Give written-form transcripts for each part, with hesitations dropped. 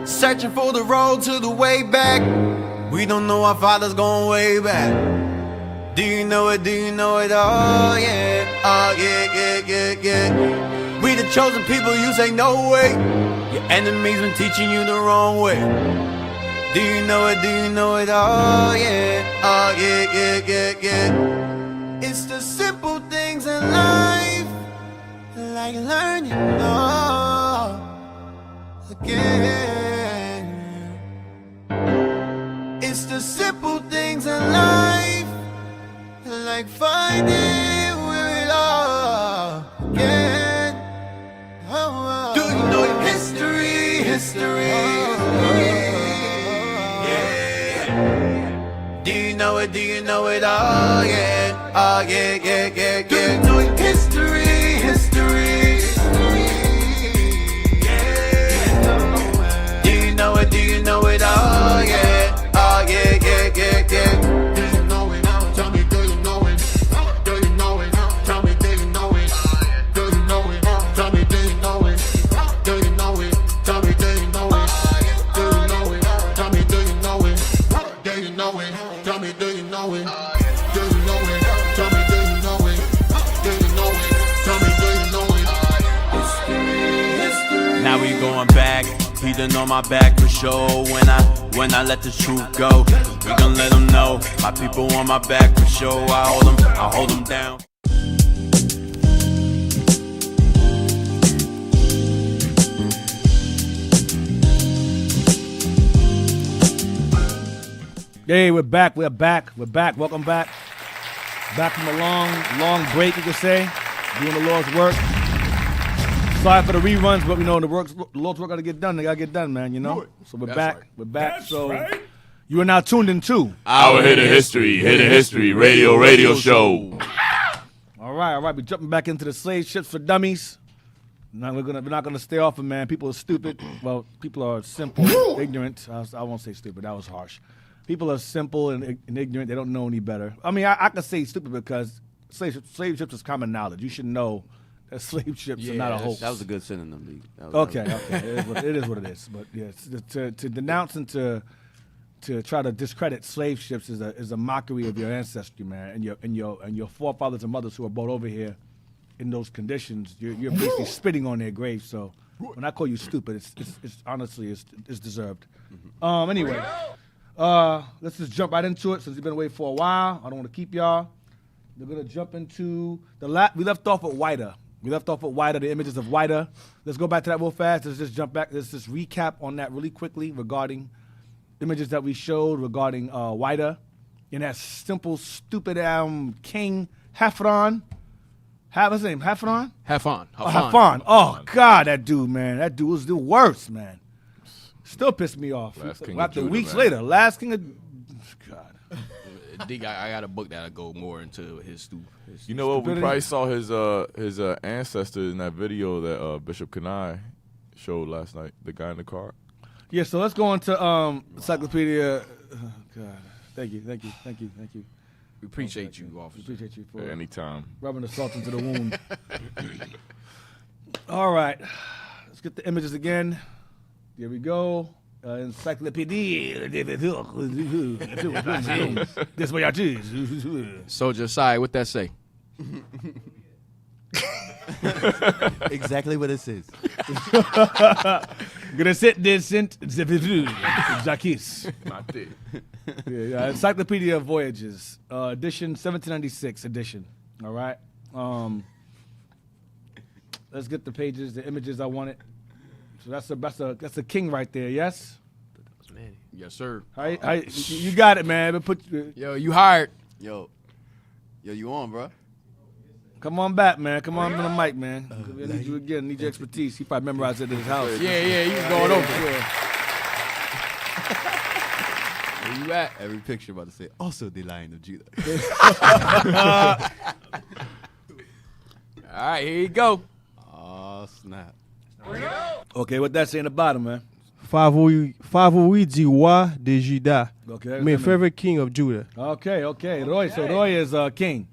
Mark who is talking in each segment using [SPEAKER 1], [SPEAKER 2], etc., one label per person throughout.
[SPEAKER 1] Searching for the road to the way back. We don't know our father's going way back. Do you know it? Do you know it? Oh yeah, oh yeah, yeah, yeah, yeah. We the chosen people, you say no way. Your enemies been teaching you the wrong way. Do you know it? Do you know it? Oh yeah, oh yeah, yeah, yeah, yeah. It's the simple things in life, like learning again. It's the simple things in life, like finding where it all began. Do you know your history? Yeah. Do you know it? Do you know it? Oh yeah, oh yeah, yeah, yeah, yeah. Do you know your history? Yeah. Do you know it? Do you know it? Oh yeah. Oh yeah, yeah, yeah, yeah. Do you know it? Tell me, do you know it? Do you know it? Tell me, do you know it? Do you know it? Tell me, do you know it? Do you know it? Tell me, do you know it? Do you know it? Tell me, do you know it? Do you know it? Tell me, do you know it? Do you know it? Tell me, do you know it? Do you know it? Tell me, do you know it? History. Now we going back. He done on my back for sure. When I let the truth go, we gon' let them know. My people on my back for sure. I hold them down.
[SPEAKER 2] Hey, we're back. Welcome back. Back from a long break, you could say. Doing the Lord's work. Sorry for the reruns, but we know the Lord's work got to get done. They got to get done, man, you know? So we're back. Right. We're back. That's so right. You are now tuned in to
[SPEAKER 3] Our Hidden History radio show.
[SPEAKER 2] All right. We're jumping back into the slave ships for dummies. We're not gonna stay off it, man. People are stupid. Well, people are simple, ignorant. I won't say stupid. That was harsh. People are simple and ignorant. They don't know any better. I mean, I could say stupid because slave ships is common knowledge. You should know that slave ships are not a hoax.
[SPEAKER 4] That was a good synonym.
[SPEAKER 2] Okay. It is what it is. But yes, to denounce and to try to discredit slave ships is a mockery of your ancestry, man, and your forefathers and mothers who were brought over here in those conditions. You're basically spitting on their graves. So when I call you stupid, it's honestly deserved. Anyway, let's just jump right into it since we've been away for a while. I don't want to keep y'all. We're gonna jump into we left off at Ouidah. The images of Ouidah. Let's go back to that real fast. Let's just jump back. Let's just recap on that really quickly regarding images that we showed regarding Ouidah and that simple, stupid king Heffron. What's his name? Heffron?
[SPEAKER 4] Heffron.
[SPEAKER 2] Heffron. Oh, God, that dude, man. That dude was the worst, man. Still pissed me off. After weeks later, last king of... God.
[SPEAKER 4] I got a book that'll go more into his
[SPEAKER 3] You know what? We probably saw his ancestors in that video that Bishop Kenai showed last night. The guy in the car.
[SPEAKER 2] Yeah, so let's go into Encyclopedia. Oh, God. Thank you.
[SPEAKER 4] We appreciate you, officer.
[SPEAKER 2] We appreciate you for
[SPEAKER 3] Anytime.
[SPEAKER 2] rubbing the salt into the wound. All right. Let's get the images again. Here we go. Encyclopedia. This way I choose.
[SPEAKER 4] So Josiah, what that say?
[SPEAKER 5] Exactly what it says.
[SPEAKER 2] Gonna sit this sent Zakis. Yeah, Encyclopedia of Voyages, edition 1796 edition. All right. Let's get the pages, the images I wanted. So that's a king right there. Yes.
[SPEAKER 4] Yes, sir.
[SPEAKER 2] You got it, man. But
[SPEAKER 4] Yo, you hired.
[SPEAKER 5] Yo, you on, bro?
[SPEAKER 2] come on back, man. Come on to the mic, man. I need you again. Need your expertise. He probably memorized it in his house.
[SPEAKER 4] Yeah, you was going over it. Where you at?
[SPEAKER 5] Every picture about to say, also the Lion of Judah.
[SPEAKER 4] All right, here you go.
[SPEAKER 5] Oh, snap.
[SPEAKER 2] Okay, what that say in the bottom, man?
[SPEAKER 6] Favori du roi de Juda.
[SPEAKER 2] Okay.
[SPEAKER 6] My favorite king of Judah.
[SPEAKER 2] Okay. Roy. So Roy is king.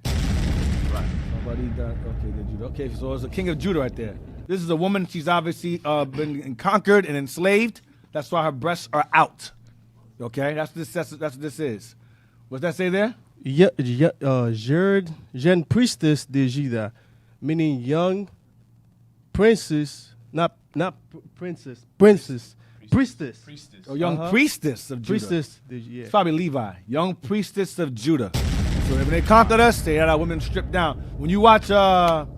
[SPEAKER 2] Okay, so it's a king of Judah right there. This is a woman. She's obviously been conquered and enslaved. That's why her breasts are out. Okay, that's what this is. What's that say there?
[SPEAKER 6] Jeune priestess de Judah, meaning young princess, not princess, priestess.
[SPEAKER 2] Oh, young priestess of Judah.
[SPEAKER 6] Priestess, yeah.
[SPEAKER 2] It's probably Levi. Young priestess of Judah. So when they conquered us, they had our women stripped down. When you watch that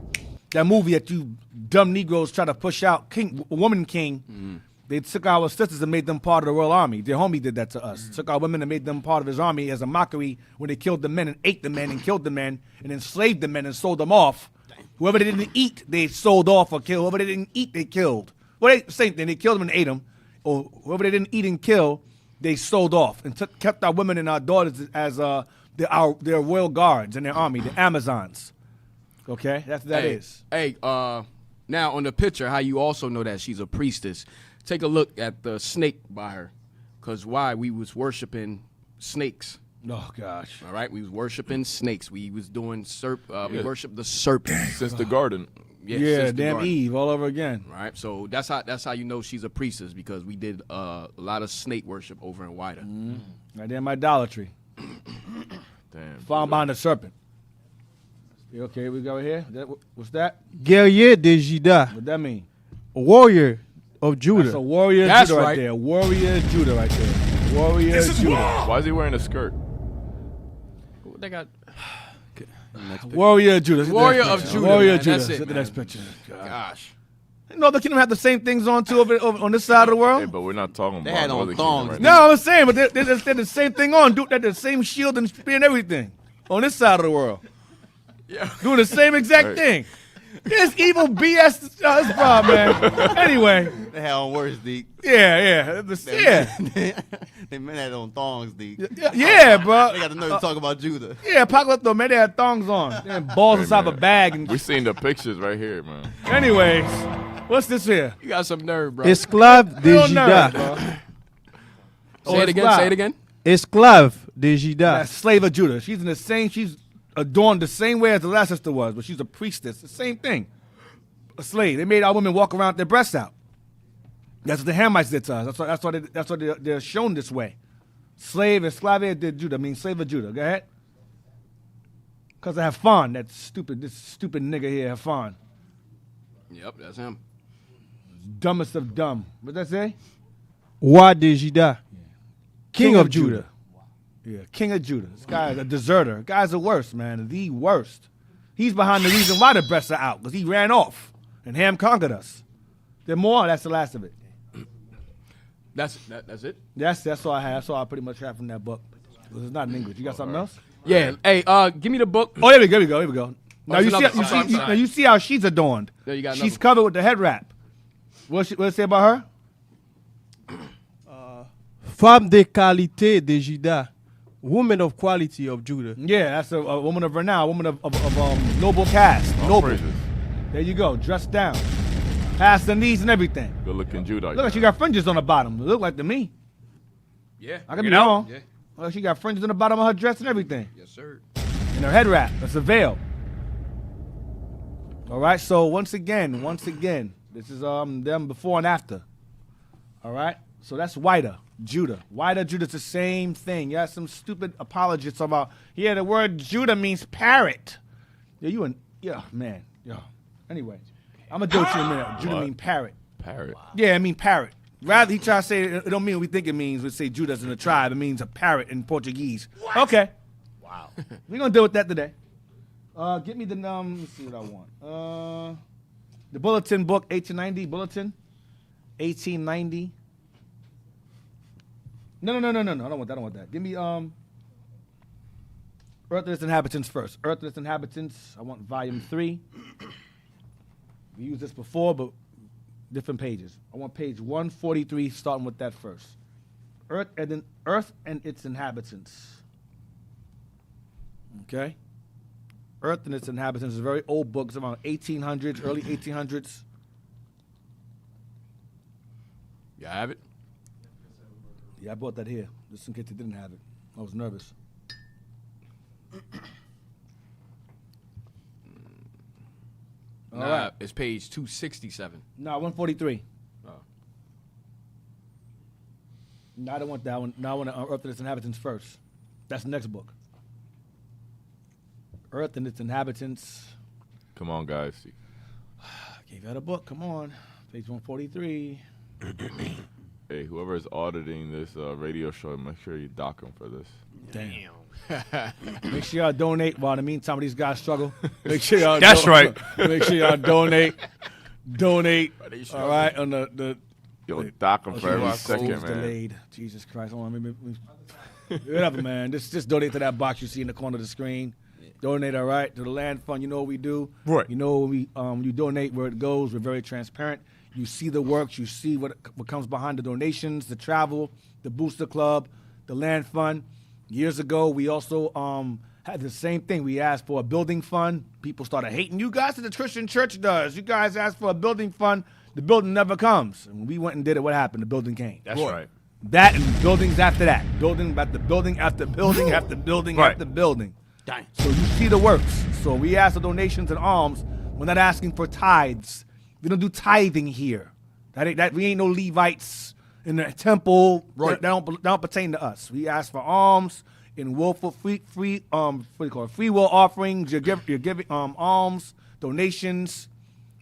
[SPEAKER 2] movie that you dumb Negroes try to push out, Woman King, they took our sisters and made them part of the royal army. Their homie did that to us. Took our women and made them part of his army as a mockery when they killed the men and ate the men and killed the men and enslaved the men and sold them off. Whoever they didn't eat, they sold off or killed. Whoever they didn't eat, they killed. Well, same thing. They killed them and ate them. Or whoever they didn't eat and kill, they sold off and kept our women and our daughters as their royal guards and their army, the Amazons. Okay, that is.
[SPEAKER 4] Hey, now on the picture, how you also know that she's a priestess? Take a look at the snake by her, cause why? We was worshiping snakes.
[SPEAKER 2] Oh gosh.
[SPEAKER 4] All right, we was worshiping snakes. We was doing we worshiped the serpent
[SPEAKER 3] Since the garden.
[SPEAKER 2] Yeah, damn Eve all over again.
[SPEAKER 4] Right, so that's how you know she's a priestess, because we did a lot of snake worship over in Ouidah.
[SPEAKER 2] Right there, idolatry.
[SPEAKER 3] Damn.
[SPEAKER 2] Found behind the serpent. Okay, we go here. What's that?
[SPEAKER 6] Guerrier de Judah,
[SPEAKER 2] What that mean?
[SPEAKER 6] warrior of Judah.
[SPEAKER 2] That's a warrior
[SPEAKER 4] That's
[SPEAKER 2] Judah right
[SPEAKER 4] right.
[SPEAKER 2] there. Warrior Judah right there. Warrior Judah.
[SPEAKER 3] Why is he wearing a skirt?
[SPEAKER 4] They got
[SPEAKER 2] Warrior Judah.
[SPEAKER 4] Warrior of Judah,
[SPEAKER 2] Warrior
[SPEAKER 4] man.
[SPEAKER 2] Judah.
[SPEAKER 4] That's it,
[SPEAKER 2] Look at the
[SPEAKER 4] man.
[SPEAKER 2] next picture.
[SPEAKER 4] gosh.
[SPEAKER 2] No, the kingdom have the same things on too over on this side of the world.
[SPEAKER 3] Hey, but we're not talking
[SPEAKER 5] They
[SPEAKER 3] about
[SPEAKER 5] had on
[SPEAKER 3] Northern
[SPEAKER 5] thongs.
[SPEAKER 3] Kingdom right
[SPEAKER 2] No, I'm saying, but they're the same thing on. They're the same shield and spear and everything on this side of the world.
[SPEAKER 4] Yeah.
[SPEAKER 2] Doing the same exact
[SPEAKER 3] Right.
[SPEAKER 2] thing. This evil BS. This problem, man. Anyway,
[SPEAKER 5] They had on worse, Deke.
[SPEAKER 2] yeah.
[SPEAKER 5] They men had on thongs, Deke.
[SPEAKER 2] Yeah, bro.
[SPEAKER 5] They got the nerve to talk about Judah.
[SPEAKER 2] Yeah, Apocalypse, man, they had thongs on. They had balls
[SPEAKER 3] Hey,
[SPEAKER 2] inside
[SPEAKER 3] man.
[SPEAKER 2] a bag. And
[SPEAKER 3] We seen the pictures right here, man.
[SPEAKER 2] anyways, what's this here?
[SPEAKER 4] You got some nerve, bro.
[SPEAKER 6] Esclave de
[SPEAKER 2] Real nerd,
[SPEAKER 6] Judah.
[SPEAKER 2] bro.
[SPEAKER 4] Say it again. Say it again.
[SPEAKER 6] Esclave de Judah.
[SPEAKER 2] That's slave of Judah. She's in the same. She's adorned the same way as the last sister was, but she's a priestess. The same thing. A slave. They made our women walk around with their breasts out. That's what the Hamites did to us. That's why they're shown this way. Slave, esclave de Judah. I mean, slave of Judah. Go ahead. Because I have fun. This stupid nigga here have fun.
[SPEAKER 4] Yep, that's him.
[SPEAKER 2] Dumbest of dumb. What that say?
[SPEAKER 6] Roi de Judah. King of Judah.
[SPEAKER 2] Yeah, King of Judah. This guy is a deserter. Guy's the worst, man. The worst. He's behind the reason why the breasts are out, because he ran off and Ham conquered us. There more. That's the last of it.
[SPEAKER 4] That's it.
[SPEAKER 2] That's all I have. That's all I pretty much have from that book. It's not in English. You got something else?
[SPEAKER 4] Yeah. Hey, give me the book.
[SPEAKER 2] Oh, here we go. Here we go. Now
[SPEAKER 4] it's
[SPEAKER 2] you
[SPEAKER 4] another-
[SPEAKER 2] see,
[SPEAKER 4] I'm sorry.
[SPEAKER 2] now you see how she's adorned.
[SPEAKER 4] There you got
[SPEAKER 2] She's
[SPEAKER 4] another.
[SPEAKER 2] covered with the head wrap. What it say about her?
[SPEAKER 6] Femme de qualité de Judah. Woman of quality of Judah.
[SPEAKER 2] Yeah, that's a woman of renown, a woman of noble caste.
[SPEAKER 3] All
[SPEAKER 2] Noble.
[SPEAKER 3] praises.
[SPEAKER 2] There you go, dressed down. Past the knees and everything.
[SPEAKER 3] Good looking Judite.
[SPEAKER 2] Look like she got fringes on the bottom. It look like to me.
[SPEAKER 4] Yeah.
[SPEAKER 2] I could be wrong.
[SPEAKER 4] Yeah.
[SPEAKER 2] Look like she got fringes on the bottom of her dress and everything.
[SPEAKER 4] Yes, sir.
[SPEAKER 2] And her head wrap. That's a veil. All right, so once again, this is them before and after. All right, so that's Ouidah, Judah. Ouidah, Judah's the same thing. You have some stupid apologists about, yeah, the word Judah means parrot. Yeah, man. Anyway, I'm going to do it to you in a minute. Judah
[SPEAKER 3] What?
[SPEAKER 2] mean parrot.
[SPEAKER 3] Parrot.
[SPEAKER 2] Yeah, I mean parrot. Rather, he try to say it don't mean what we think it means. We say Judah's in the tribe. It means a parrot in Portuguese. What? Okay. Wow. We're going to deal with that today. Get me the, let me see what I want. The bulletin book, 1890, bulletin, 1890. No, I don't want that. Give me, Earth and its Inhabitants first. Earth and its Inhabitants, I want volume 3. We used this before, but different pages. I want page 143, starting with that first. Earth and its Inhabitants. Okay? Earth and its Inhabitants is a very old book. It's around 1800s, early 1800s.
[SPEAKER 4] You have it?
[SPEAKER 2] Yeah, I bought that here, just in case they didn't have it. I was nervous. All
[SPEAKER 4] Nah,
[SPEAKER 2] right.
[SPEAKER 4] it's page 267.
[SPEAKER 2] No, 143.
[SPEAKER 4] Oh.
[SPEAKER 2] No, I don't want that one. No, I want Earth and its Inhabitants first. That's the next book. Earth and its Inhabitants.
[SPEAKER 3] Come on, guys.
[SPEAKER 2] I gave you the book. Come on. Page 143.
[SPEAKER 3] Hey, whoever is auditing this radio show, make sure you dock them for this.
[SPEAKER 2] Damn. Make sure y'all donate while in the meantime these guys struggle. Make sure y'all
[SPEAKER 3] That's right.
[SPEAKER 2] Make sure y'all donate. All right, on the
[SPEAKER 3] Yo, dock them for every
[SPEAKER 4] QR
[SPEAKER 3] second,
[SPEAKER 2] code's
[SPEAKER 3] man.
[SPEAKER 2] delayed. Jesus Christ. Hold on, whatever, man. Just donate to that box you see in the corner of the screen. Donate, all right, to the land fund. You know what we do.
[SPEAKER 3] Right.
[SPEAKER 2] You know when you donate where it goes. We're very transparent. You see the works. You see what comes behind the donations, the travel, the booster club, the land fund. Years ago, we also had the same thing. We asked for a building fund. People started hating you guys. The Christian church does. You guys asked for a building fund. The building never comes. And when we went and did it, what happened? The building came.
[SPEAKER 3] That's right.
[SPEAKER 2] That and buildings after that. Building after building after building after building
[SPEAKER 3] Right.
[SPEAKER 2] after building.
[SPEAKER 5] Dang.
[SPEAKER 2] So you see the works. So we ask for donations and alms. We're not asking for tithes. We don't do tithing here. We ain't no Levites in the temple.
[SPEAKER 5] Right.
[SPEAKER 2] That don't pertain to us. We ask for alms in willful free what do you call it? Free will offerings. You're giving alms, donations,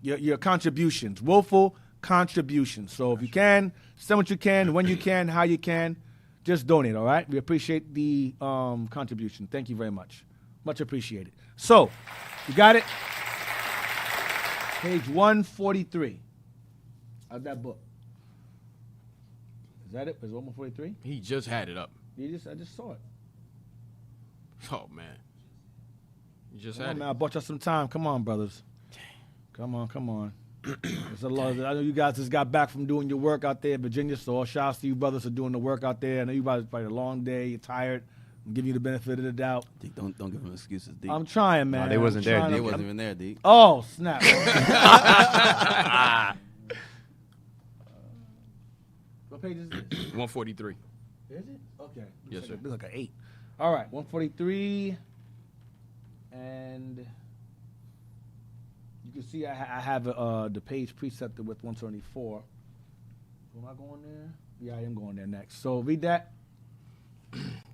[SPEAKER 2] your contributions, willful contributions. So if you can, send what you can, when you can, how you can, just donate. All right. We appreciate the contribution. Thank you very much. Much appreciated. So, you got it? Page 143 of that book. Is that it? Is it 143?
[SPEAKER 4] He just had it up.
[SPEAKER 2] I just saw it.
[SPEAKER 4] Oh, man. You just
[SPEAKER 2] Come
[SPEAKER 4] had
[SPEAKER 2] on,
[SPEAKER 4] it.
[SPEAKER 2] man. I bought y'all some time. Come on, brothers. Come on. There's a lot. I know you guys just got back from doing your work out there in Virginia, so all shouts to you brothers for doing the work out there. I know you guys probably a long day. You're tired. I'm giving you the benefit of the doubt.
[SPEAKER 5] Deke, don't give him excuses, Deke.
[SPEAKER 2] I'm trying, man.
[SPEAKER 6] they wasn't there.
[SPEAKER 5] They wasn't even there, Deke.
[SPEAKER 2] Oh, snap. What page is this?
[SPEAKER 4] 143.
[SPEAKER 2] Is it? Okay.
[SPEAKER 4] Yes,
[SPEAKER 2] Looks
[SPEAKER 4] sir.
[SPEAKER 2] Looks like an 8. All right, 143. And you can see I have the page precepted with 124. Am I going there? Yeah, I am going there next. So read that.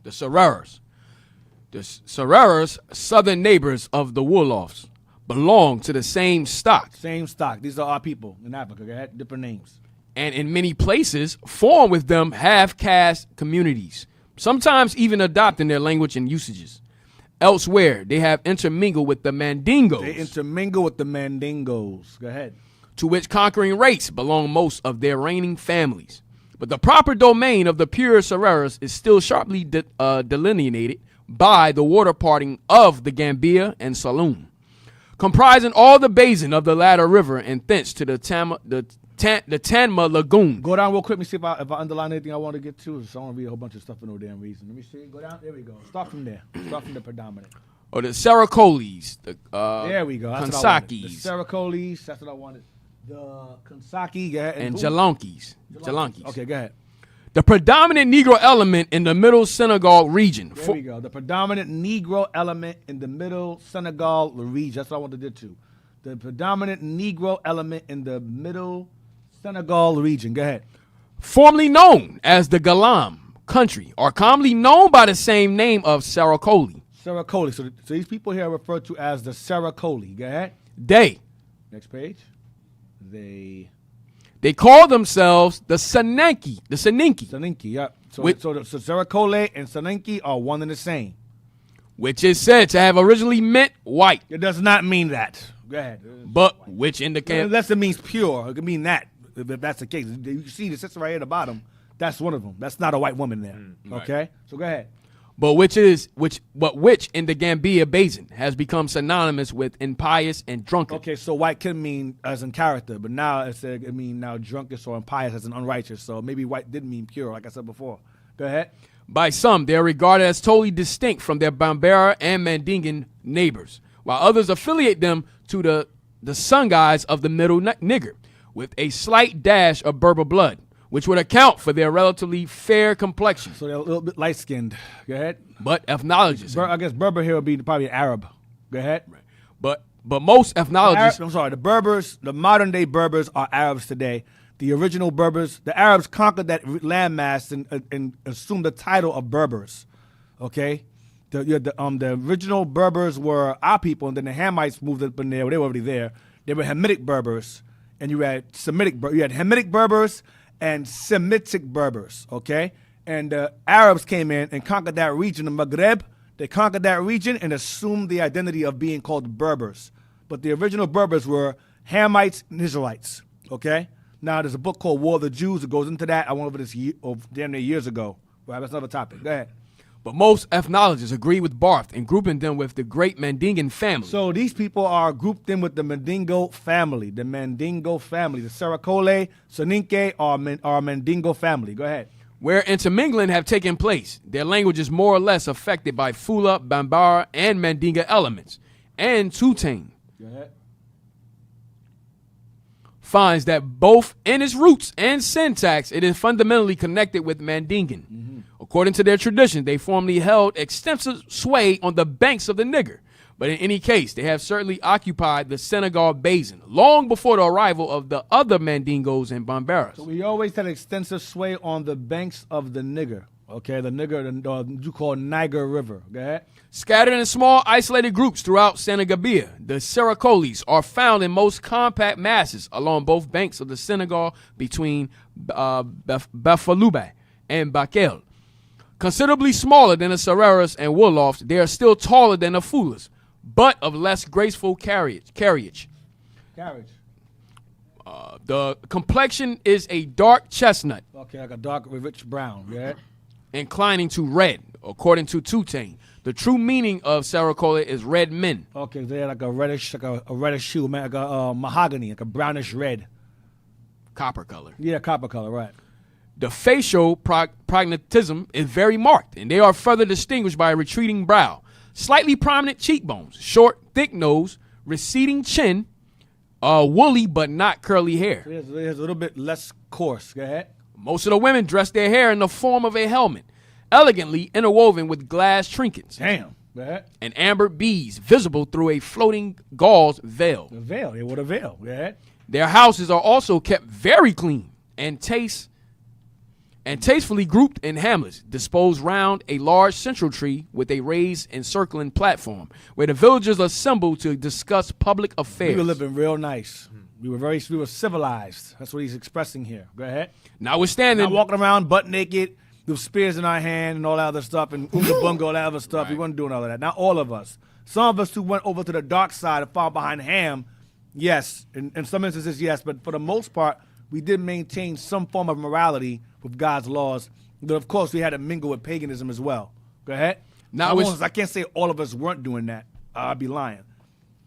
[SPEAKER 4] The Sareras. The Sareras, southern neighbors of the Wolofs, belong to the same stock,
[SPEAKER 2] Same stock. These are our people in Africa. They had different names.
[SPEAKER 4] and in many places form with them half-caste communities, sometimes even adopting their language and usages. Elsewhere, they have intermingled with the Mandingos,
[SPEAKER 2] They intermingle with the Mandingos. Go ahead.
[SPEAKER 4] to which conquering race belong most of their reigning families. But the proper domain of the pure Sareras is still sharply delineated by the water parting of the Gambia and Saloon, comprising all the basin of the latter river and thence to the Tanma Lagoon.
[SPEAKER 2] Go down real quick. Let me see if I underline anything I want to get to. So I want to read a whole bunch of stuff for no damn reason. Let me see. Go down. There we go. Start from there. Start from the predominant.
[SPEAKER 4] Or the Sarakolis, the
[SPEAKER 2] there we go. That's what I wanted. The
[SPEAKER 4] Kansakis,
[SPEAKER 2] Sarakolis. That's what I wanted. The Kansaki. Yeah,
[SPEAKER 4] and
[SPEAKER 2] who?
[SPEAKER 4] Jalonkis. Jalonkis.
[SPEAKER 2] Okay, go ahead.
[SPEAKER 4] The predominant Negro element in the middle Senegal region.
[SPEAKER 2] There we go. The predominant Negro element in the middle Senegal region. That's what I wanted to do too. The predominant Negro element in the middle Senegal region. Go ahead.
[SPEAKER 4] Formerly known as the Galam country, are commonly known by the same name of Sarakoli.
[SPEAKER 2] Sarakoli. So these people here are referred to as the Sarakoli. Go ahead.
[SPEAKER 4] They
[SPEAKER 2] Next page.
[SPEAKER 4] They call themselves the Saninki.
[SPEAKER 2] Saninki, yep. So Sarakole and Saninki are one and the same.
[SPEAKER 4] Which is said to have originally meant white,
[SPEAKER 2] It does not mean that. Go ahead.
[SPEAKER 4] but which indicate
[SPEAKER 2] Unless it means pure. It could mean that, if that's the case. You see the sister right here at the bottom. That's one of them. That's not a white woman there. Okay? So go ahead.
[SPEAKER 4] which in the Gambia Basin has become synonymous with impious and drunken.
[SPEAKER 2] Okay, so white can mean as in character, but now it means now drunkish or impious as in unrighteous. So maybe white didn't mean pure, like I said before. Go ahead.
[SPEAKER 4] By some, they are regarded as totally distinct from their Bambara and Mandingan neighbors, while others affiliate them to the Sungais of the Middle Nigger, with a slight dash of Berber blood, which would account for their relatively fair complexion.
[SPEAKER 2] So they're a little bit light-skinned. Go ahead.
[SPEAKER 4] But ethnologists,
[SPEAKER 2] I guess Berber here would be probably Arab. Go ahead.
[SPEAKER 4] but most ethnologists,
[SPEAKER 2] I'm sorry, the Berbers, the modern-day Berbers are Arabs today. The original Berbers, the Arabs conquered that landmass and assumed the title of Berbers. Okay? The original Berbers were our people, and then the Hamites moved up in there. They were already there. They were Hamitic Berbers, and you had Hamitic Berbers and Semitic Berbers, okay? And the Arabs came in and conquered that region, the Maghreb. They conquered that region and assumed the identity of being called Berbers. But the original Berbers were Hamites and Israelites, okay? Now, there's a book called War of the Jews that goes into that. I went over this damn near years ago. Well, that's another topic. Go ahead.
[SPEAKER 4] but most ethnologists agree with Barth in grouping them with the great Mandingan family.
[SPEAKER 2] So these people are grouped in with the Mandingo family. The Mandingo family. The Sarakole, Soninke are Mandingo family. Go ahead.
[SPEAKER 4] Where intermingling have taken place, their language is more or less affected by Fula, Bambara, and Mandinga elements. And Tutane
[SPEAKER 2] Go ahead.
[SPEAKER 4] finds that both in its roots and syntax, it is fundamentally connected with Mandingan. According to their tradition, they formerly held extensive sway on the banks of the Niger. But in any case, they have certainly occupied the Senegal Basin long before the arrival of the other Mandingos and Bambaras.
[SPEAKER 2] So we always had extensive sway on the banks of the Niger. Okay, the Niger, you call Niger River. Go ahead.
[SPEAKER 4] Scattered in small, isolated groups throughout Senegambia, the Sarakolis are found in most compact masses along both banks of the Senegal between Bafaloube and Bakel. Considerably smaller than the Sararas and Wolofs, they are still taller than the Fulas, but of less graceful carriage.
[SPEAKER 2] Carriage.
[SPEAKER 4] The complexion is a dark chestnut,
[SPEAKER 2] Okay, like a dark, rich brown. Go ahead.
[SPEAKER 4] inclining to red, according to Tutane. The true meaning of Sarakola is red men.
[SPEAKER 2] Okay, they're like a reddish hue, man, like a mahogany, like a brownish red.
[SPEAKER 4] Copper color.
[SPEAKER 2] Yeah, copper color, right.
[SPEAKER 4] The facial prognatism is very marked, and they are further distinguished by a retreating brow, slightly prominent cheekbones, short, thick nose, receding chin, woolly but not curly hair.
[SPEAKER 2] It's a little bit less coarse. Go ahead.
[SPEAKER 4] Most of the women dress their hair in the form of a helmet, elegantly interwoven with glass trinkets
[SPEAKER 2] Damn. Go ahead.
[SPEAKER 4] and amber beads visible through a floating gauze veil.
[SPEAKER 2] The veil. They wore a veil. Go ahead.
[SPEAKER 4] Their houses are also kept very clean and tastefully grouped in hamlets, disposed round a large central tree with a raised encircling platform, where the villagers assemble to discuss public affairs.
[SPEAKER 2] We were living real nice. We were civilized. That's what he's expressing here. Go ahead.
[SPEAKER 4] Notwithstanding,
[SPEAKER 2] Not walking around butt naked with spears in our hand and all that other stuff and oonga bunga, all that other stuff. We weren't doing all of that. Not all of us. Some of us who went over to the dark side and found behind Ham, yes. In some instances, yes. But for the most part, we did maintain some form of morality with God's laws. But of course, we had to mingle with paganism as well. Go ahead. I can't say all of us weren't doing that. I'd be lying.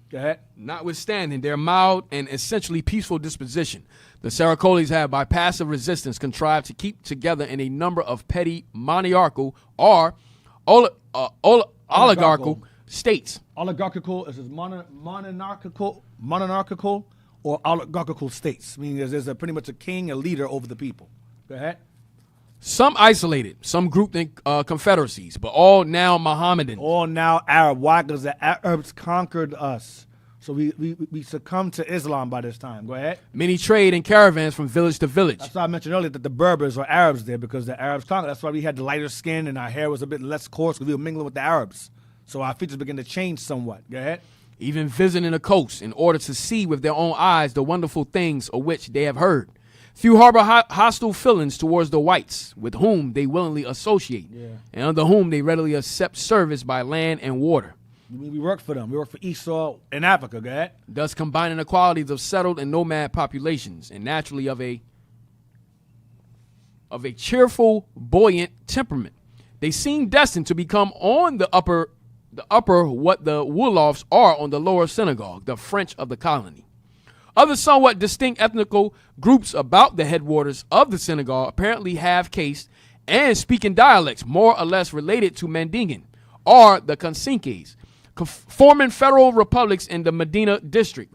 [SPEAKER 2] Go ahead.
[SPEAKER 4] Notwithstanding their mild and essentially peaceful disposition, the Sarakolis have, by passive resistance, contrived to keep together in a number of petty monarchical or oligarchical states.
[SPEAKER 2] Oligarchical is monarchical or oligarchical states. I mean, there's pretty much a king, a leader over the people. Go ahead.
[SPEAKER 4] Some isolated, some grouped in confederacies, but all now Mohammedan.
[SPEAKER 2] All now Arab. Why? Because the Arabs conquered us. So we succumbed to Islam by this time. Go ahead.
[SPEAKER 4] Many trade in caravans from village to village.
[SPEAKER 2] That's why I mentioned earlier that the Berbers are Arabs there, because the Arabs conquered. That's why we had the lighter skin and our hair was a bit less coarse, because we were mingling with the Arabs. So our features began to change somewhat. Go ahead.
[SPEAKER 4] Even visiting the coast in order to see with their own eyes the wonderful things of which they have heard. Few harbor hostile feelings towards the whites, with whom they willingly associate, and under whom they readily accept service by land and water.
[SPEAKER 2] We work for them. We work for Esau in Africa. Go ahead.
[SPEAKER 4] Thus combining the qualities of settled and nomad populations, and naturally of a cheerful, buoyant temperament. They seem destined to become on the upper what the Wolofs are on the lower synagogue, the French of the colony. Other somewhat distinct ethnical groups about the headwaters of the synagogue apparently have caste and speaking dialects more or less related to Mandingan, or the Kansinkes, forming federal republics in the Medina district.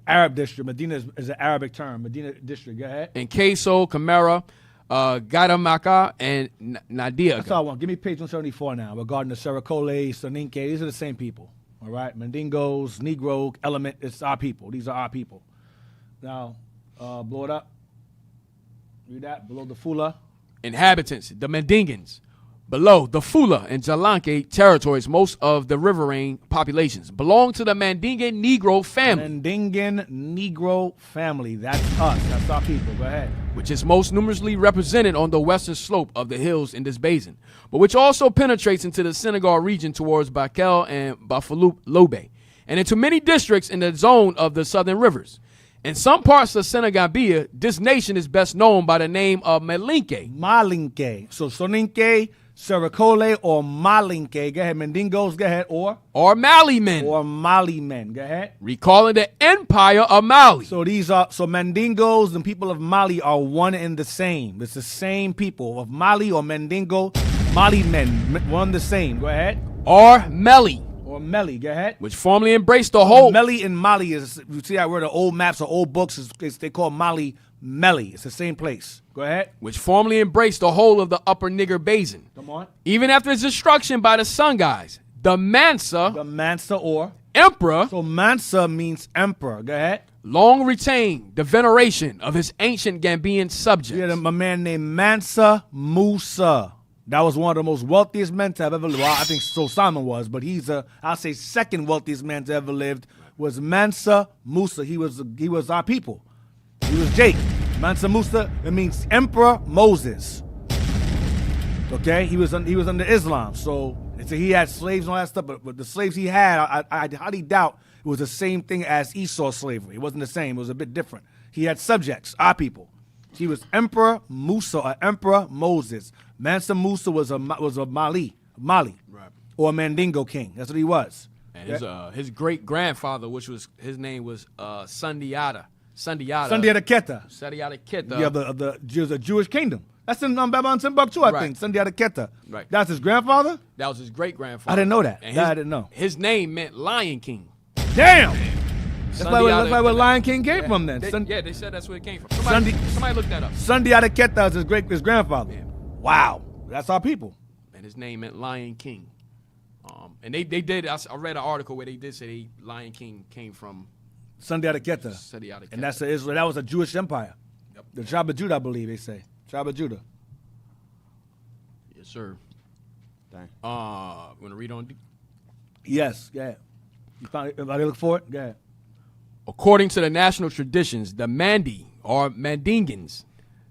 [SPEAKER 2] Arab district. Medina is an Arabic term. Medina district. Go ahead.
[SPEAKER 4] And Queso, Camara, Gaidamaka, and Nadia.
[SPEAKER 2] That's all I want. Give me page 174 now regarding the Sarakol, Soninke. These are the same people. All right. Mandingos, Negro, element. It's our people. These are our people. Now, blow it up. Read that. Below the Fula.
[SPEAKER 4] Inhabitants, the Mandingans. Below the Fula and Jalanke territories, most of the riverine populations belong to the Mandingan Negro family.
[SPEAKER 2] Mandingan Negro family. That's us. That's our people. Go ahead.
[SPEAKER 4] Which is most numerously represented on the western slope of the hills in this basin, but which also penetrates into the Senegal region towards Bakel and Bafaloube, and into many districts in the zone of the southern rivers. In some parts of Senegambia, this nation is best known by the name of Malinke.
[SPEAKER 2] Malinke. So Soninke, Sarakole, or Malinke. Go ahead. Mandingos. Go ahead. Or
[SPEAKER 4] Mali men.
[SPEAKER 2] Or Mali men. Go ahead.
[SPEAKER 4] Recalling the empire of Mali.
[SPEAKER 2] So Mandingos and people of Mali are one and the same. It's the same people of Mali or Mandingo. Mali men, one the same. Go ahead.
[SPEAKER 4] Or Meli.
[SPEAKER 2] Or Meli, go ahead.
[SPEAKER 4] Which formerly embraced the whole.
[SPEAKER 2] Meli and Mali is, you see that word, the old maps or old books, they call Mali Meli. It's the same place. Go ahead.
[SPEAKER 4] Which formerly embraced the whole of the upper Niger Basin.
[SPEAKER 2] Come on.
[SPEAKER 4] Even after its destruction by the Sungais, the Mansa.
[SPEAKER 2] The Mansa or
[SPEAKER 4] emperor.
[SPEAKER 2] So Mansa means emperor. Go ahead.
[SPEAKER 4] Long retained the veneration of his ancient Gambian subjects.
[SPEAKER 2] Yeah, a man named Mansa Musa. That was one of the most wealthiest men to have ever lived. Well, I think so Simon was, but I'll say second wealthiest man to ever lived was Mansa Musa. He was our people. He was Jake. Mansa Musa, it means Emperor Moses. Okay? He was under Islam. So he had slaves and all that stuff, but the slaves he had, I highly doubt it was the same thing as Esau's slavery. It wasn't the same. It was a bit different. He had subjects, our people. He was Emperor Musa, or Emperor Moses. Mansa Musa was a Mali, right, or a Mandingo king. That's what he was.
[SPEAKER 4] And his great grandfather, his name was Sundiata
[SPEAKER 2] Keta.
[SPEAKER 4] Sundiata Keta.
[SPEAKER 2] Yeah, of the Jewish kingdom. That's in Babylon Timbuktu, I think. Sundiata Keta.
[SPEAKER 4] Right.
[SPEAKER 2] That's his grandfather?
[SPEAKER 4] That was his great grandfather.
[SPEAKER 2] I didn't know that.
[SPEAKER 4] And
[SPEAKER 2] I didn't know.
[SPEAKER 4] His name meant Lion King.
[SPEAKER 2] Damn! That's why where Lion King came from then.
[SPEAKER 4] They said that's where it came from. Somebody look that up.
[SPEAKER 2] Sundiata Keta was his grandfather. Yeah. Wow. That's our people.
[SPEAKER 4] And his name meant Lion King. And they did, I read an article where they did say Lion King came from
[SPEAKER 2] Sundiata Keta. And that's Israel. That was a Jewish empire. Yep. The tribe of Judah, I believe they say. Tribe of Judah.
[SPEAKER 4] Yes, sir. Dang. Want to read on?
[SPEAKER 2] Yes, go ahead. You found it? Everybody look for it? Go ahead.
[SPEAKER 4] According to the national traditions, the Mandi, or Mandingans,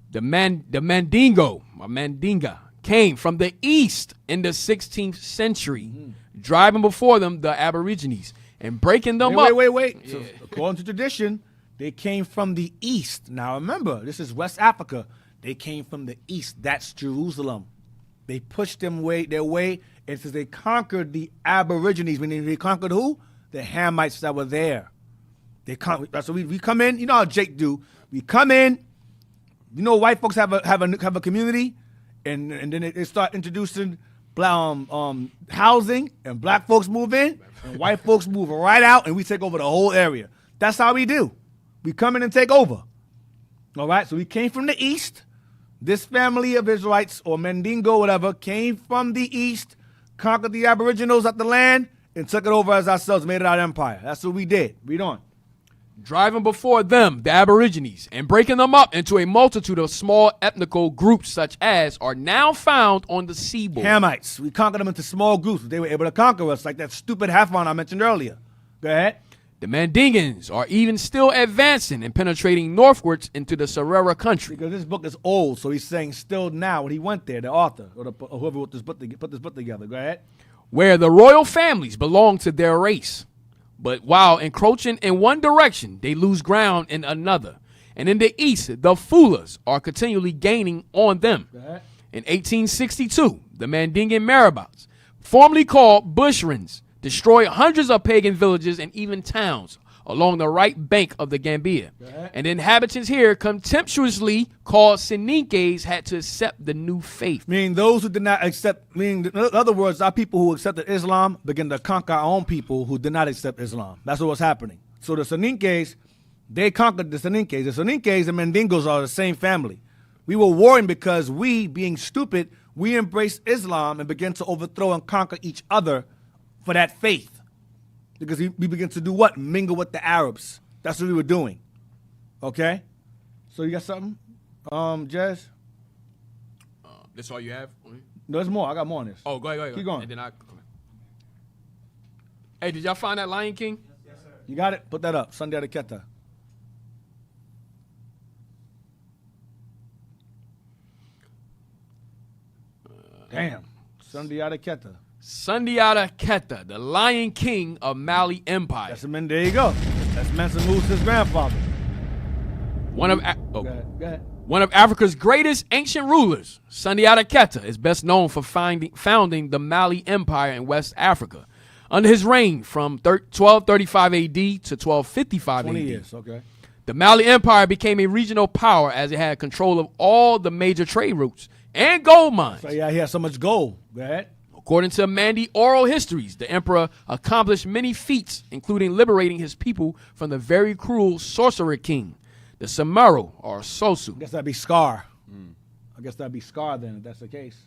[SPEAKER 4] the Mandingo, or Mandinga, came from the east in the 16th century, driving before them the Aborigines and breaking them up.
[SPEAKER 2] Wait. Yeah. So, according to tradition, they came from the east. Now remember, this is West Africa. They came from the east. That's Jerusalem. They pushed their way, and since they conquered the Aborigines, meaning they conquered who? The Hamites that were there. So we come in. You know how Jake do. We come in. You know, white folks have a community, and then they start introducing housing, and black folks move in, and white folks move right out, and we take over the whole area. That's how we do. We come in and take over. All right. So we came from the east. This family of Israelites or Mandingo, whatever, came from the east, conquered the Aboriginals at the land, and took it over as ourselves, made it our empire. That's what we did. Read on.
[SPEAKER 4] Driving before them, the Aborigines, and breaking them up into a multitude of small ethnical groups such as are now found on the seaboard.
[SPEAKER 2] Hamites. We conquered them into small groups. They were able to conquer us, like that stupid Hafon I mentioned earlier. Go ahead.
[SPEAKER 4] The Mandingans are even still advancing and penetrating northwards into the Sarera country.
[SPEAKER 2] Because this book is old, so he's saying still now when he went there, the author, or whoever put this book together. Go ahead.
[SPEAKER 4] Where the royal families belong to their race. But while encroaching in one direction, they lose ground in another. And in the east, the Fulas are continually gaining on them. In 1862, the Mandingan Marabouts, formerly called Bushrans, destroyed hundreds of pagan villages and even towns along the right bank of the Gambia. And the inhabitants here, contemptuously called Sininkes, had to accept the new faith.
[SPEAKER 2] Meaning those who did not accept, meaning in other words, our people who accepted Islam began to conquer our own people who did not accept Islam. That's what was happening. So the Sininkes, they conquered the Sininkes. The Sininkes and Mandingos are the same family. We were warring because we, being stupid, we embraced Islam and began to overthrow and conquer each other for that faith. Because we began to do what? Mingle with the Arabs. That's what we were doing. Okay? So you got something? Jez?
[SPEAKER 4] That's all you have?
[SPEAKER 2] No, there's more. I got more on this.
[SPEAKER 4] Oh, go ahead.
[SPEAKER 2] Keep going.
[SPEAKER 4] And then Hey, did y'all find that Lion King?
[SPEAKER 2] Yes, sir. You got it? Put that up. Sunday Adeketa. Damn. Sunday Adeketa.
[SPEAKER 4] Sundiata Keita, the Lion King of Mali Empire.
[SPEAKER 2] There you go. That's Mansa Musa's grandfather.
[SPEAKER 4] Go
[SPEAKER 2] ahead.
[SPEAKER 4] One of Africa's greatest ancient rulers, Sundiata Keita is best known for founding the Mali Empire in West Africa. Under his reign from 1235 AD to 1255
[SPEAKER 2] 20
[SPEAKER 4] AD.
[SPEAKER 2] years, okay.
[SPEAKER 4] The Mali Empire became a regional power as it had control of all the major trade routes and gold mines.
[SPEAKER 2] So yeah, he had so much gold. Go ahead.
[SPEAKER 4] According to Mandi oral histories, the emperor accomplished many feats, including liberating his people from the very cruel sorcerer king, the Samaro or Sosu.
[SPEAKER 2] I guess that'd be Scar. I guess that'd be Scar then, if that's the case.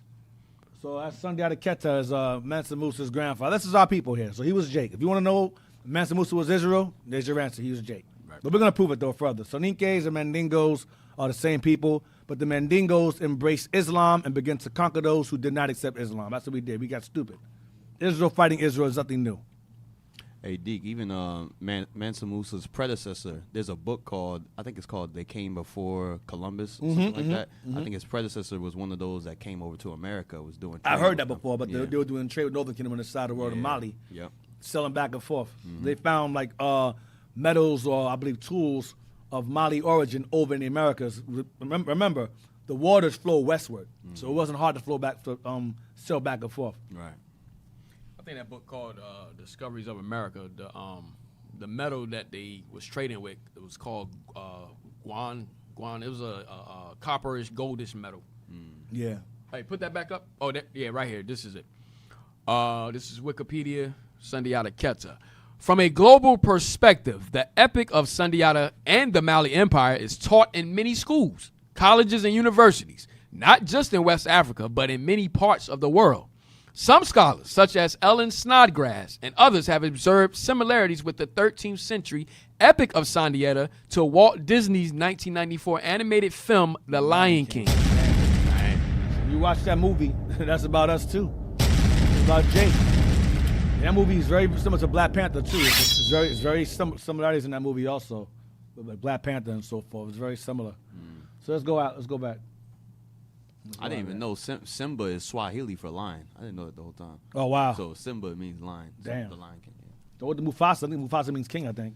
[SPEAKER 2] So that's Sundiata Keita is Mansa Musa's grandfather. This is our people here. So he was Jake. If you want to know Mansa Musa was Israel, there's your answer. He was Jake. Right. But we're going to prove it, though, further. Soninkes and Mandingos are the same people. But the Mandingos embraced Islam and began to conquer those who did not accept Islam. That's what we did. We got stupid. Israel fighting Israel is nothing new.
[SPEAKER 5] Hey, Deke, even Mansa Musa's predecessor, there's a book called, I think it's called They Came Before Columbus, something like that. I think his predecessor was one of those that came over to America, was doing trade.
[SPEAKER 2] I've heard that before, but they were doing trade with Northern Kingdom on the side of the world of Mali.
[SPEAKER 5] Yep.
[SPEAKER 2] Selling back and forth. They found like metals or I believe tools of Mali origin over in the Americas. Remember, the waters flow westward, so it wasn't hard to flow back to sail back and forth.
[SPEAKER 5] Right.
[SPEAKER 4] I think that book called Discoveries of America, the metal that they was trading with, it was called guan. It was a copperish, goldish metal.
[SPEAKER 2] Yeah.
[SPEAKER 4] Hey, put that back up. Oh, yeah, right here. This is it. This is Wikipedia, Sundiata Keita. From a global perspective, the epic of Sundiata and the Mali Empire is taught in many schools, colleges, and universities, not just in West Africa, but in many parts of the world. Some scholars, such as Ellen Snodgrass and others, have observed similarities with the 13th century epic of Sundiata to Walt Disney's 1994 animated film, The Lion King.
[SPEAKER 2] You watch that movie, that's about us too. It's about Jake. That movie is very similar to Black Panther too. It's very similarities in that movie also, like Black Panther and so forth. It's very similar. So let's go out. Let's go back.
[SPEAKER 5] I didn't even know Simba is Swahili for lion. I didn't know that the whole time.
[SPEAKER 2] Oh wow.
[SPEAKER 5] So Simba means lion.
[SPEAKER 2] Damn.
[SPEAKER 5] The Lion King. Yeah.
[SPEAKER 2] So what the Mufasa? I think Mufasa means king. I think.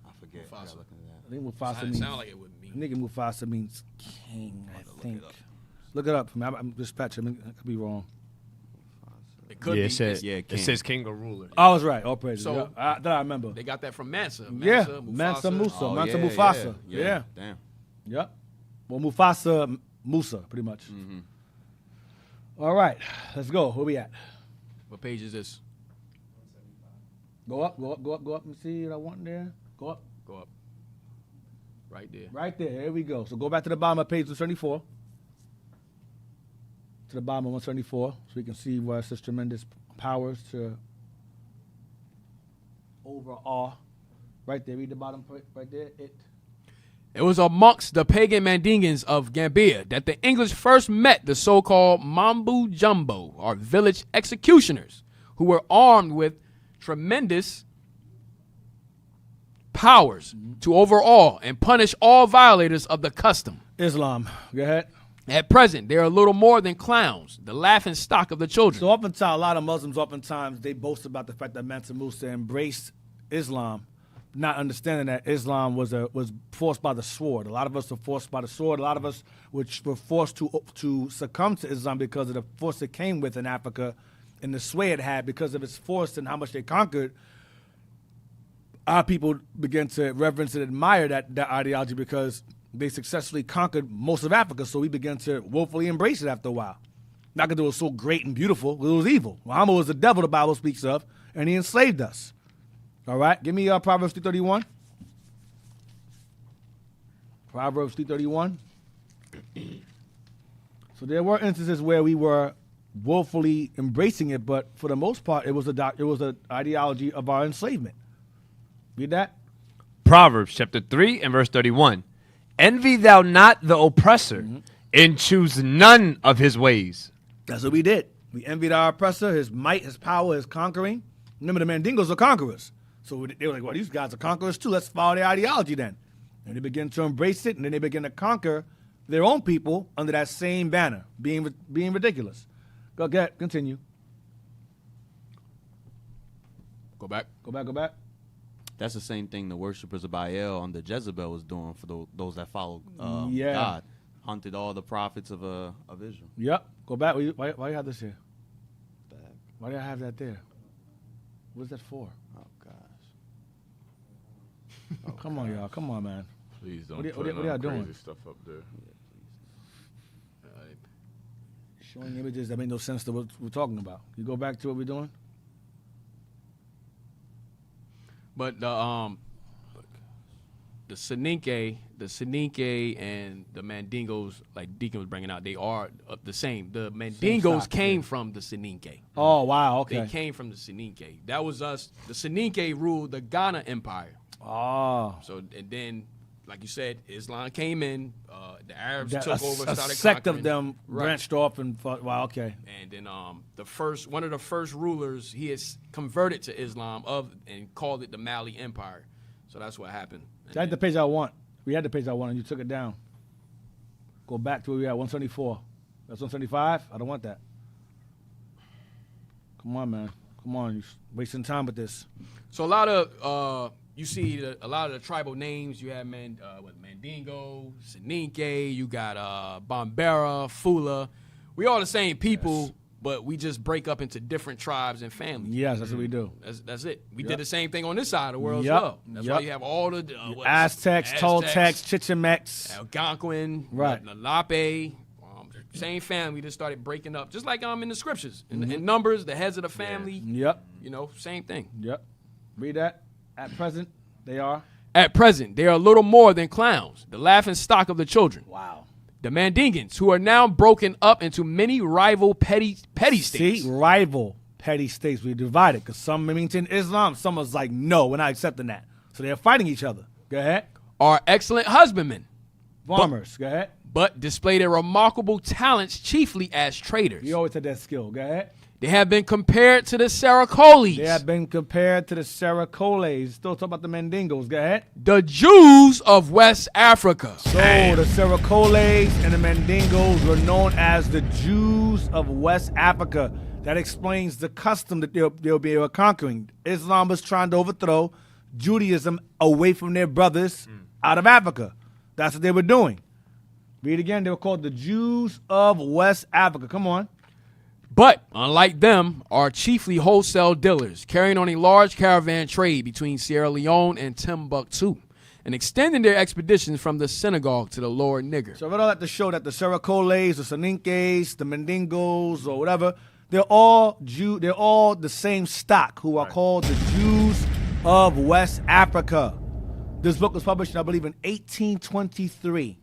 [SPEAKER 5] I forget. I gotta look into that.
[SPEAKER 2] I think Mufasa means.
[SPEAKER 4] Sound like it would mean.
[SPEAKER 2] I think Mufasa means king. I think. Look it up for me. I'm dispatching. I could be wrong.
[SPEAKER 4] It could
[SPEAKER 7] Yeah,
[SPEAKER 4] be.
[SPEAKER 7] it says,
[SPEAKER 5] Yeah,
[SPEAKER 7] it
[SPEAKER 5] king.
[SPEAKER 7] says king or ruler.
[SPEAKER 2] I was right. All praises.
[SPEAKER 4] So-
[SPEAKER 2] that I remember.
[SPEAKER 4] They got that from Mansa.
[SPEAKER 2] Yeah,
[SPEAKER 4] Mufasa.
[SPEAKER 2] Mansa Musa.
[SPEAKER 5] Oh,
[SPEAKER 2] Mansa
[SPEAKER 5] yeah,
[SPEAKER 2] Mufasa. Yeah.
[SPEAKER 5] Damn.
[SPEAKER 2] Yep. Well, Mufasa Musa, pretty much. All right, let's go. Where we at?
[SPEAKER 4] What page is this?
[SPEAKER 2] Go up, go up, go up, go up and see what I want there. Go up.
[SPEAKER 4] Go up. Right there.
[SPEAKER 2] Right there. Here we go. So go back to the bottom of page 174. To the bottom of 174, so we can see where such tremendous powers to overawe. Right there. Read the bottom right there.
[SPEAKER 4] It was amongst the pagan Mandingans of Gambia that the English first met the so-called Mambu Jumbo, or village executioners, who were armed with tremendous powers to overawe and punish all violators of the custom.
[SPEAKER 2] Islam. Go ahead.
[SPEAKER 4] At present, they are little more than clowns, the laughing stock of the children.
[SPEAKER 2] So oftentimes, a lot of Muslims, they boast about the fact that Mansa Musa embraced Islam, not understanding that Islam was forced by the sword. A lot of us were forced by the sword. A lot of us were forced to succumb to Islam because of the force it came with in Africa and the sway it had because of its force and how much they conquered. Our people began to reverence and admire that ideology because they successfully conquered most of Africa, so we began to woefully embrace it after a while. Not because it was so great and beautiful, it was evil. Muhammad was the devil the Bible speaks of, and he enslaved us. All right, give me Proverbs 3:31. Proverbs 3:31. So there were instances where we were woefully embracing it, but for the most part, it was an ideology of our enslavement. Read that.
[SPEAKER 7] Proverbs chapter 3 and verse 31. Envy thou not the oppressor, and choose none of his ways.
[SPEAKER 2] That's what we did. We envied our oppressor, his might, his power, his conquering. Remember, the Mandingos are conquerors. So they were like, well, these guys are conquerors too. Let's follow their ideology then. And they began to embrace it, and then they began to conquer their own people under that same banner, being ridiculous. Go ahead, continue.
[SPEAKER 4] Go back.
[SPEAKER 2] Go back.
[SPEAKER 5] That's the same thing the worshippers of Baal under Jezebel was doing for those that followed
[SPEAKER 2] Yeah.
[SPEAKER 5] God. Hunted all the prophets of Israel.
[SPEAKER 2] Yep. Go back. Why you have this here? Why do I have that there? What's that for?
[SPEAKER 5] Oh, gosh.
[SPEAKER 2] Come on, y'all. Come on, man.
[SPEAKER 3] Please don't
[SPEAKER 2] What are
[SPEAKER 3] put
[SPEAKER 2] y'all
[SPEAKER 3] no
[SPEAKER 2] doing?
[SPEAKER 3] crazy stuff up there.
[SPEAKER 2] Showing images that make no sense to what we're talking about. You go back to what we're doing?
[SPEAKER 4] But the Soninke and the Mandingos, like Deacon was bringing out, they are the same. The Mandingos
[SPEAKER 2] stock,
[SPEAKER 4] came
[SPEAKER 2] yeah.
[SPEAKER 4] from the Soninke.
[SPEAKER 2] Oh, wow. Okay.
[SPEAKER 4] They came from the Soninke. That was us. The Soninke ruled the Ghana Empire.
[SPEAKER 2] Oh.
[SPEAKER 4] So, and then, like you said, Islam came in. The Arabs
[SPEAKER 2] That-
[SPEAKER 4] took over,
[SPEAKER 2] a
[SPEAKER 4] started
[SPEAKER 2] sect
[SPEAKER 4] conquering.
[SPEAKER 2] of them
[SPEAKER 4] Right.
[SPEAKER 2] branched off and fought. Wow, okay.
[SPEAKER 4] And then one of the first rulers, he is converted to Islam and called it the Mali Empire. So that's what happened. And
[SPEAKER 2] That's the
[SPEAKER 4] then-
[SPEAKER 2] page I want. We had the page I want, and you took it down. Go back to where we at, 174. That's 175? I don't want that. Come on, man. Come on. You're wasting time with this.
[SPEAKER 4] So a lot of you see a lot of the tribal names. You have Mandingo, Soninke. You got Bambara, Fula. We all the same people, but we just break up into different tribes and families.
[SPEAKER 2] Yes, that's what we do.
[SPEAKER 4] That's it. We
[SPEAKER 2] Yep.
[SPEAKER 4] did the same thing on this side of the world
[SPEAKER 2] Yep.
[SPEAKER 4] as well. That's why
[SPEAKER 2] Yep.
[SPEAKER 4] you have all the
[SPEAKER 2] Aztecs, Toltecs, Chichimecs.
[SPEAKER 4] Algonquin,
[SPEAKER 2] Right.
[SPEAKER 4] Nalape. Same family just started breaking up, just like in the scriptures, in Numbers, the heads of the family.
[SPEAKER 2] Yep.
[SPEAKER 4] Same thing.
[SPEAKER 2] Yep. Read that. At present, they are.
[SPEAKER 4] At present, they are little more than clowns, the laughing stock of the children.
[SPEAKER 2] Wow.
[SPEAKER 4] The Mandingans, who are now broken up into many rival petty states.
[SPEAKER 2] See, rival petty states. We divided because some maintain Islam, some was like, no, we're not accepting that. So they're fighting each other. Go ahead.
[SPEAKER 4] Are excellent husbandmen,
[SPEAKER 2] Farmers. Go ahead.
[SPEAKER 4] but display their remarkable talents chiefly as traders.
[SPEAKER 2] You always had that skill. Go ahead.
[SPEAKER 4] They have been compared to the Sarakolis,
[SPEAKER 2] They have been compared to the Sarakoles. Still talk about the Mandingos. Go ahead.
[SPEAKER 4] the Jews of West Africa.
[SPEAKER 2] So the Sarakoles and the Mandingos were known as the Jews of West Africa. That explains the custom that they'll be conquering. Islam was trying to overthrow Judaism away from their brothers out of Africa. That's what they were doing. Read again. They were called the Jews of West Africa. Come on.
[SPEAKER 4] But, unlike them, are chiefly wholesale dealers, carrying on a large caravan trade between Sierra Leone and Timbuktu, and extending their expeditions from the synagogue to the lower Niger.
[SPEAKER 2] So I read all that to show that the Sarakoles, the Soninkes, the Mandingos, or whatever, they're all the same stock who are called the Jews of West Africa. This book was published, I believe, in 1823.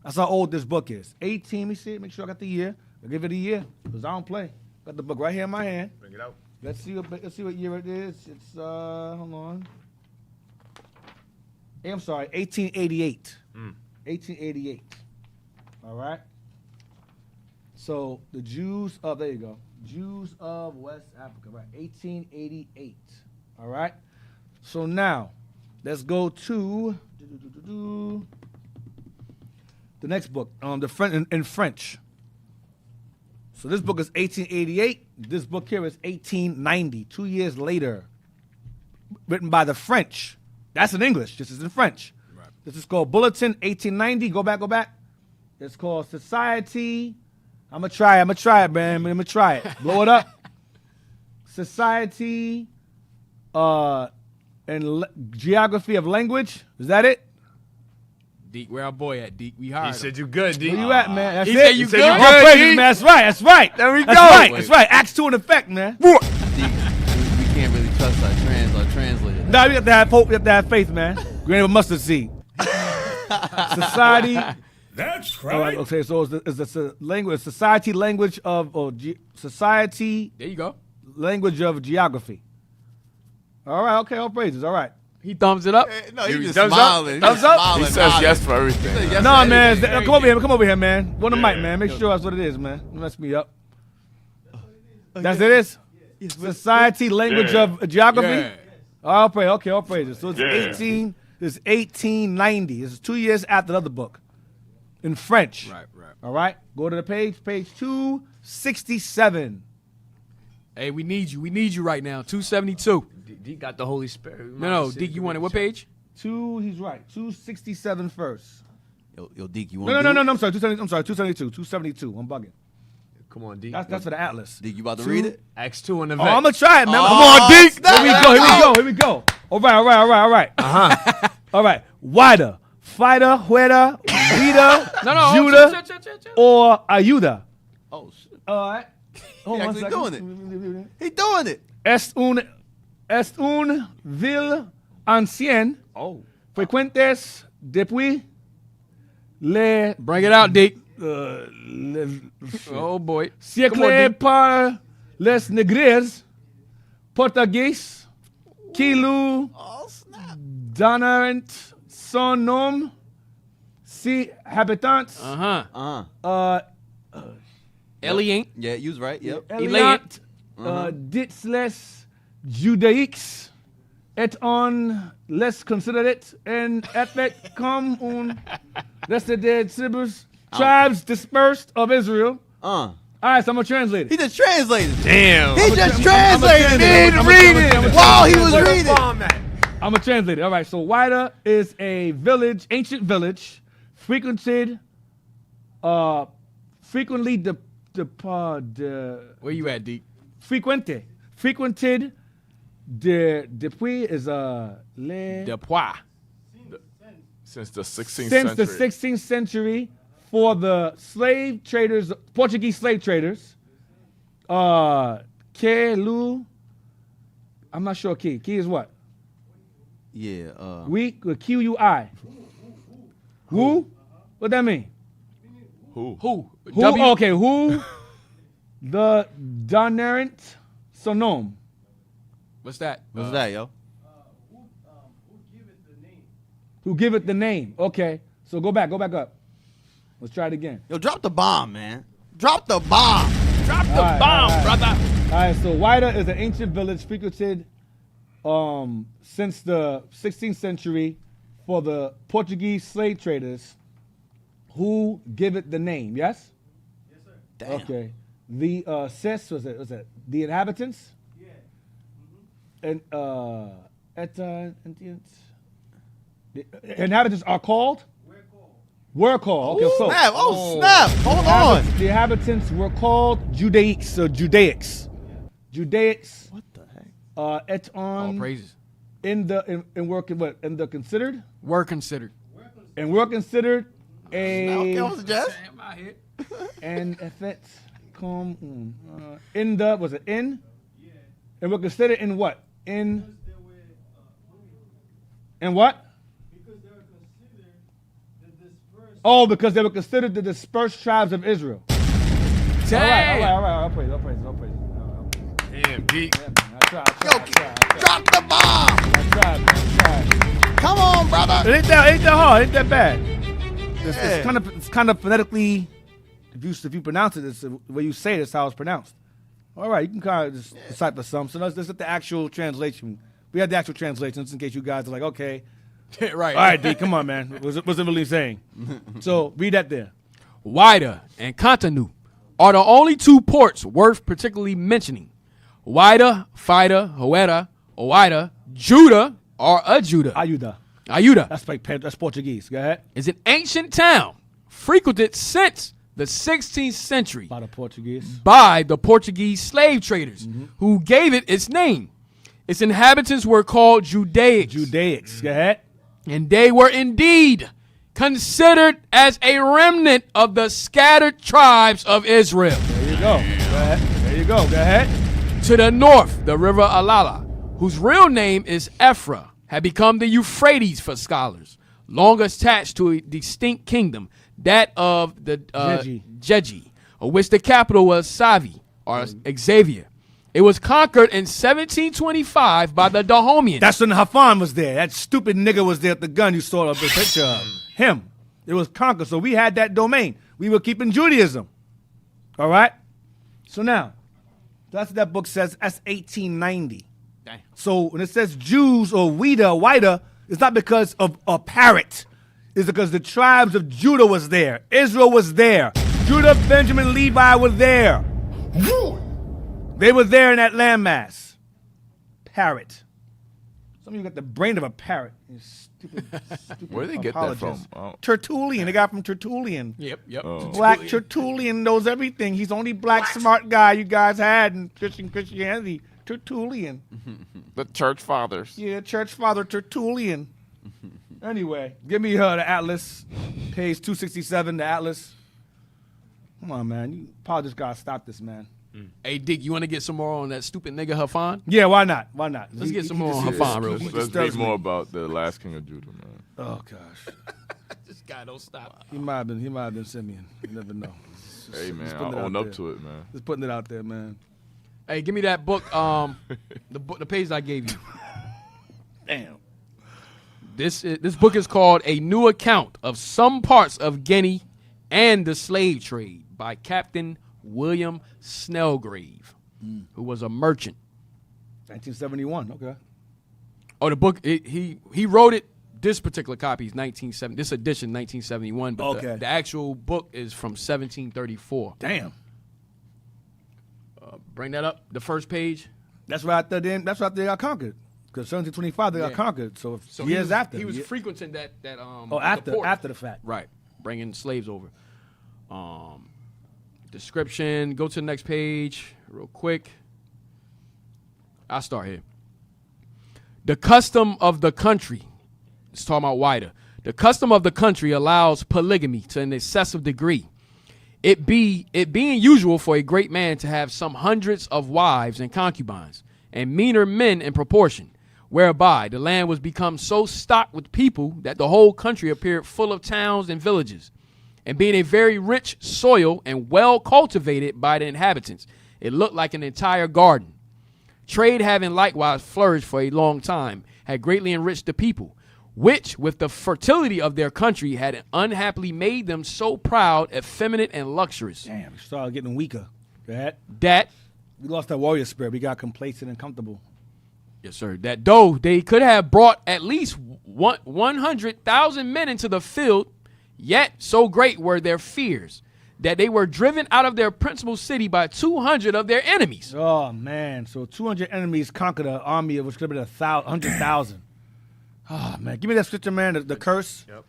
[SPEAKER 2] That's how old this book is. 18, let me see it, make sure I got the year. I'll give it a year, because I don't play. Got the book right here in my hand.
[SPEAKER 3] Bring it out.
[SPEAKER 2] Let's see what year it is. It's, hold on. I'm sorry, 1888. 1888. All right? So the Jews of, there you go. Jews of West Africa, right? 1888. All right? So now, let's go to the next book, in French. So this book is 1888. This book here is 1890, 2 years later, written by the French. That's in English. This is in French. Right. This is called Bulletin 1890. Go back. It's called Society. I'm going to try it, man. I'm going to try it. Blow it up. Society and Geography of Language. Is that it?
[SPEAKER 4] Deke, where our boy at, Deke? We hired
[SPEAKER 7] He
[SPEAKER 4] him.
[SPEAKER 7] said you good, D.
[SPEAKER 2] Where you at, man? That's
[SPEAKER 4] He
[SPEAKER 2] it.
[SPEAKER 4] said you good,
[SPEAKER 2] All
[SPEAKER 4] D.
[SPEAKER 2] praises, man. That's right.
[SPEAKER 7] There we
[SPEAKER 2] That's
[SPEAKER 7] go.
[SPEAKER 2] right. That's right. Acts 2 in effect, man.
[SPEAKER 5] We can't really trust our translator.
[SPEAKER 2] No, we have to have hope. We have to have faith, man. Grain of mustard seed. Society.
[SPEAKER 1] That's
[SPEAKER 2] All right, okay, so it's a language, society language of society
[SPEAKER 4] There you go.
[SPEAKER 2] language of geography. All right, okay, all praises. All right.
[SPEAKER 4] He thumbs it up.
[SPEAKER 5] No, he just
[SPEAKER 7] thumbs up?
[SPEAKER 5] smiling.
[SPEAKER 7] Thumbs up?
[SPEAKER 3] He says yes for everything.
[SPEAKER 5] Yes
[SPEAKER 2] No,
[SPEAKER 5] to
[SPEAKER 2] man,
[SPEAKER 5] everything.
[SPEAKER 2] come over here, man. One the mic, man. Make sure that's what it is, man. Don't mess me up. That's it is. Society language of geography.
[SPEAKER 4] Yeah.
[SPEAKER 2] All praise. Okay, all praises. So it's 1890. This is 2 years after the other book, in French.
[SPEAKER 4] Right.
[SPEAKER 2] All right. Go to the page 267.
[SPEAKER 4] Hey, we need you. We need you right now. 272.
[SPEAKER 7] D got the Holy Spirit.
[SPEAKER 4] No, Deke, you want it? What page?
[SPEAKER 2] He's right. 267 first.
[SPEAKER 5] Yo, Deke, you want
[SPEAKER 2] No. I'm sorry. 272. 272. I'm bugging.
[SPEAKER 7] Come on, D.
[SPEAKER 2] That's for the Atlas.
[SPEAKER 5] Deke, you about to read it?
[SPEAKER 7] Acts 2 in the
[SPEAKER 2] Oh, I'm gonna try it, man.
[SPEAKER 5] Oh,
[SPEAKER 2] Come on, Deke.
[SPEAKER 5] snap.
[SPEAKER 2] Here we go. All right. All right. Ouidah, Fida, Hueda, Ouidah,
[SPEAKER 4] No.
[SPEAKER 2] Judah,
[SPEAKER 4] chill.
[SPEAKER 2] or Ouidah.
[SPEAKER 5] Oh, shit.
[SPEAKER 2] All right. Hold on
[SPEAKER 5] actually
[SPEAKER 2] a
[SPEAKER 5] doing He doing it.
[SPEAKER 2] Es un ville ancienne.
[SPEAKER 7] Oh.
[SPEAKER 2] Frecuentes depuis le
[SPEAKER 4] Bring it out, Deke.
[SPEAKER 2] le
[SPEAKER 4] Oh, boy. Come on,
[SPEAKER 2] siècle
[SPEAKER 4] Deke.
[SPEAKER 2] par les négriers portugais qui lui
[SPEAKER 5] Oh, snap.
[SPEAKER 2] donnèrent son nom si habitants
[SPEAKER 4] Eliant.
[SPEAKER 5] Yeah, you was right. Yep.
[SPEAKER 2] Eliant dit les Judaics et on les considerait un ethnic comme un reste des tribes dispersed of Israel. All right, so I'm gonna translate
[SPEAKER 5] He
[SPEAKER 2] it.
[SPEAKER 5] just translated it.
[SPEAKER 7] Damn.
[SPEAKER 5] He just translated it.
[SPEAKER 2] I'm
[SPEAKER 5] While he was reading.
[SPEAKER 2] gonna translate it. All right, so Ouidah is a village, ancient village, frequently the
[SPEAKER 4] Where you at, Deke?
[SPEAKER 2] frequented depuis is le
[SPEAKER 4] Depois.
[SPEAKER 3] Since the 16th
[SPEAKER 2] since the
[SPEAKER 3] century.
[SPEAKER 2] 16th century for the slave traders, Portuguese slave traders. Que lu, I'm not sure. Key is what?
[SPEAKER 5] Yeah.
[SPEAKER 2] We QUI. Who? What that mean?
[SPEAKER 3] Who?
[SPEAKER 4] Who?
[SPEAKER 2] Who? Okay, who? The Donnerant Sonom.
[SPEAKER 4] What's that?
[SPEAKER 5] What's that, yo?
[SPEAKER 2] Who give it the name? Okay, so go back up. Let's try it again.
[SPEAKER 5] Yo, drop the bomb, man. Drop the bomb.
[SPEAKER 4] Drop the
[SPEAKER 2] All right,
[SPEAKER 4] bomb,
[SPEAKER 2] all right.
[SPEAKER 4] brother.
[SPEAKER 2] All right, so Ouidah is an ancient village frequented since the 16th century for the Portuguese slave traders who give it the name. Yes.
[SPEAKER 5] Damn.
[SPEAKER 2] Okay. The was it the inhabitants? Yeah. And the inhabitants are called? Were called. Okay, so
[SPEAKER 1] Snap! Oh, snap! Hold on.
[SPEAKER 2] the inhabitants were called Judaics or Judaics. Judaics.
[SPEAKER 1] What the heck?
[SPEAKER 2] Et
[SPEAKER 4] All
[SPEAKER 2] on
[SPEAKER 4] praises.
[SPEAKER 2] in the considered
[SPEAKER 4] Were considered.
[SPEAKER 2] and were considered
[SPEAKER 1] Okay,
[SPEAKER 2] a
[SPEAKER 1] what was the jest?
[SPEAKER 2] and if it's in the was it in? And were considered in what? In what? Oh, because they were considered the dispersed tribes of Israel.
[SPEAKER 4] Damn.
[SPEAKER 2] All right. I'll praise.
[SPEAKER 7] Damn, geek.
[SPEAKER 2] I tried.
[SPEAKER 1] Drop the bomb!
[SPEAKER 2] I tried.
[SPEAKER 1] Come on, brother!
[SPEAKER 2] It ain't that hard. It ain't that bad. It's kind of phonetically. If you pronounce it, it's the way you say it. It's how it's pronounced. All right, you can kind of just decipher some. So let's get the actual translation. We had the actual translations in case you guys are like, okay.
[SPEAKER 4] Right.
[SPEAKER 2] All right, D, come on, man. What's it really saying? So read that there.
[SPEAKER 4] Ouidah and Cotonou are the only two ports worth particularly mentioning. Ouidah, Fida, Ouidah, Judah, or Judah.
[SPEAKER 2] Ouidah.
[SPEAKER 4] Ouidah
[SPEAKER 2] That's Portuguese. Go ahead.
[SPEAKER 4] is an ancient town frequented since the 16th century
[SPEAKER 2] By the Portuguese.
[SPEAKER 4] by the Portuguese slave traders who gave it its name. Its inhabitants were called Judaics.
[SPEAKER 2] Judaics. Go ahead.
[SPEAKER 4] And they were indeed considered as a remnant of the scattered tribes of Israel.
[SPEAKER 2] There you go. There you go. Go ahead.
[SPEAKER 4] To the north, the river Alala, whose real name is Ephra, had become the Euphrates for scholars, long attached to a distinct kingdom, that of the Jeji, of which the capital was Savi, or Xavier. It was conquered in 1725 by the Dahomians.
[SPEAKER 2] That's when Hafan was there. That stupid nigga was there with the gun you saw the picture of. Him. It was conquered. So we had that domain. We were keeping Judaism. All right? So now, that's what that book says. That's 1890.
[SPEAKER 4] Dang.
[SPEAKER 2] So when it says Jews or Ouidah, it's not because of a parrot. It's because the tribes of Judah was there. Israel was there. Judah, Benjamin, Levi were there. They were there in that landmass. Parrot. Some of you got the brain of a parrot. You stupid
[SPEAKER 3] Where did they get that from?
[SPEAKER 2] apologists. Tertullian. They got from Tertullian.
[SPEAKER 4] Yep.
[SPEAKER 2] Black Tertullian knows everything. He's the only black smart guy you guys had in Christianity. Tertullian.
[SPEAKER 3] The church fathers.
[SPEAKER 2] Yeah, church father Tertullian. Anyway, give me the Atlas. Page 267, the Atlas. Come on, man. You probably just got to stop this, man.
[SPEAKER 4] Hey, Dick, you want to get some more on that stupid nigga Hafan?
[SPEAKER 2] Yeah, why not? Why not?
[SPEAKER 4] Let's get some more on Hafan real quick.
[SPEAKER 3] Let's read more about the last king of Judah, man.
[SPEAKER 2] Oh, gosh.
[SPEAKER 4] This guy don't stop.
[SPEAKER 2] He might have been Simeon. You never know.
[SPEAKER 3] Hey, man,
[SPEAKER 2] just
[SPEAKER 3] I'll
[SPEAKER 2] putting it
[SPEAKER 3] own
[SPEAKER 2] out
[SPEAKER 3] up
[SPEAKER 2] there.
[SPEAKER 3] to it, man.
[SPEAKER 2] Just putting it out there, man.
[SPEAKER 4] Hey, give me that book, the page I gave you.
[SPEAKER 2] Damn.
[SPEAKER 4] This book is called A New Account of Some Parts of Guinea and the Slave Trade by Captain William Snellgrave, who was a merchant.
[SPEAKER 2] 1971, okay.
[SPEAKER 4] Oh, the book, he wrote it, this particular copy is 1970, this edition 1971, but
[SPEAKER 2] Okay.
[SPEAKER 4] the actual book is from 1734.
[SPEAKER 2] Damn.
[SPEAKER 4] Bring that up, the first page.
[SPEAKER 2] That's right there. Then that's right there. Got conquered. Because 1725 they got conquered. So,
[SPEAKER 4] So
[SPEAKER 2] years after.
[SPEAKER 4] he was frequenting that the
[SPEAKER 2] after the fact.
[SPEAKER 4] Right, bringing slaves over. Description. Go to the next page real quick. I'll start here. The custom of the country. It's talking about Ouidah. The custom of the country allows polygamy to an excessive degree. It being usual for a great man to have some hundreds of wives and concubines, and meaner men in proportion, whereby the land was become so stocked with people that the whole country appeared full of towns and villages. And being a very rich soil and well cultivated by the inhabitants, it looked like an entire garden. Trade having likewise flourished for a long time, had greatly enriched the people, which, with the fertility of their country, had unhappily made them so proud, effeminate, and luxurious.
[SPEAKER 2] Damn, we started getting weaker. Go ahead.
[SPEAKER 4] That,
[SPEAKER 2] We lost that warrior spirit. We got complacent and comfortable.
[SPEAKER 4] yes, sir, that though they could have brought at least 100,000 men into the field, yet so great were their fears that they were driven out of their principal city by 200 of their enemies.
[SPEAKER 2] Oh, man. So 200 enemies conquered an army of which could have been 100,000. Oh, man. Give me that scripture, man. The curse.
[SPEAKER 7] Yep.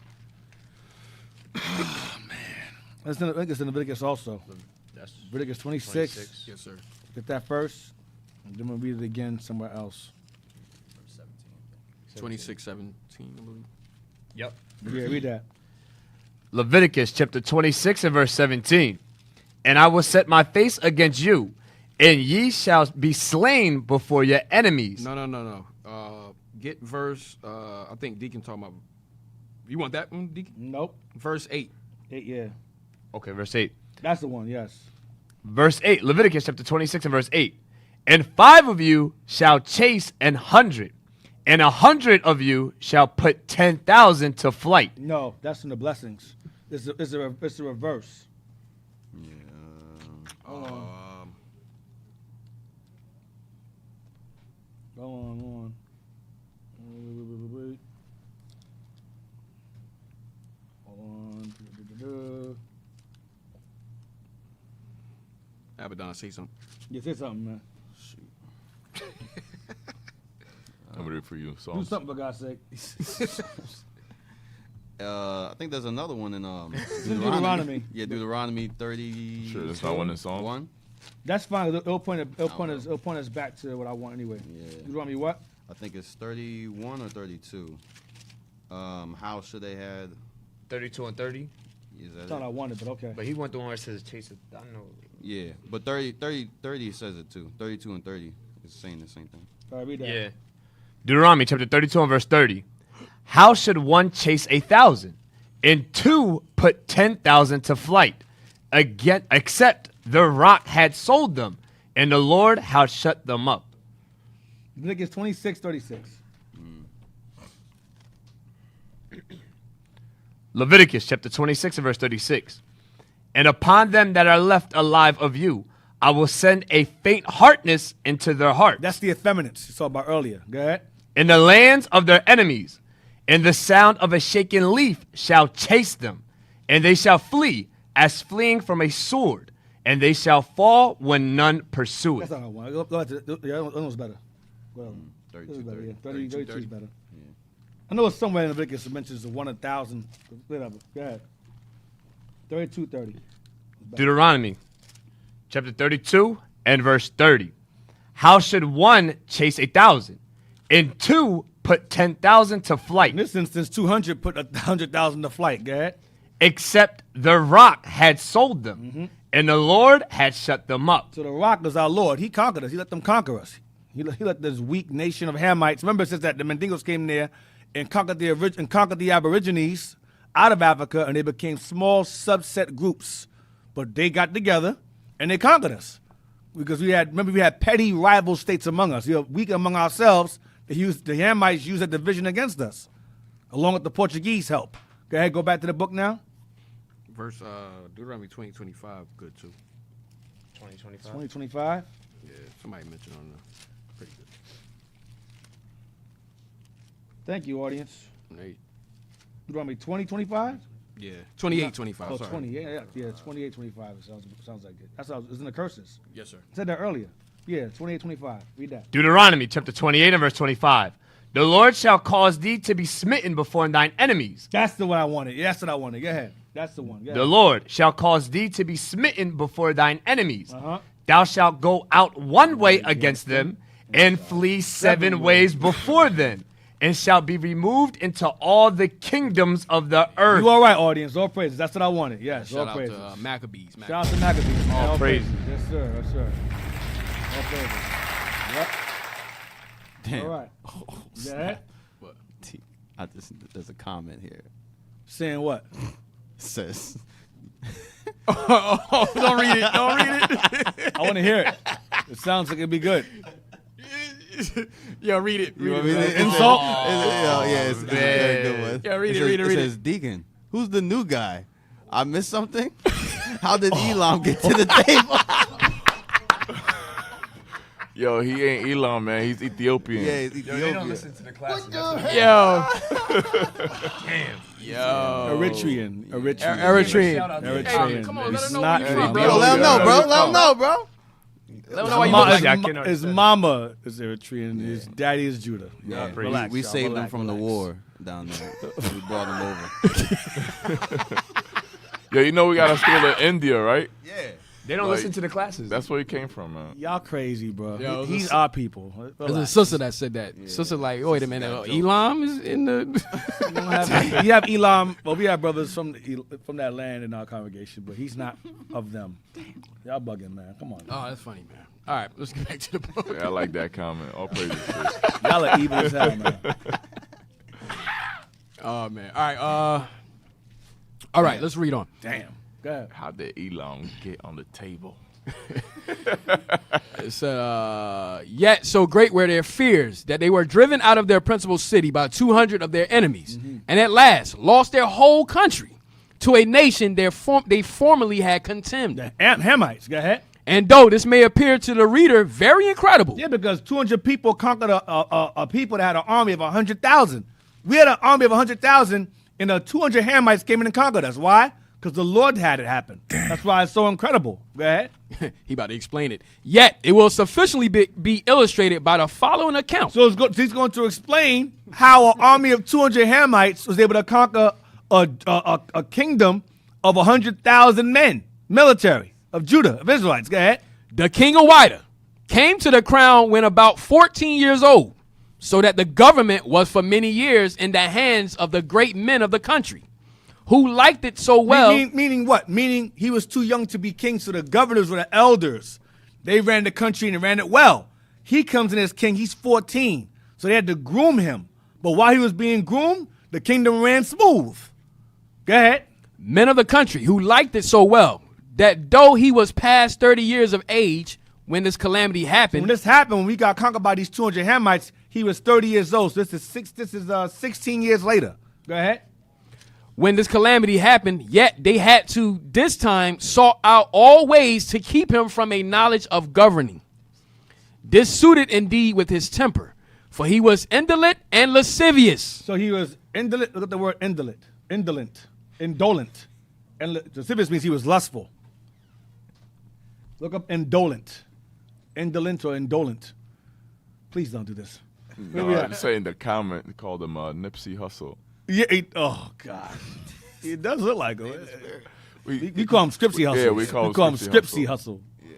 [SPEAKER 2] I think it's in Leviticus also.
[SPEAKER 7] That's
[SPEAKER 2] Leviticus 26.
[SPEAKER 7] 26.
[SPEAKER 4] Yes, sir.
[SPEAKER 2] Get that first. And then we'll read it again somewhere else.
[SPEAKER 4] 26:17, I believe.
[SPEAKER 7] Yep.
[SPEAKER 2] Yeah, read that.
[SPEAKER 7] Leviticus chapter 26 and verse 17. And I will set my face against you, and ye shall be slain before your enemies.
[SPEAKER 4] No. Get verse, I think Deacon talking about. You want that one, Deacon?
[SPEAKER 2] Nope.
[SPEAKER 4] Verse 8.
[SPEAKER 2] 8, yeah.
[SPEAKER 7] Okay, verse 8.
[SPEAKER 2] That's the one, yes.
[SPEAKER 7] Verse 8, Leviticus chapter 26 and verse 8. And 5 of you shall chase 100, and 100 of you shall put 10,000 to flight.
[SPEAKER 2] No, that's in the blessings. It's a reverse.
[SPEAKER 5] Yeah.
[SPEAKER 2] Go on. Wait. Hold on.
[SPEAKER 4] Abaddon, say something.
[SPEAKER 2] You say something, man.
[SPEAKER 3] I'm ready for you.
[SPEAKER 2] Do
[SPEAKER 3] Songs.
[SPEAKER 2] something for God's sake.
[SPEAKER 5] I think there's another one in
[SPEAKER 2] Deuteronomy.
[SPEAKER 5] Yeah, Deuteronomy 30.
[SPEAKER 3] Sure, that's not one in Psalms.
[SPEAKER 5] One.
[SPEAKER 2] That's fine. It'll point us back to what I want anyway.
[SPEAKER 5] Yeah.
[SPEAKER 2] Deuteronomy what?
[SPEAKER 5] I think it's 31 or 32. How should they have?
[SPEAKER 7] 32 and 30.
[SPEAKER 5] Is
[SPEAKER 2] That's
[SPEAKER 5] that
[SPEAKER 2] not what I
[SPEAKER 5] it?
[SPEAKER 2] wanted, but okay.
[SPEAKER 7] But he went the one where it says chase it. I know.
[SPEAKER 5] Yeah, but 30 says it too. 32 and 30 is saying the same thing.
[SPEAKER 2] All right, read that.
[SPEAKER 7] Yeah. Deuteronomy chapter 32 and verse 30. How should one chase 1,000, and 2 put 10,000 to flight? Again, except the rock had sold them, and the Lord had shut them up.
[SPEAKER 2] Leviticus 26:36.
[SPEAKER 7] Leviticus chapter 26 and verse 36. And upon them that are left alive of you, I will send a faint heartness into their heart.
[SPEAKER 2] That's the effeminates you saw about earlier. Go ahead.
[SPEAKER 7] In the lands of their enemies, and the sound of a shaken leaf shall chase them, and they shall flee as fleeing from a sword, and they shall fall when none pursue
[SPEAKER 2] That's
[SPEAKER 7] it.
[SPEAKER 2] not what I want. Go back to yeah, that one's better. Well,
[SPEAKER 5] 32,
[SPEAKER 2] this is better, yeah.
[SPEAKER 5] 30.
[SPEAKER 2] 32 is better. I know it's somewhere in Leviticus it mentions the 1,000, whatever. Go ahead. 32:30.
[SPEAKER 7] Deuteronomy chapter 32 and verse 30. How should one chase 1,000, and 2 put 10,000 to flight?
[SPEAKER 2] In this instance, 200 put 100,000 to flight. Go ahead.
[SPEAKER 7] Except the rock had sold them, and the Lord had shut them up.
[SPEAKER 2] So the rock is our Lord. He conquered us. He let them conquer us. He let this weak nation of Hamites. Remember, it says that the Mandingos came there and conquered the Aborigines out of Africa, and they became small subset groups. But they got together and they conquered us because we had petty rival states among us. Weak among ourselves. The Hamites used that division against us, along with the Portuguese help. Go ahead, go back to the book now.
[SPEAKER 4] Verse Deuteronomy 20:25, good too.
[SPEAKER 7] 2025.
[SPEAKER 2] 2025.
[SPEAKER 4] Yeah, somebody mentioned on the pretty good.
[SPEAKER 2] Thank you, audience.
[SPEAKER 4] Hey,
[SPEAKER 2] Deuteronomy 2025.
[SPEAKER 4] yeah, 28:25.
[SPEAKER 2] Oh,
[SPEAKER 4] sorry.
[SPEAKER 2] 20. Yeah, 28:25. Sounds like it. That's how it's in the curses.
[SPEAKER 4] Yes, sir.
[SPEAKER 2] I said that earlier. Yeah, 28:25. Read that.
[SPEAKER 7] Deuteronomy chapter 28 and verse 25. The Lord shall cause thee to be smitten before thine enemies.
[SPEAKER 2] That's the one I wanted. Yeah, that's what I wanted. Go ahead. That's the one. Go ahead.
[SPEAKER 7] The Lord shall cause thee to be smitten before thine enemies.
[SPEAKER 2] Uh-huh.
[SPEAKER 7] Thou shalt go out one way against them, and flee 7 ways before them, and shall be removed into all the kingdoms of the earth.
[SPEAKER 2] You all right, audience? All praises. That's what I wanted. Yes,
[SPEAKER 4] Shout
[SPEAKER 2] all
[SPEAKER 4] out
[SPEAKER 2] praises.
[SPEAKER 4] to Maccabees.
[SPEAKER 2] Shout out to Maccabees.
[SPEAKER 7] All praises.
[SPEAKER 2] Yes, sir. Yes, sir. All praises. Yep.
[SPEAKER 5] Damn.
[SPEAKER 2] All right. Yeah.
[SPEAKER 4] What?
[SPEAKER 5] There's a comment here.
[SPEAKER 2] Saying what?
[SPEAKER 5] It says,
[SPEAKER 4] Oh, don't read it. Don't read it.
[SPEAKER 2] I want to hear it. It sounds like it'd be good.
[SPEAKER 4] Yo, read it. Read it.
[SPEAKER 2] it. Insult?
[SPEAKER 5] It's a very good one.
[SPEAKER 4] Yeah, read it,
[SPEAKER 5] says,
[SPEAKER 4] read it, read
[SPEAKER 5] It says, Deacon, who's the new guy? I missed something? How did Elam get to the table?
[SPEAKER 3] Yo, he ain't Elam, man. He's Ethiopian.
[SPEAKER 5] Yeah, he's Ethiopian.
[SPEAKER 7] to the classes.
[SPEAKER 4] Yo.
[SPEAKER 7] Damn.
[SPEAKER 4] Yo.
[SPEAKER 2] Eritrean.
[SPEAKER 4] Eritrean. Hey, come on, let
[SPEAKER 2] It's
[SPEAKER 4] him know
[SPEAKER 2] not
[SPEAKER 4] where you from,
[SPEAKER 2] Ethiopian.
[SPEAKER 5] Yo, let him know, bro. Let him know, bro.
[SPEAKER 4] Let him know why you look like that.
[SPEAKER 2] His mama is Eritrean. His daddy is Judah.
[SPEAKER 5] Yeah,
[SPEAKER 2] Relax,
[SPEAKER 5] we
[SPEAKER 2] y'all.
[SPEAKER 5] saved him
[SPEAKER 2] Relax,
[SPEAKER 5] from the
[SPEAKER 2] relax.
[SPEAKER 5] war down there. We brought him over.
[SPEAKER 3] Yo, you know we got a school in India, right?
[SPEAKER 5] Yeah.
[SPEAKER 7] They don't
[SPEAKER 3] Like,
[SPEAKER 7] listen to the classes.
[SPEAKER 3] That's where he came from, man.
[SPEAKER 2] Y'all crazy, bro.
[SPEAKER 4] Yo,
[SPEAKER 2] He's our people.
[SPEAKER 4] There's a
[SPEAKER 2] Relax.
[SPEAKER 4] sister that said that. Sister like, oh, wait a minute, Elam is in the.
[SPEAKER 2] You have Elam. Well, we have brothers from that land in our congregation, but he's not of them. Y'all bugging, man. Come on.
[SPEAKER 4] Oh, that's funny, man. All right, let's get back to the book.
[SPEAKER 3] Yeah, I like that comment. All praises. Chris.
[SPEAKER 2] Y'all are evil as hell, man.
[SPEAKER 4] Oh man. All right, let's read on.
[SPEAKER 2] Damn. Go ahead.
[SPEAKER 3] How did Elon get on the table?
[SPEAKER 4] It said, yet so great were their fears that they were driven out of their principal city by 200 of their enemies, and at last lost their whole country to a nation they formerly had contemned.
[SPEAKER 2] The Hamites. Go ahead.
[SPEAKER 4] And though this may appear to the reader very incredible,
[SPEAKER 2] Yeah, because 200 people conquered a people that had an army of 100,000. We had an army of 100,000, and the 200 Hamites came in and conquered us. Why? Because the Lord had it happen. That's why it's so incredible. Go ahead.
[SPEAKER 4] he about to explain it. Yet it will sufficiently be illustrated by the following account.
[SPEAKER 2] So he's going to explain how an army of 200 Hamites was able to conquer a kingdom of 100,000 men, military, of Judah, of Israelites. Go ahead.
[SPEAKER 4] The king of Ouidah came to the crown when about 14 years old, so that the government was for many years in the hands of the great men of the country, who liked it so well.
[SPEAKER 2] Meaning what? Meaning he was too young to be king, so the governors were the elders. They ran the country and ran it well. He comes in as king, he's 14, so they had to groom him. But while he was being groomed, the kingdom ran smooth. Go ahead.
[SPEAKER 4] Men of the country who liked it so well that though he was past 30 years of age when this calamity happened.
[SPEAKER 2] When this happened, when we got conquered by these 200 Hamites, he was 30 years old. So this is 16 years later. Go ahead.
[SPEAKER 4] When this calamity happened, yet they had to this time sought out all ways to keep him from a knowledge of governing. This suited indeed with his temper, for he was indolent and lascivious.
[SPEAKER 2] So he was indolent. Look at the word indolent. Indolent. And lascivious means he was lustful. Look up indolent. Indolent or indolent. Please don't do this.
[SPEAKER 3] No, I'm saying the comment they called him Nipsey Hussle.
[SPEAKER 2] Yeah. Oh God. It does look like him. We call him Scripsy Hustle.
[SPEAKER 3] Yeah, we call him
[SPEAKER 2] Scripsy Hustle. Yeah.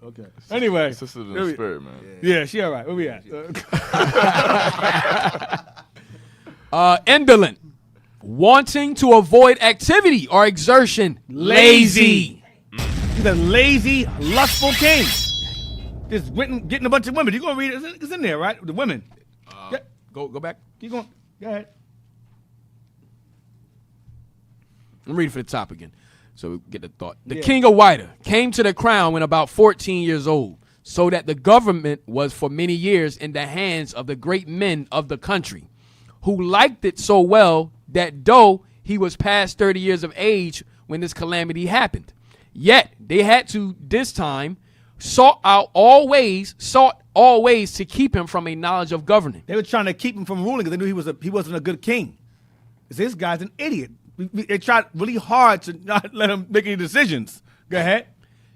[SPEAKER 2] Okay. Anyway.
[SPEAKER 3] Sister in the spirit, man.
[SPEAKER 2] Yeah, she all right. Where we at?
[SPEAKER 4] Indolent, wanting to avoid activity or exertion, lazy.
[SPEAKER 2] He's a lazy, lustful king. Just getting a bunch of women. You're going to read it. It's in there, right? The women.
[SPEAKER 4] Go back.
[SPEAKER 2] Keep going. Go ahead.
[SPEAKER 4] I'm reading for the top again, so we get the thought. The king of Ouidah came to the crown when about 14 years old, so that the government was for many years in the hands of the great men of the country, who liked it so well that though he was past 30 years of age when this calamity happened, yet they had to this time sought all ways to keep him from a knowledge of governing.
[SPEAKER 2] They were trying to keep him from ruling because they knew he wasn't a good king. This guy's an idiot. They tried really hard to not let him make any decisions. Go ahead.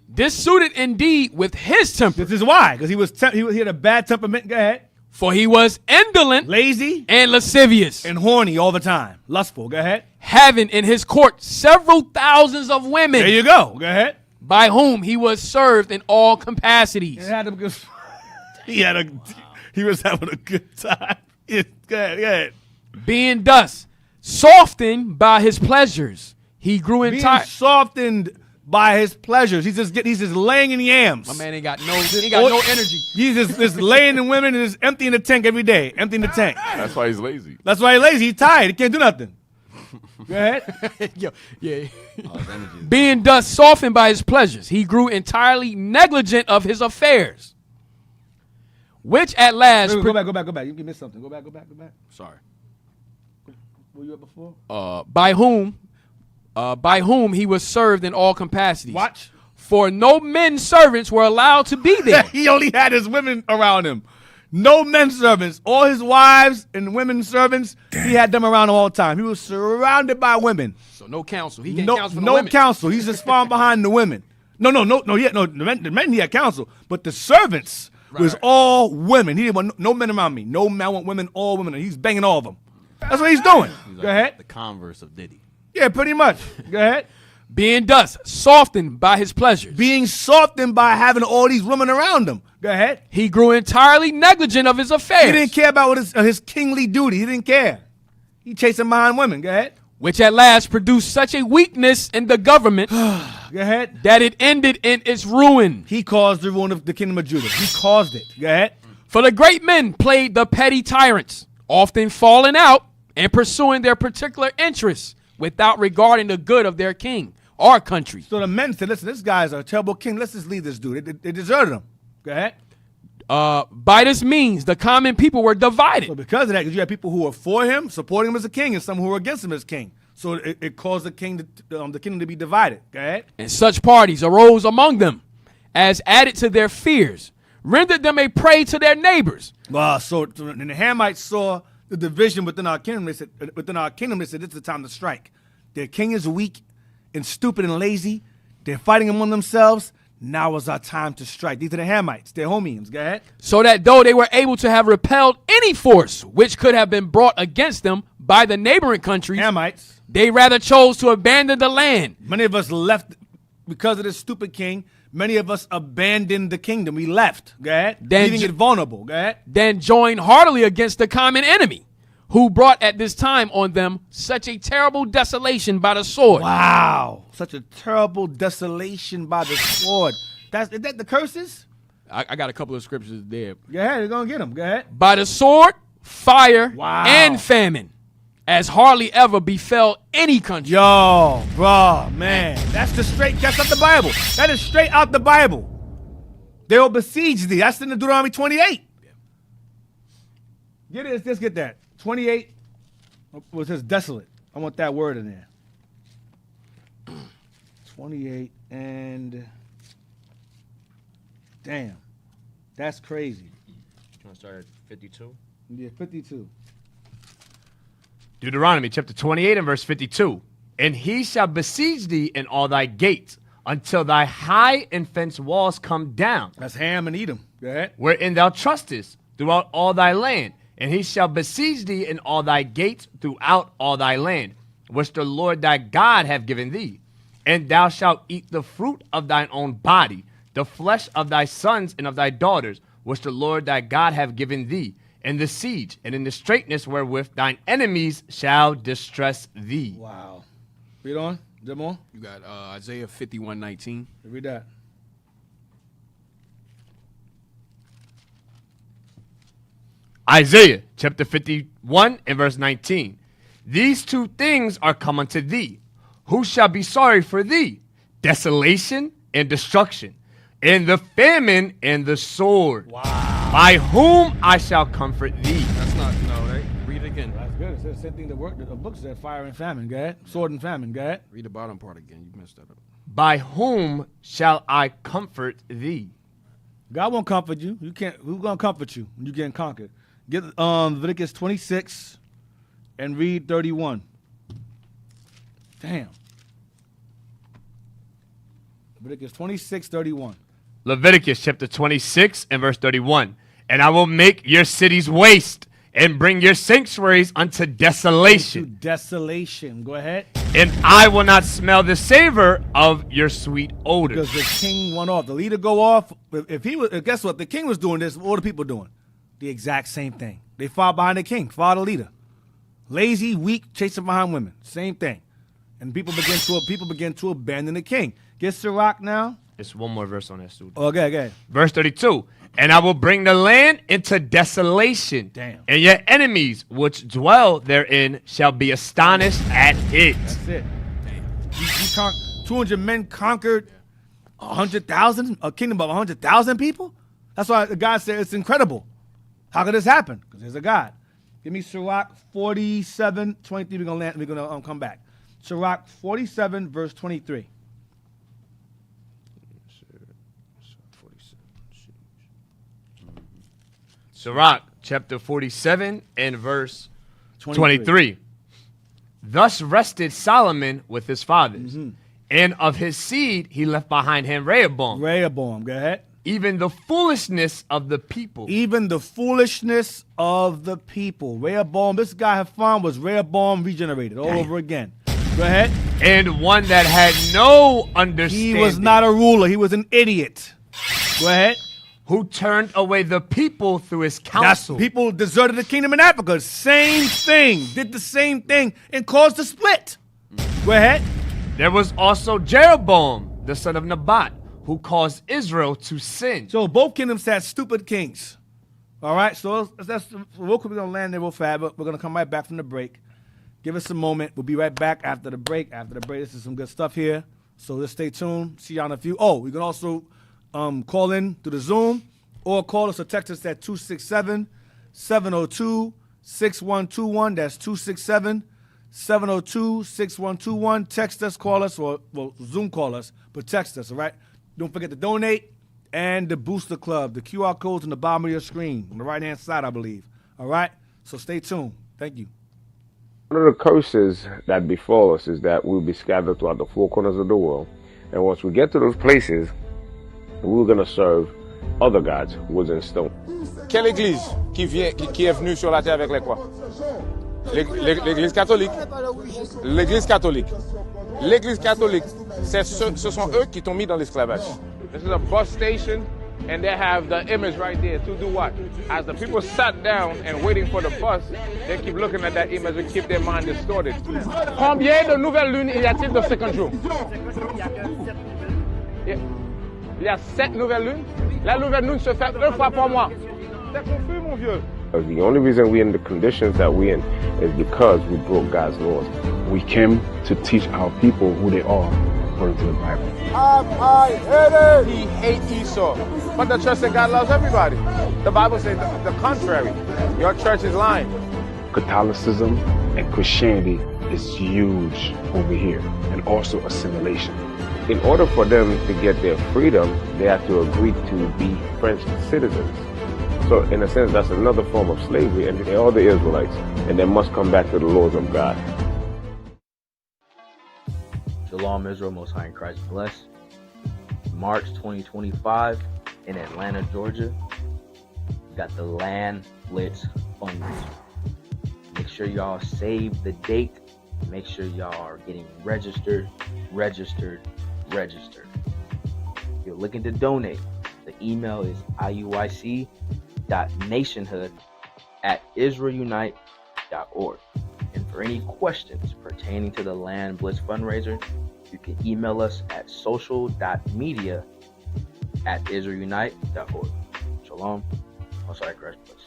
[SPEAKER 4] This suited indeed with his temper.
[SPEAKER 2] This is why, because he had a bad temperament. Go ahead.
[SPEAKER 4] For he was indolent,
[SPEAKER 2] lazy,
[SPEAKER 4] and lascivious,
[SPEAKER 2] and horny all the time. Lustful. Go ahead.
[SPEAKER 4] Having in his court several thousands of women.
[SPEAKER 2] There you go. Go ahead.
[SPEAKER 4] By whom he was served in all capacities.
[SPEAKER 2] He was having a good time. Go ahead.
[SPEAKER 4] Being thus softened by his pleasures, he grew entire.
[SPEAKER 2] Softened by his pleasures. He's just laying in yams.
[SPEAKER 4] My man ain't got no energy.
[SPEAKER 2] He's just laying in women and just emptying the tank every day. Emptying the tank.
[SPEAKER 3] That's why he's lazy.
[SPEAKER 2] That's why he's lazy. He's tired. He can't do nothing. Go ahead.
[SPEAKER 4] Yeah. Being thus softened by his pleasures, he grew entirely negligent of his affairs. Which at last.
[SPEAKER 2] Go back. You missed something. Go back.
[SPEAKER 4] Sorry.
[SPEAKER 2] Were you up before?
[SPEAKER 4] By whom he was served in all capacities.
[SPEAKER 2] Watch.
[SPEAKER 4] For no men servants were allowed to be there.
[SPEAKER 2] He only had his women around him. No men servants. All his wives and women servants, he had them around him all the time. He was surrounded by women.
[SPEAKER 4] So no counsel. He can't counsel for the women.
[SPEAKER 2] No counsel. He's just falling behind the women. No. The men he had counsel, but the servants was all women. He didn't want no men around me. No man want women, all women. He's banging all of them. That's what he's doing.
[SPEAKER 5] He's
[SPEAKER 2] Go ahead.
[SPEAKER 5] The converse of Diddy.
[SPEAKER 2] Yeah, pretty much. Go ahead.
[SPEAKER 4] Being thus softened by his pleasures,
[SPEAKER 2] Being softened by having all these women around him. Go ahead.
[SPEAKER 4] he grew entirely negligent of his affairs.
[SPEAKER 2] He didn't care about what his kingly duty. He didn't care. He chasing behind women. Go ahead.
[SPEAKER 4] Which at last produced such a weakness in the government
[SPEAKER 2] Go ahead.
[SPEAKER 4] that it ended in its ruin.
[SPEAKER 2] He caused the ruin of the kingdom of Judah. He caused it. Go ahead.
[SPEAKER 4] For the great men played the petty tyrants, often falling out and pursuing their particular interests without regarding the good of their king or country.
[SPEAKER 2] So the men said, listen, this guy's a terrible king. Let's just leave this dude. They deserted him. Go ahead.
[SPEAKER 4] By this means, the common people were divided.
[SPEAKER 2] So because of that, because you had people who were for him, supporting him as a king, and some who were against him as king. So it caused the kingdom to be divided. Go ahead.
[SPEAKER 4] And such parties arose among them, as added to their fears, rendered them a prey to their neighbors.
[SPEAKER 2] So when the Hamites saw the division within our kingdom, they said, this is the time to strike. Their king is weak and stupid and lazy. They're fighting among themselves. Now is our time to strike. These are the Hamites. They're Homians. Go ahead.
[SPEAKER 4] So that though they were able to have repelled any force which could have been brought against them by the neighboring countries,
[SPEAKER 2] Hamites.
[SPEAKER 4] they rather chose to abandon the land.
[SPEAKER 2] Many of us left because of this stupid king. Many of us abandoned the kingdom. We left. Go ahead. Leaving it vulnerable. Go ahead.
[SPEAKER 4] Then joined heartily against the common enemy, who brought at this time on them such a terrible desolation by the sword.
[SPEAKER 2] Wow. Such a terrible desolation by the sword. Is that the curses?
[SPEAKER 4] I got a couple of scriptures there.
[SPEAKER 2] Go ahead. You're going to get them. Go ahead.
[SPEAKER 4] By the sword, fire,
[SPEAKER 2] Wow.
[SPEAKER 4] and famine, as hardly ever befell any country.
[SPEAKER 2] Yo, bro, man. That's out the Bible. That is straight out the Bible. They will besiege thee. That's in the Deuteronomy 28. Get it. Let's get that. 28 was says desolate. I want that word in there. 28 and damn, that's crazy.
[SPEAKER 7] You want to start at 52?
[SPEAKER 2] Yeah, 52.
[SPEAKER 7] Deuteronomy chapter 28 and verse 52. And he shall besiege thee in all thy gates until thy high and fenced walls come down,
[SPEAKER 2] That's Ham and Edom. Go ahead.
[SPEAKER 7] wherein thou trustest throughout all thy land. And he shall besiege thee in all thy gates throughout all thy land, which the Lord thy God hath given thee. And thou shalt eat the fruit of thine own body, the flesh of thy sons and of thy daughters, which the Lord thy God hath given thee, in the siege and in the straitness wherewith thine enemies shall distress thee.
[SPEAKER 2] Wow. Read on. Is there more?
[SPEAKER 4] You got Isaiah 51:19.
[SPEAKER 2] Read that.
[SPEAKER 7] Isaiah chapter 51 and verse 19. These two things are come unto thee. Who shall be sorry for thee? Desolation and destruction, and the famine and the sword.
[SPEAKER 2] Wow.
[SPEAKER 7] By whom I shall comfort thee.
[SPEAKER 4] That's not, no, right? Read it again.
[SPEAKER 2] That's good. It says the same thing the book said, fire and famine. Go ahead. Sword and famine. Go ahead.
[SPEAKER 4] Read the bottom part again. You messed that up.
[SPEAKER 7] By whom shall I comfort thee?
[SPEAKER 2] God won't comfort you. You can't. Who's gonna comfort you when you getting conquered? Get Leviticus 26 and read 31. Damn. Leviticus 26:31.
[SPEAKER 7] Leviticus chapter 26 and verse 31. And I will make your cities waste and bring your sanctuaries unto
[SPEAKER 2] To
[SPEAKER 7] desolation.
[SPEAKER 2] desolation. Go ahead.
[SPEAKER 7] And I will not smell the savor of your sweet odor.
[SPEAKER 2] Because the king went off. The leader go off. If he was, guess what? The king was doing this. What were the people doing? The exact same thing. They fought behind the king, fought the leader. Lazy, weak, chasing behind women. Same thing. And people begin to abandon the king. Get Sirach now.
[SPEAKER 7] There's one more verse on that, student.
[SPEAKER 2] Okay.
[SPEAKER 7] Verse 32. And I will bring the land into desolation.
[SPEAKER 2] Damn.
[SPEAKER 7] And your enemies which dwell therein shall be astonished at it.
[SPEAKER 2] That's it. 200 men conquered 100,000, a kingdom of 100,000 people? That's why the God said it's incredible. How could this happen? Because there's a God. Give me Sirach 47:23. We're gonna come back. Sirach 47 verse 23.
[SPEAKER 7] Sirach chapter 47 and verse 23. Thus rested Solomon with his fathers, and of his seed he left behind him Rehoboam,
[SPEAKER 2] Rehoboam, go ahead.
[SPEAKER 7] even the foolishness of the people.
[SPEAKER 2] Even the foolishness of the people. Rehoboam, this guy Hafan was Rehoboam regenerated all over again. Go Go ahead.
[SPEAKER 7] And one that had no understanding.
[SPEAKER 2] He was not a ruler. He was an idiot. Go ahead.
[SPEAKER 7] Who turned away the people through his
[SPEAKER 2] That's
[SPEAKER 7] counsel.
[SPEAKER 2] people deserted the kingdom in Africa. Same thing. Did the same thing and caused a split. Go ahead.
[SPEAKER 7] There was also Jeroboam, the son of Nebat, who caused Israel to sin.
[SPEAKER 2] So both kingdoms had stupid kings. All right. So that's real quick. We're gonna land there real fast, but we're gonna come right back from the break. Give us a moment. We'll be right back after the break. After the break, this is some good stuff here. So let's stay tuned. See y'all in a few. Oh, we can also call in through the Zoom or call us or text us at 267-702-6121. That's 267-702-6121. Text us, call us, or Zoom call us, but text us, all right? Don't forget to donate and the Booster Club. The QR code's on the bottom of your screen, on the right-hand side, I believe. All right? So stay tuned. Thank you.
[SPEAKER 8] One of the curses that befall us is that we'll be scattered throughout the four corners of the world. And once we get to those places, we're going to serve other gods, wood and stone.
[SPEAKER 9] Quelle église qui est venue sur la terre avec les quoi? L'église catholique. L'église catholique. L'église catholique, ce sont eux qui t'ont mis dans l'esclavage. This is a bus station, and they have the image right there to do what? As the people sat down and waiting for the bus, they keep looking at that image and keep their mind distorted. Combien de nouvelles lunes y a-t-il dans 50 jours? Il y a 7 nouvelles lunes. La nouvelle lune se fait 1 fois par mois. C'est confus, mon vieux.
[SPEAKER 8] The only reason we're in the conditions that we're in is because we broke God's laws.
[SPEAKER 10] We came to teach our people who they are according to the Bible.
[SPEAKER 9] He hates Esau. But the church said God loves everybody. The Bible says the contrary. Your church is lying.
[SPEAKER 10] Catholicism and Christianity is huge over here, and also assimilation.
[SPEAKER 8] In order for them to get their freedom, they have to agree to be French citizens. So in a sense, that's another form of slavery, and they are the Israelites, and they must come back to the laws of God.
[SPEAKER 11] Shalom Israel, Most High in Christ bless. March 2025 in Atlanta, Georgia. We got the Land Blitz fundraiser. Make sure y'all save the date. Make sure y'all are getting registered. If you're looking to donate, the email is iuyc.nationhood@israelunite.org. And for any questions pertaining to the Land Blitz fundraiser, you can email us at social.media@israelunite.org. Shalom. Most High Christ bless.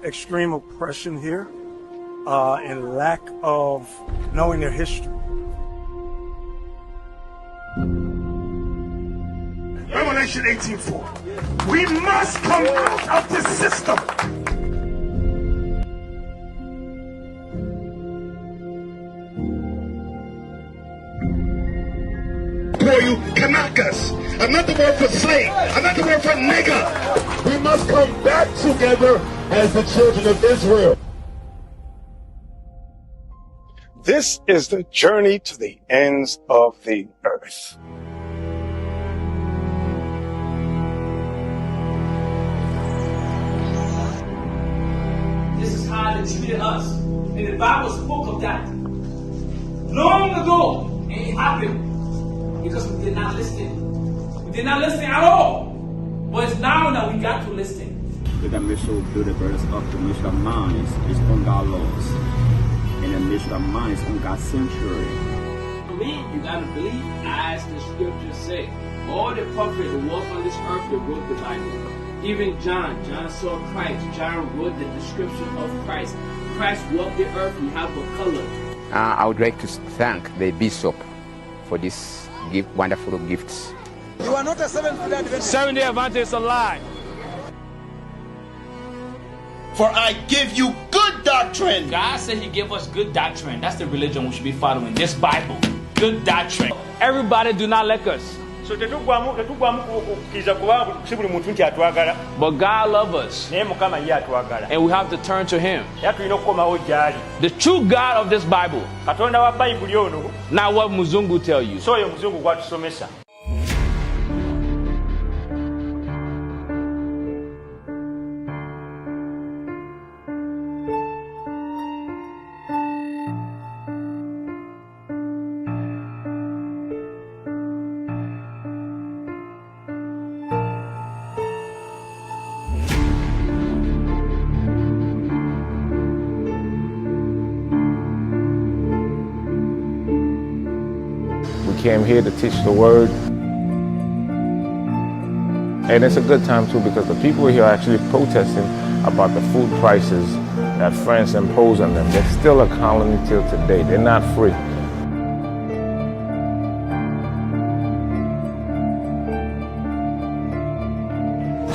[SPEAKER 12] Extreme oppression here and lack of knowing their history. Revelation 18:4. We must come out of this system.
[SPEAKER 13] You Kanakas. Another word for slave. Another word for nigger. We must come back together as the children of Israel.
[SPEAKER 12] This is the journey to the ends of the earth.
[SPEAKER 14] This is how they treated us. And the Bible spoke of that long ago, and it happened because we did not listen. We did not listen at all. But it's now that we got to listen.
[SPEAKER 15] We got to make sure we build the birds up, to make sure our minds is on God's laws, and then make sure our minds on God's sanctuary.
[SPEAKER 14] I mean, you got to believe, as the scriptures say, all the prophets that walked on this earth, they wrote the Bible. Even John saw Christ. John wrote the description of Christ. Christ walked the earth, we have a color.
[SPEAKER 16] I would like to thank the bishop for this wonderful gifts.
[SPEAKER 17] You are not a Seventh-day Adventist.
[SPEAKER 14] Seventh-day Adventist is a lie.
[SPEAKER 17] For I give you good doctrine.
[SPEAKER 14] God said he gave us good doctrine. That's the religion we should be following. This Bible. Good doctrine. Everybody do not like us.
[SPEAKER 18] so tetuggwamu kukkiriza kubanga si buli muntu nti atwagala
[SPEAKER 14] But God loves us,
[SPEAKER 18] naye mukama ye atwagala
[SPEAKER 14] and we have to turn to Him.
[SPEAKER 18] era tulina okukomawo gy'ali
[SPEAKER 14] The true God of this Bible,
[SPEAKER 18] katonda wa bayibuli ono
[SPEAKER 14] not what Muzungu tell you.
[SPEAKER 18] so oyo omuzungu gwatusomesa.
[SPEAKER 8] Came here to teach the word. And it's a good time too because the people here are actually protesting about the food prices that France imposed on them. They're still a colony till today. They're not free.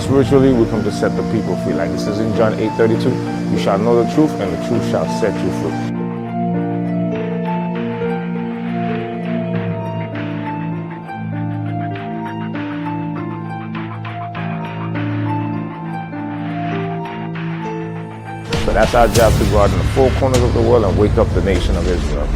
[SPEAKER 8] Spiritually, we come to set the people free. Like this is in John 8:32. You shall know the truth and the truth shall set you free. So that's our job, to go out in the four corners of the world and wake up the nation of Israel.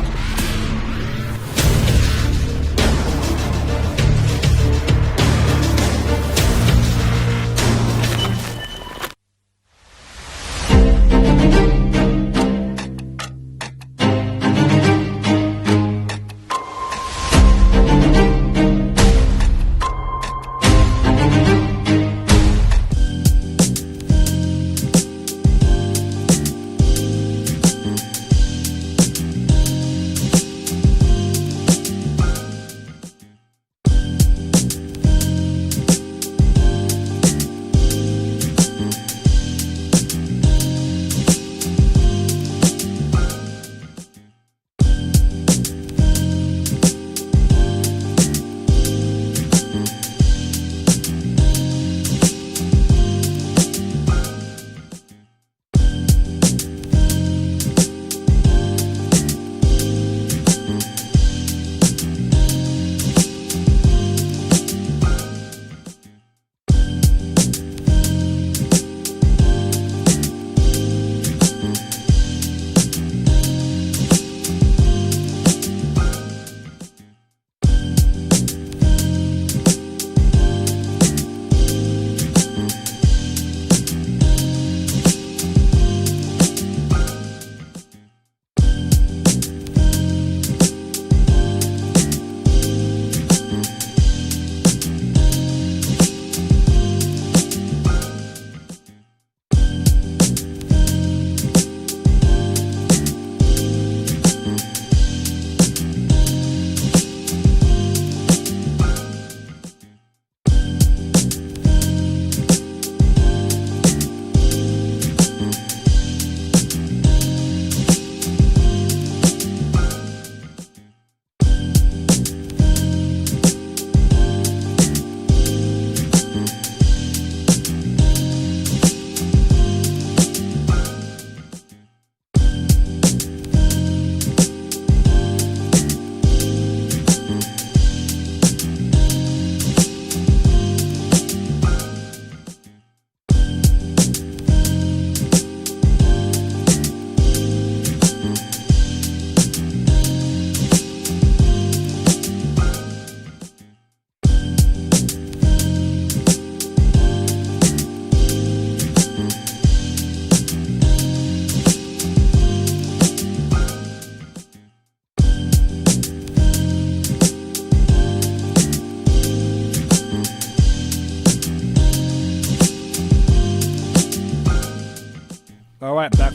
[SPEAKER 2] All right, back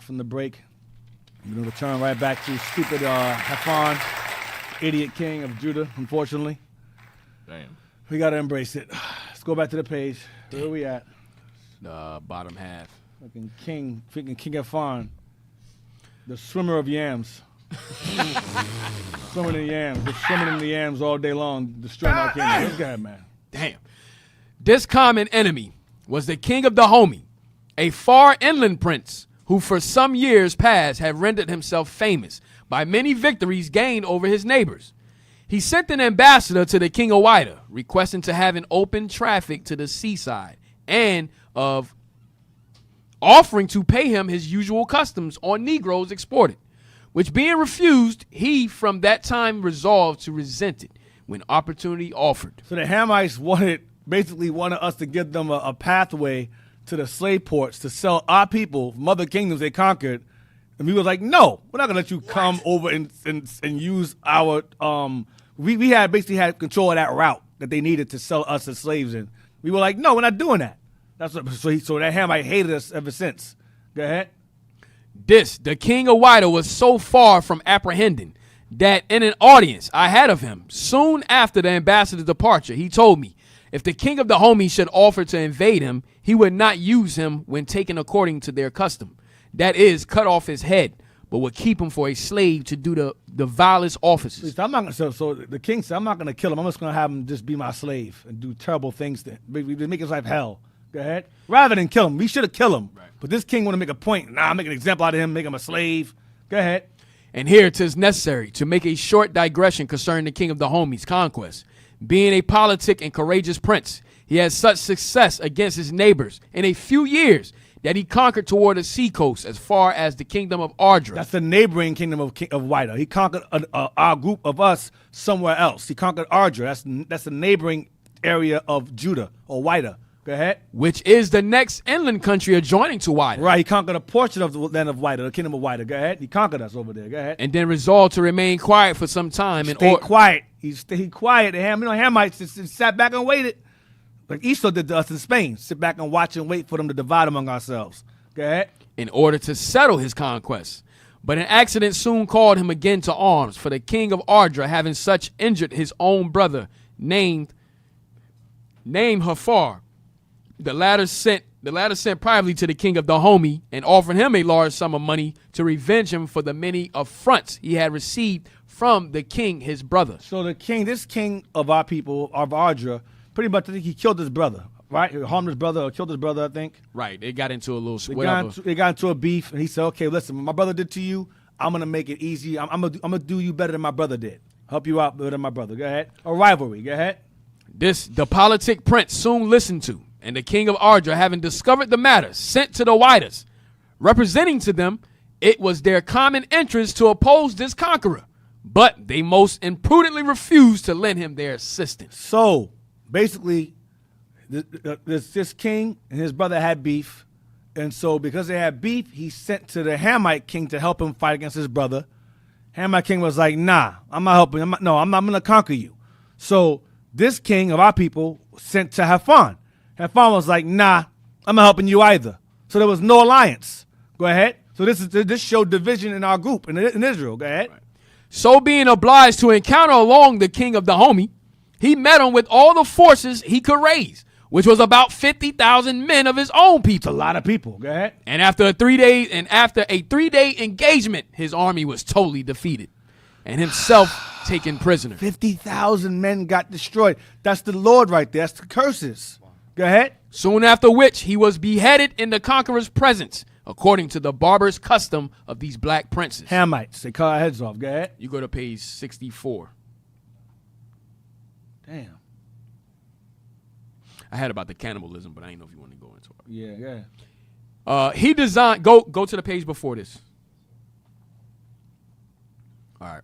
[SPEAKER 2] from the break. We're going to return right back to stupid Hafan, idiot king of Judah, unfortunately.
[SPEAKER 3] Damn.
[SPEAKER 2] We got to embrace it. Let's go back to the page. Where are we at?
[SPEAKER 4] Bottom half.
[SPEAKER 2] Freaking King Hafan, the swimmer of yams. Swimming in yams. Just swimming in the yams all day long, destroying our kingdom. Let's go ahead, man.
[SPEAKER 4] Damn. This common enemy was the king of Dahomey, a far inland prince who for some years past had rendered himself famous by many victories gained over his neighbors. He sent an ambassador to the king of Ouidah, requesting to have an open traffic to the seaside and of offering to pay him his usual customs on Negroes exported, which being refused, he from that time resolved to resent it when opportunity offered.
[SPEAKER 2] So the Hamites basically wanted us to give them a pathway to the slave ports to sell our people from other kingdoms they conquered. And we were like, no, we're not going to let you come over and use our we basically had control of that route that they needed to sell us as slaves in. We were like, no, we're not doing that. So that Hamite hated us ever since. Go ahead.
[SPEAKER 4] The king of Ouidah was so far from apprehending that in an audience I had of him soon after the ambassador's departure, he told me if the king of the homies should offer to invade him, he would not use him when taken according to their custom. That is, cut off his head, but would keep him for a slave to do the vilest offices.
[SPEAKER 2] So the king said, I'm not going to kill him. I'm just going to have him just be my slave and do terrible things to make his life hell. Go ahead. Rather than kill him. We should have killed him. Right. But this king want to make a point. Nah, make an example out of him, make him a slave. Go ahead.
[SPEAKER 4] And here it is necessary to make a short digression concerning the king of the homies' conquest. Being a politic and courageous prince, he had such success against his neighbors in a few years that he conquered toward the seacoast as far as the kingdom of Ardra.
[SPEAKER 2] That's the neighboring kingdom of Ouidah. He conquered our group of us somewhere else. He conquered Ardra. That's the neighboring area of Judah or Ouidah. Go ahead.
[SPEAKER 4] Which is the next inland country adjoining to Ouidah.
[SPEAKER 2] Right. He conquered a portion of the land of Ouidah, the kingdom of Ouidah. Go ahead. He conquered us over there. Go ahead.
[SPEAKER 4] And then resolved to remain quiet for some time.
[SPEAKER 2] Stay quiet. He stayed quiet. Hamites just sat back and waited. Like Esau did to us in Spain. Sit back and watch and wait for them to divide among ourselves. Go ahead.
[SPEAKER 4] In order to settle his conquest. But an accident soon called him again to arms, for the king of Ardra, having such injured his own brother, named Hafar. The latter sent privately to the king of Dahomey and offered him a large sum of money to revenge him for the many affronts he had received from the king, his brother.
[SPEAKER 2] So this king of our people, of Ardra, pretty much I think he killed his brother, right? He harmed his brother or killed his brother, I think.
[SPEAKER 4] Right. They got into a little
[SPEAKER 2] they got into a beef, and he said, okay, listen, what my brother did to you, I'm going to make it easy. I'm going to do you better than my brother did. Help you out better than my brother. Go ahead. A rivalry. Go ahead.
[SPEAKER 4] The politic prince soon listened to, and the king of Ardra, having discovered the matter, sent to the Ouidahs, representing to them it was their common interest to oppose this conqueror, but they most imprudently refused to lend him their assistance.
[SPEAKER 2] So, basically, this king and his brother had beef, and so because they had beef, he sent to the Hamite king to help him fight against his brother. Hamite king was like, nah, I'm not helping. I'm going to conquer you. So this king of our people sent to Hafan. Hafan was like, nah, I'm not helping you either. So there was no alliance. Go ahead. So this showed division in our group in Israel. Go ahead. Right.
[SPEAKER 4] So being obliged to encounter along the king of Dahomey, he met him with all the forces he could raise, which was about 50,000 men of his own people.
[SPEAKER 2] That's a lot of people. Go ahead.
[SPEAKER 4] And after a 3-day engagement, his army was totally defeated and himself taken prisoner.
[SPEAKER 2] 50,000 men got destroyed. That's the Lord right there. That's the curses. Go ahead.
[SPEAKER 4] Soon after which he was beheaded in the conqueror's presence, according to the barbarous custom of these black princes.
[SPEAKER 2] Hamites. They cut our heads off. Go ahead.
[SPEAKER 4] You go to page 64.
[SPEAKER 2] Damn.
[SPEAKER 4] I had about the cannibalism, but I didn't know if you want to go into it.
[SPEAKER 2] Yeah.
[SPEAKER 4] He designed, go to the page before this. All right.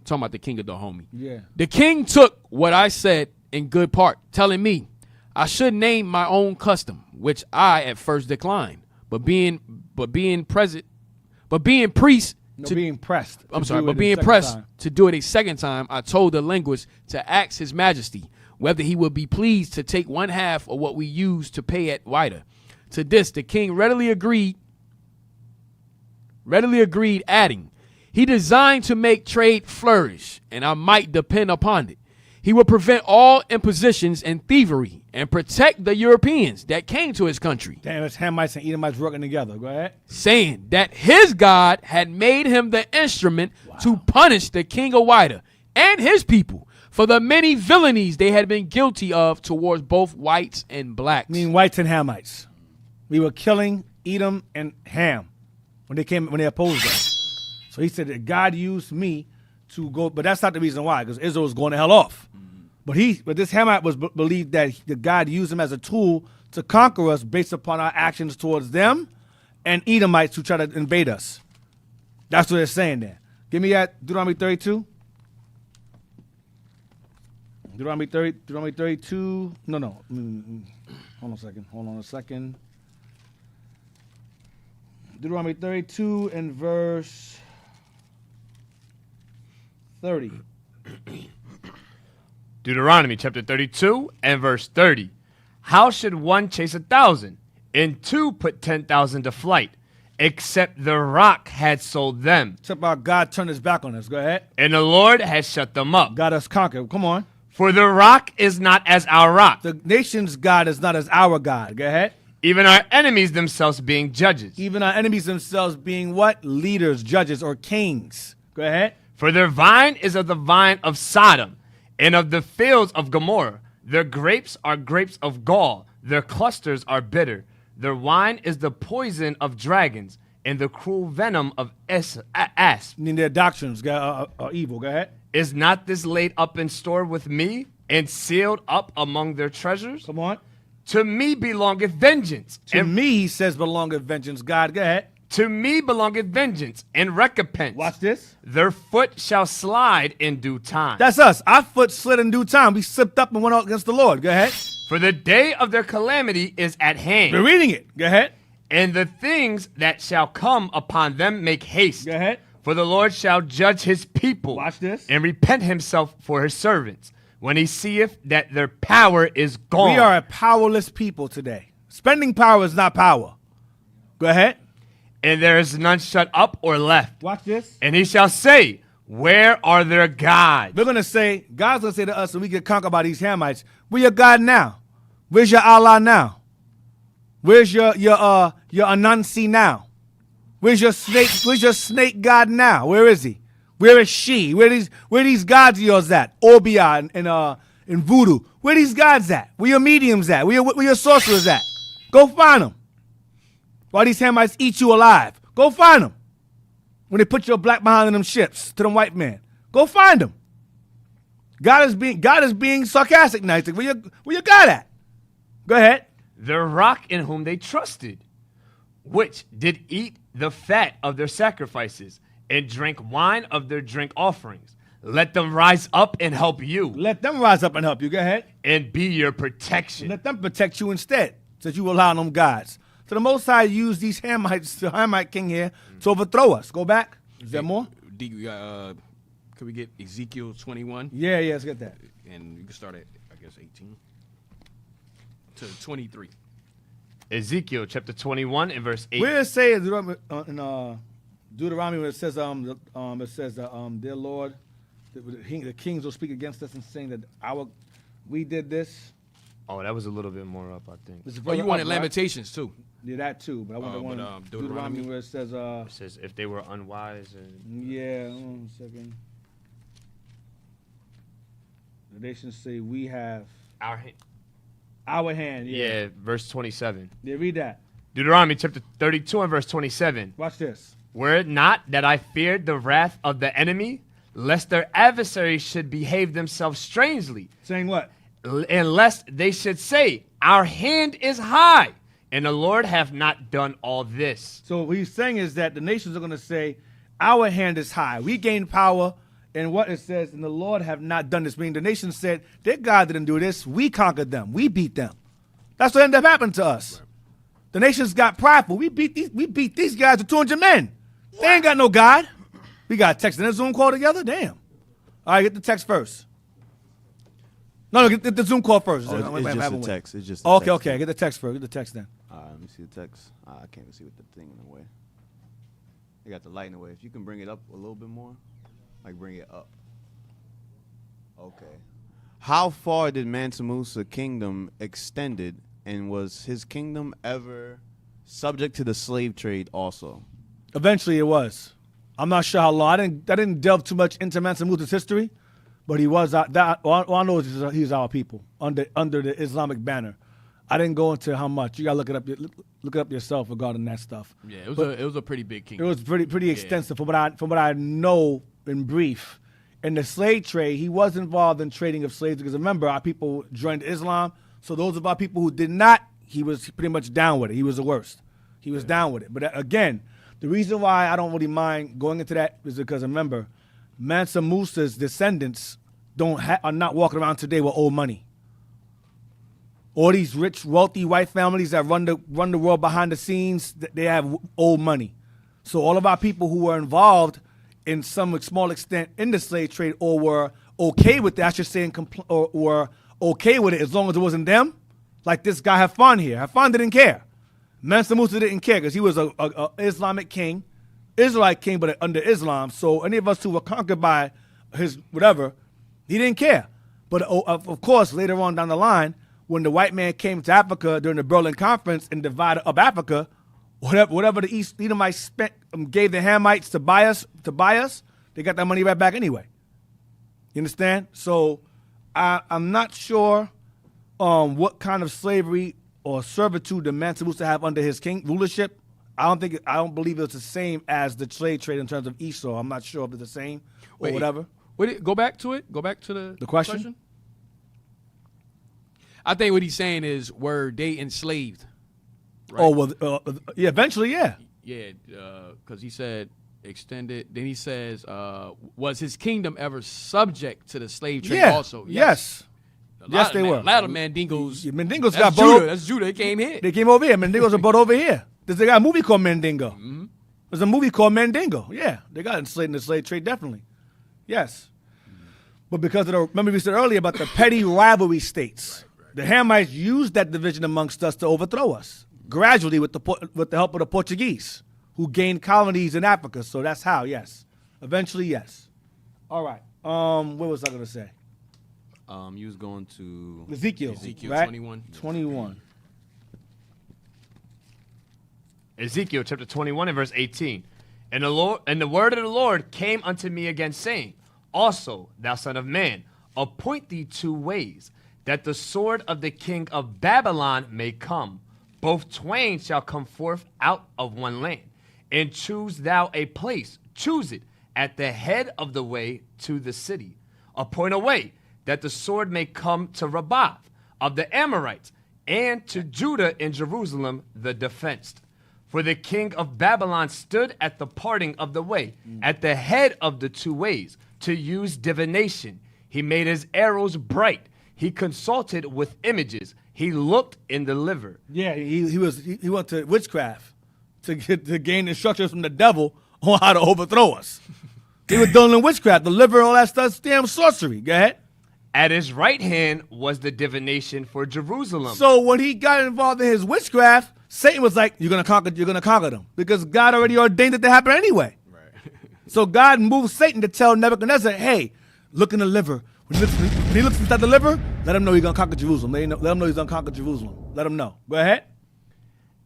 [SPEAKER 4] Talking about the king of Dahomey.
[SPEAKER 2] Yeah.
[SPEAKER 4] The king took what I said in good part, telling me I should name my own custom, which I at first declined, but being pressed to do it a second time, I told the linguist to ask his majesty whether he would be pleased to take 1/2 of what we used to pay at Ouidah. To this, the king readily agreed, adding, he designed to make trade flourish, and I might depend upon it. He would prevent all impositions and thievery and protect the Europeans that came to his country.
[SPEAKER 2] Damn, it's Hamites and Edomites working together. Go ahead.
[SPEAKER 4] Saying that his God had made him the instrument to punish the king of Ouidah and his people for the many villainies they had been guilty of towards both whites and blacks.
[SPEAKER 2] I mean whites and Hamites. We were killing Edom and Ham when they opposed us. So he said that God used me to go, but that's not the reason why, because Israel was going to hell off. But this Hamite was believed that the God used him as a tool to conquer us based upon our actions towards them and Edomites who try to invade us. That's what it's saying there. Give me that Deuteronomy 32. Deuteronomy 32. No. Hold on a second. Deuteronomy 32 and verse 30.
[SPEAKER 7] Deuteronomy chapter 32 and verse 30. How should one chase 1,000 and two put 10,000 to flight, except the rock had sold them?
[SPEAKER 2] Except our God turned his back on us. Go ahead.
[SPEAKER 7] And the Lord has shut them up.
[SPEAKER 2] God has conquered. Come on.
[SPEAKER 7] For the rock is not as our rock.
[SPEAKER 2] The nation's God is not as our God. Go ahead.
[SPEAKER 7] Even our enemies themselves being judges.
[SPEAKER 2] Even our enemies themselves being what? Leaders, judges, or kings. Go ahead.
[SPEAKER 7] For their vine is of the vine of Sodom, and of the fields of Gomorrah. Their grapes are grapes of gall. Their clusters are bitter. Their wine is the poison of dragons, and the cruel venom of asps.
[SPEAKER 2] Meaning their doctrines are evil. Go ahead.
[SPEAKER 7] Is not this laid up in store with me, and sealed up among their treasures?
[SPEAKER 2] Come on.
[SPEAKER 7] To me belongeth vengeance.
[SPEAKER 2] To me, he says, belongeth vengeance. God, go ahead.
[SPEAKER 7] To me belongeth vengeance and recompense.
[SPEAKER 2] Watch this.
[SPEAKER 7] Their foot shall slide in due time.
[SPEAKER 2] That's us. Our foot slid in due time. We slipped up and went out against the Lord. Go ahead.
[SPEAKER 7] For the day of their calamity is at hand.
[SPEAKER 2] We're reading it. Go ahead.
[SPEAKER 7] And the things that shall come upon them make haste.
[SPEAKER 2] Go ahead.
[SPEAKER 7] For the Lord shall judge his people.
[SPEAKER 2] Watch this.
[SPEAKER 7] And repent himself for his servants, when he seeth that their power is gone.
[SPEAKER 2] We are a powerless people today. Spending power is not power. Go ahead.
[SPEAKER 7] And there is none shut up or left.
[SPEAKER 2] Watch this.
[SPEAKER 7] And he shall say, where are their gods?
[SPEAKER 2] We're going to say, God's going to say to us, and we get conquered by these Hamites, where your God now? Where's your Allah now? Where's your Anansi now? Where's your snake God now? Where is he? Where is she? Where these gods of yours at? Obia and Voodoo. Where these gods at? Where your mediums at? Where your sorcerers at? Go find them. Why these Hamites eat you alive? Go find them. When they put your black behind them ships to them white men, go find them. God is being sarcastic now. He's like, where your God at? Go ahead.
[SPEAKER 7] The rock in whom they trusted, which did eat the fat of their sacrifices and drank wine of their drink offerings. Let them rise up and help you.
[SPEAKER 2] Let them rise up and help you. Go ahead.
[SPEAKER 7] And be your protection.
[SPEAKER 2] Let them protect you instead, since you allow them gods. So the Most High used these Hamites, the Hamite king here, to overthrow us. Go back. Is there more?
[SPEAKER 4] Could we get Ezekiel 21?
[SPEAKER 2] Yeah, let's get that.
[SPEAKER 4] And you can start at, I guess, 18 to 23.
[SPEAKER 7] Ezekiel chapter 21 and verse 8.
[SPEAKER 2] Where it says in Deuteronomy, when it says, dear Lord, the kings will speak against us and saying that we did this.
[SPEAKER 7] Oh, that was a little bit more up, I think.
[SPEAKER 4] Oh, you wanted Lamentations too.
[SPEAKER 2] Yeah, that too. But I want the one Deuteronomy where it says,
[SPEAKER 7] it says if they were unwise.
[SPEAKER 2] Yeah, hold on a second. The nations say we have our hand.
[SPEAKER 7] Yeah, verse 27.
[SPEAKER 2] Yeah, read that.
[SPEAKER 7] Deuteronomy chapter 32 and verse 27.
[SPEAKER 2] Watch this.
[SPEAKER 7] Were it not that I feared the wrath of the enemy, lest their adversaries should behave themselves strangely.
[SPEAKER 2] Saying what?
[SPEAKER 7] And lest they should say, our hand is high, and the Lord hath not done all this.
[SPEAKER 2] So what he's saying is that the nations are going to say, our hand is high. We gained power, and what it says, and the Lord have not done this. Meaning the nations said, their God didn't do this. We conquered them. We beat them. That's what ended up happening to us. The nations got prideful. We beat these guys with 200 men. They ain't got no God. We got text and a Zoom call together? Damn. All right, get the text first. No, get the Zoom call first.
[SPEAKER 5] Oh, it's just a text. It's just
[SPEAKER 2] a text. Okay. Get the text first. Get the text then.
[SPEAKER 5] All right, let me see the text. I can't even see what the thing in the way. They got the light in the way. If you can bring it up a little bit more, like bring it up. Okay. How far did Mansa Musa kingdom extended, and was his kingdom ever subject to the slave trade also?
[SPEAKER 2] Eventually it was. I'm not sure how long. I didn't delve too much into Mansa Musa's history, but he was all I know is he's our people under the Islamic banner. I didn't go into how much. You gotta look it up yourself regarding that stuff.
[SPEAKER 4] Yeah, it was a pretty big kingdom.
[SPEAKER 2] It was pretty extensive. From what I know in brief, in the slave trade, he was involved in trading of slaves because remember, our people joined Islam. So those of our people who did not, he was pretty much down with it. He was the worst. He was down with it. But again, the reason why I don't really mind going into that is because remember, Mansa Musa's descendants are not walking around today with old money. All these rich, wealthy white families that run the world behind the scenes, they have old money. So all of our people who were involved in some small extent in the slave trade or were okay with it, I should say, or were okay with it as long as it wasn't them. Like this guy Hafan here. Hafan didn't care. Mansa Musa didn't care because he was a Islamic king, Israelite king, but under Islam. So any of us who were conquered by his whatever, he didn't care. But of course, later on down the line, when the white man came to Africa during the Berlin Conference and divided up Africa, whatever the East Edomites gave the Hamites to buy us, they got that money right back anyway. You understand? So I'm not sure what kind of slavery or servitude the Mansa Musa have under his king rulership. I don't believe it's the same as the slave trade in terms of Esau. I'm not sure if it's the same or whatever.
[SPEAKER 4] Go back to it. Go back to the
[SPEAKER 2] question.
[SPEAKER 4] I think what he's saying is were they enslaved? Right?
[SPEAKER 2] Oh, well, yeah, eventually, yeah.
[SPEAKER 4] Yeah, because he said extended. Then he says, was his kingdom ever subject to the slave trade also?
[SPEAKER 2] Yes. Yes, they were.
[SPEAKER 4] A lot of Mandingos.
[SPEAKER 2] Mandingos
[SPEAKER 4] got
[SPEAKER 2] brought over.
[SPEAKER 4] That's Judah. They came here.
[SPEAKER 2] They came over here. Mandingos are brought over here. They got a movie called Mandingo. Mm-hmm. There's a movie called Mandingo. Yeah, they got enslaved in the slave trade, definitely. Yes. But because of remember we said earlier about the petty rivalry states. The Hamites used that division amongst us to overthrow us, gradually with the help of the Portuguese, who gained colonies in Africa. So that's how, yes. Eventually, yes. All right. What was I going to say?
[SPEAKER 5] You was going to
[SPEAKER 2] Ezekiel
[SPEAKER 4] right?
[SPEAKER 2] 21.
[SPEAKER 7] Ezekiel chapter 21 and verse 18. And the word of the Lord came unto me again, saying, also, thou son of man, appoint thee 2 ways, that the sword of the king of Babylon may come. Both twain shall come forth out of one land. And choose thou a place, choose it, at the head of the way to the city. Appoint a way, that the sword may come to Rabbah of the Amorites, and to Judah in Jerusalem the defenced. For the king of Babylon stood at the parting of the way, at the head of the 2 ways, to use divination. He made his arrows bright. He consulted with images. He looked in the liver.
[SPEAKER 2] Yeah, he went to witchcraft to gain instructions from the devil on how to overthrow us. He was dealing in witchcraft, the liver, all that stuff, damn sorcery. Go ahead.
[SPEAKER 7] At his right hand was the divination for Jerusalem.
[SPEAKER 2] So when he got involved in his witchcraft, Satan was like, you're gonna conquer them. Because God already ordained it to happen anyway. Right. So God moved Satan to tell Nebuchadnezzar, hey, look in the liver. When he looks inside the liver, let him know he's gonna conquer Jerusalem. Let him know he's gonna conquer Jerusalem. Let him know. Go ahead.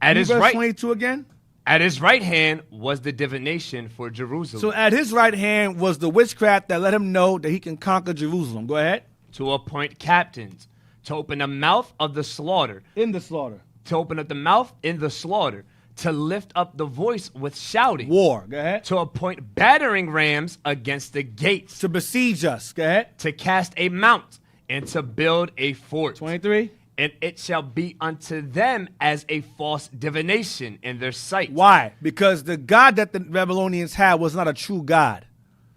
[SPEAKER 7] At his right
[SPEAKER 2] 22 again.
[SPEAKER 7] At his right hand was the divination for Jerusalem.
[SPEAKER 2] So at his right hand was the witchcraft that let him know that he can conquer Jerusalem. Go ahead.
[SPEAKER 7] To appoint captains, to open the mouth of the slaughter.
[SPEAKER 2] In the slaughter.
[SPEAKER 7] To open up the mouth in the slaughter. To lift up the voice with shouting.
[SPEAKER 2] War. Go ahead.
[SPEAKER 7] To appoint battering rams against the gates.
[SPEAKER 2] To besiege us. Go ahead.
[SPEAKER 7] To cast a mount and to build a fort.
[SPEAKER 2] 23.
[SPEAKER 7] And it shall be unto them as a false divination in their sight.
[SPEAKER 2] Why? Because the God that the Babylonians had was not a true God.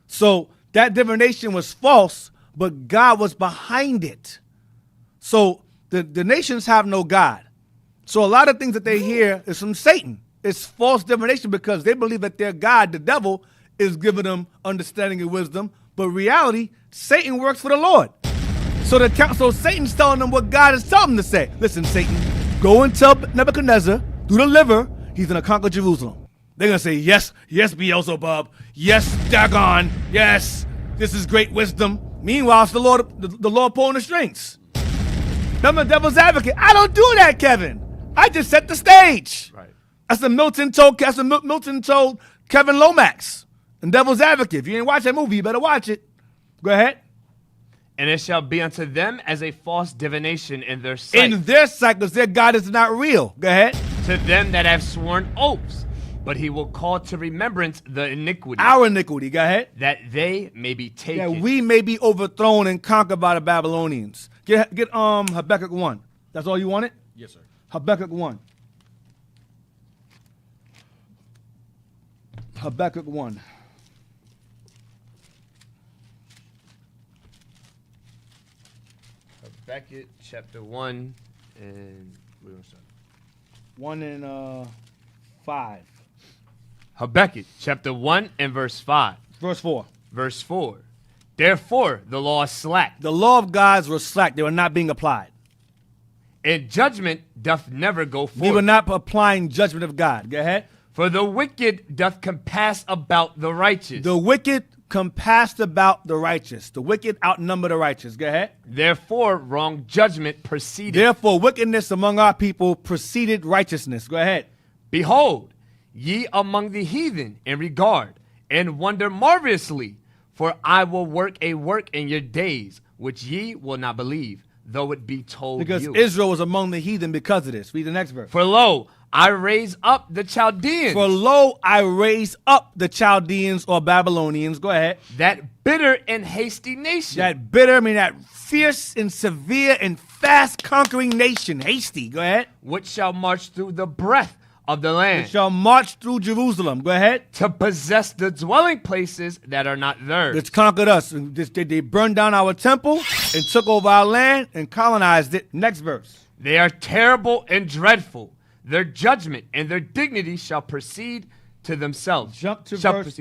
[SPEAKER 2] So that divination was false, but God was behind it. So the nations have no God. So a lot of things that they hear is from Satan. It's false divination because they believe that their God, the devil, is giving them understanding and wisdom. But reality, Satan works for the Lord. So Satan's telling them what God is telling them to say. Listen, Satan, go and tell Nebuchadnezzar through the liver, he's going to conquer Jerusalem. They're going to say, yes, Beelzebub. Yes, Dagon. Yes, this is great wisdom. Meanwhile, it's the Lord pulling the strings. I'm a devil's advocate. I don't do that, Kevin. I just set the stage.
[SPEAKER 7] Right.
[SPEAKER 2] That's what Milton told Kevin Lomax in Devil's Advocate. If you didn't watch that movie, you better watch it. Go ahead.
[SPEAKER 7] And it shall be unto them as a false divination in their sight.
[SPEAKER 2] In their sight, because their God is not real. Go ahead.
[SPEAKER 7] To them that have sworn oaths, but he will call to remembrance the iniquity.
[SPEAKER 2] Our iniquity, go ahead.
[SPEAKER 7] That they may be taken.
[SPEAKER 2] That we may be overthrown and conquered by the Babylonians. Get Habakkuk 1. That's all you wanted?
[SPEAKER 4] Yes, sir.
[SPEAKER 2] Habakkuk 1. Habakkuk 1.
[SPEAKER 7] Habakkuk chapter 1 and we're gonna start.
[SPEAKER 2] 1 and 5.
[SPEAKER 7] Habakkuk chapter 1 and verse 5.
[SPEAKER 2] Verse 4.
[SPEAKER 7] Verse 4. Therefore the law is slack.
[SPEAKER 2] The law of God was slack. They were not being applied.
[SPEAKER 7] And judgment doth never go forth.
[SPEAKER 2] We were not applying judgment of God. Go ahead.
[SPEAKER 7] For the wicked doth compass about the righteous.
[SPEAKER 2] The wicked compassed about the righteous. The wicked outnumber the righteous. Go ahead.
[SPEAKER 7] Therefore wrong judgment proceeded.
[SPEAKER 2] Therefore wickedness among our people preceded righteousness. Go ahead.
[SPEAKER 7] Behold, ye among the heathen in regard, and wonder marvelously, for I will work a work in your days, which ye will not believe, though it be told
[SPEAKER 2] Because
[SPEAKER 7] you.
[SPEAKER 2] Israel was among the heathen because of this. Read the next verse.
[SPEAKER 7] For lo, I raise up the Chaldeans.
[SPEAKER 2] For lo, I raise up the Chaldeans or Babylonians. Go ahead.
[SPEAKER 7] That bitter and hasty nation.
[SPEAKER 2] That bitter, I mean that fierce and severe and fast conquering nation. Hasty. Go ahead.
[SPEAKER 7] Which shall march through the breadth of the land.
[SPEAKER 2] It shall march through Jerusalem. Go ahead.
[SPEAKER 7] To possess the dwelling places that are not theirs.
[SPEAKER 2] It's conquered us. They burned down our temple and took over our land and colonized it. Next verse.
[SPEAKER 7] They are terrible and dreadful. Their judgment and their dignity shall proceed to themselves.
[SPEAKER 2] Jump to verse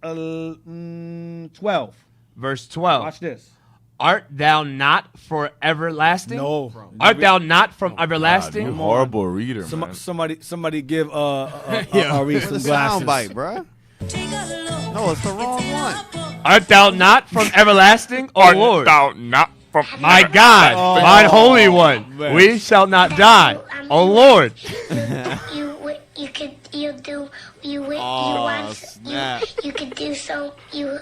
[SPEAKER 2] 12.
[SPEAKER 7] Verse 12.
[SPEAKER 2] Watch this.
[SPEAKER 7] Art thou not for everlasting?
[SPEAKER 2] No.
[SPEAKER 7] Art thou not from everlasting?
[SPEAKER 3] God, you horrible reader, man.
[SPEAKER 2] Somebody give Ari some glasses.
[SPEAKER 19] Soundbite, bruh. No, it's the wrong one.
[SPEAKER 7] Art thou not from everlasting, O Lord?
[SPEAKER 3] Art thou not from
[SPEAKER 7] my God, mine Holy One, we shall not die, O Lord.
[SPEAKER 20] You could do so. You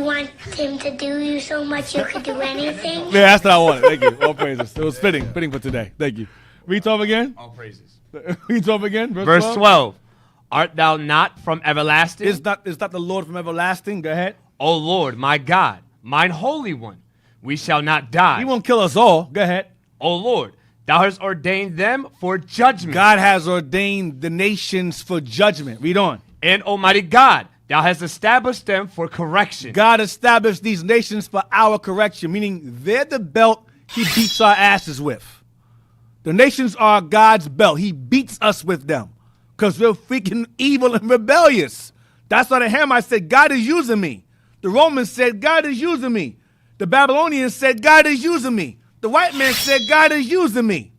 [SPEAKER 20] want him to do you so much you could do anything.
[SPEAKER 2] Yeah, that's what I wanted. Thank you. All praises. It was fitting for today. Thank you. Read 12 again.
[SPEAKER 7] All praises.
[SPEAKER 2] Read 12 again.
[SPEAKER 7] Verse 12. Art thou not from everlasting?
[SPEAKER 2] Is not the Lord from everlasting? Go ahead.
[SPEAKER 7] O Lord, my God, mine Holy One, we shall not die.
[SPEAKER 2] He won't kill us all. Go ahead.
[SPEAKER 7] O Lord, thou hast ordained them for judgment.
[SPEAKER 2] God has ordained the nations for judgment. Read on.
[SPEAKER 7] And Almighty God, thou hast established them for correction.
[SPEAKER 2] God established these nations for our correction, meaning they're the belt he beats our asses with. The nations are God's belt. He beats us with them because we're freaking evil and rebellious. That's why the Hamites said, God is using me. The Romans said, God is using me. The Babylonians said, God is using me. The white man said, God is using me.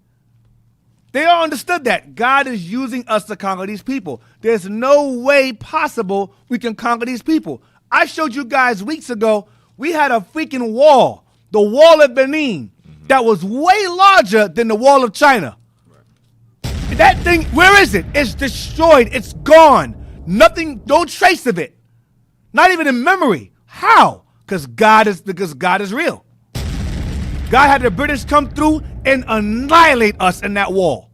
[SPEAKER 2] They all understood that. God is using us to conquer these people. There's no way possible we can conquer these people. I showed you guys weeks ago, we had a freaking wall, the wall of Benin, that was way larger than the wall of China. Right. That thing, where is it? It's destroyed. It's gone. Nothing, no trace of it. Not even in memory. How? Because God is real. God had the British come through and annihilate us in that wall.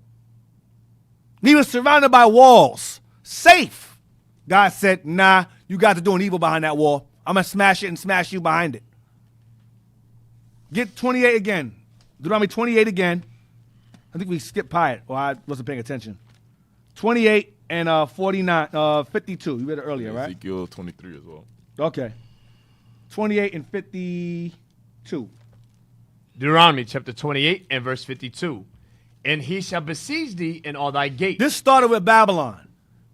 [SPEAKER 2] We were surrounded by walls, safe. God said, nah, you guys are doing evil behind that wall. I'm going to smash it and smash you behind it. Get 28 again. Deuteronomy 28 again. I think we skipped by it, or I wasn't paying attention. 28 and 52. You read it earlier, right?
[SPEAKER 3] Ezekiel 23 as well.
[SPEAKER 2] Okay. 28 and 52.
[SPEAKER 7] Deuteronomy chapter 28 and verse 52. And he shall besiege thee in all thy gates.
[SPEAKER 2] This started with Babylon.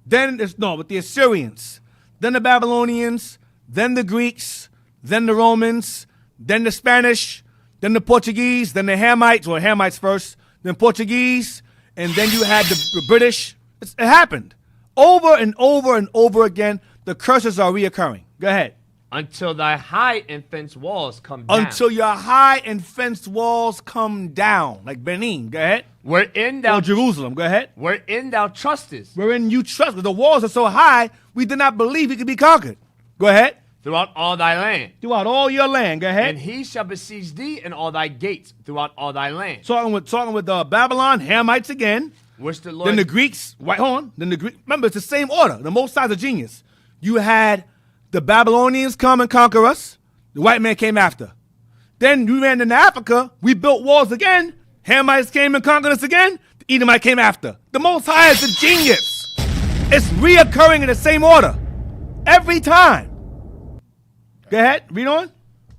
[SPEAKER 2] Then, with the Assyrians. Then the Babylonians. Then the Greeks. Then the Romans. Then the Spanish. Then the Portuguese. Then the Hamites, or Hamites first. Then Portuguese. And then you had the British. It happened. Over and over and over again, the curses are reoccurring. Go ahead.
[SPEAKER 7] Until thy high and fenced walls come down.
[SPEAKER 2] Until your high and fenced walls come down. Like Benin. Go ahead.
[SPEAKER 7] Wherein thou...
[SPEAKER 2] Or Jerusalem. Go ahead.
[SPEAKER 7] Wherein thou trustest.
[SPEAKER 2] Wherein you trust. The walls are so high, we did not believe it could be conquered. Go ahead.
[SPEAKER 7] throughout all thy land.
[SPEAKER 2] Throughout all your land. Go ahead.
[SPEAKER 7] And he shall besiege thee in all thy gates throughout all thy land.
[SPEAKER 2] Talking with Babylon, Hamites again.
[SPEAKER 7] Which the Lord.
[SPEAKER 2] Then the Greeks. Wait, hold on. Then the Greek. Remember, it's the same order. The Most High's a genius. You had the Babylonians come and conquer us. The white man came after. Then we ran into Africa. We built walls again. Hamites came and conquered us again. The Edomite came after. The Most High is a genius. It's reoccurring in the same order every time. Go ahead. Read on.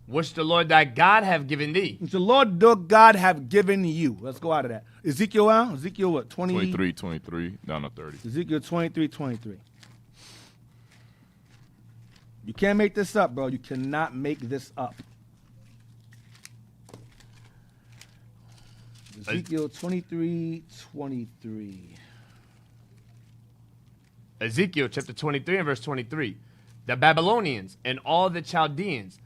[SPEAKER 7] Which the Lord thy God have given thee.
[SPEAKER 2] Which the Lord thy God have given you. Let's go out of that. Ezekiel out. Ezekiel what?
[SPEAKER 3] 23 down to 30.
[SPEAKER 2] Ezekiel 23. You can't make this up, bro. You cannot make this up. Ezekiel 23.
[SPEAKER 7] Ezekiel chapter 23 and verse 23. The Babylonians and all the Chaldeans,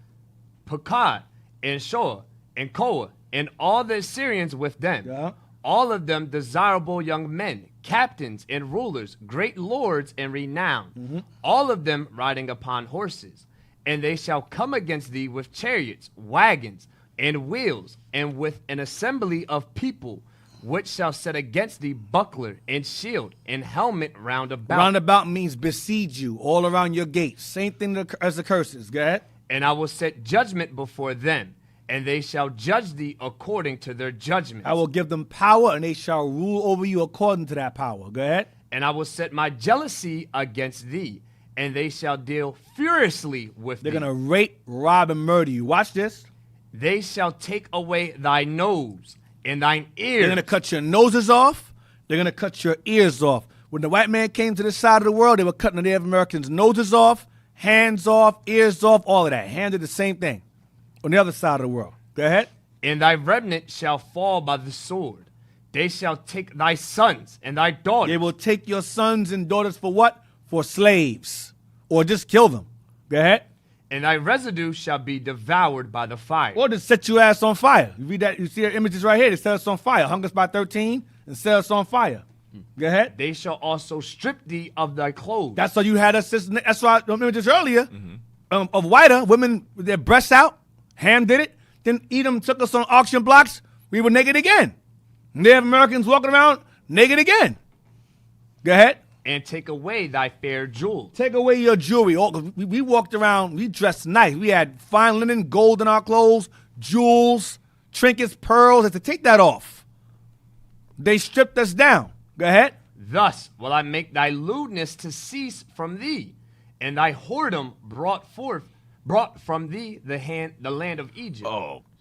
[SPEAKER 7] Pekah and Shoah and Koah and all the Assyrians with them, all of them desirable young men, captains and rulers, great lords and renowned, all of them riding upon horses. And they shall come against thee with chariots, wagons, and wheels, and with an assembly of people, which shall set against thee buckler and shield and helmet round about.
[SPEAKER 2] Round about means besiege you all around your gates. Same thing as the curses. Go ahead.
[SPEAKER 7] And I will set judgment before them, and they shall judge thee according to their judgments.
[SPEAKER 2] I will give them power, and they shall rule over you according to that power. Go ahead.
[SPEAKER 7] And I will set my jealousy against thee, and they shall deal furiously with thee.
[SPEAKER 2] They're going to rape, rob, and murder you. Watch this.
[SPEAKER 7] They shall take away thy nose and thine ears.
[SPEAKER 2] They're going to cut your noses off. They're going to cut your ears off. When the white man came to this side of the world, they were cutting the Native Americans' noses off, hands off, ears off, all of that. Hands did the same thing on the other side of the world. Go ahead.
[SPEAKER 7] And thy remnant shall fall by the sword. They shall take thy sons and thy daughters.
[SPEAKER 2] They will take your sons and daughters for what? For slaves. Or just kill them. Go ahead.
[SPEAKER 7] And thy residue shall be devoured by the fire.
[SPEAKER 2] Or just set your ass on fire. You read that, you see the images right here. They set us on fire. Hung us by 13 and set us on fire. Go ahead.
[SPEAKER 7] They shall also strip thee of thy clothes.
[SPEAKER 2] That's why you had us. That's why I remember this earlier. Of Ouidah, women with their breasts out. Ham did it. Then Edom took us on auction blocks. We were naked again. Native Americans walking around naked again. Go ahead.
[SPEAKER 7] And take away thy fair jewel.
[SPEAKER 2] Take away your jewelry. We walked around, we dressed nice. We had fine linen, gold in our clothes, jewels, trinkets, pearls. They had to take that off. They stripped us down. Go ahead.
[SPEAKER 7] Thus will I make thy lewdness to cease from thee, and thy whoredom brought from thee the land of Egypt.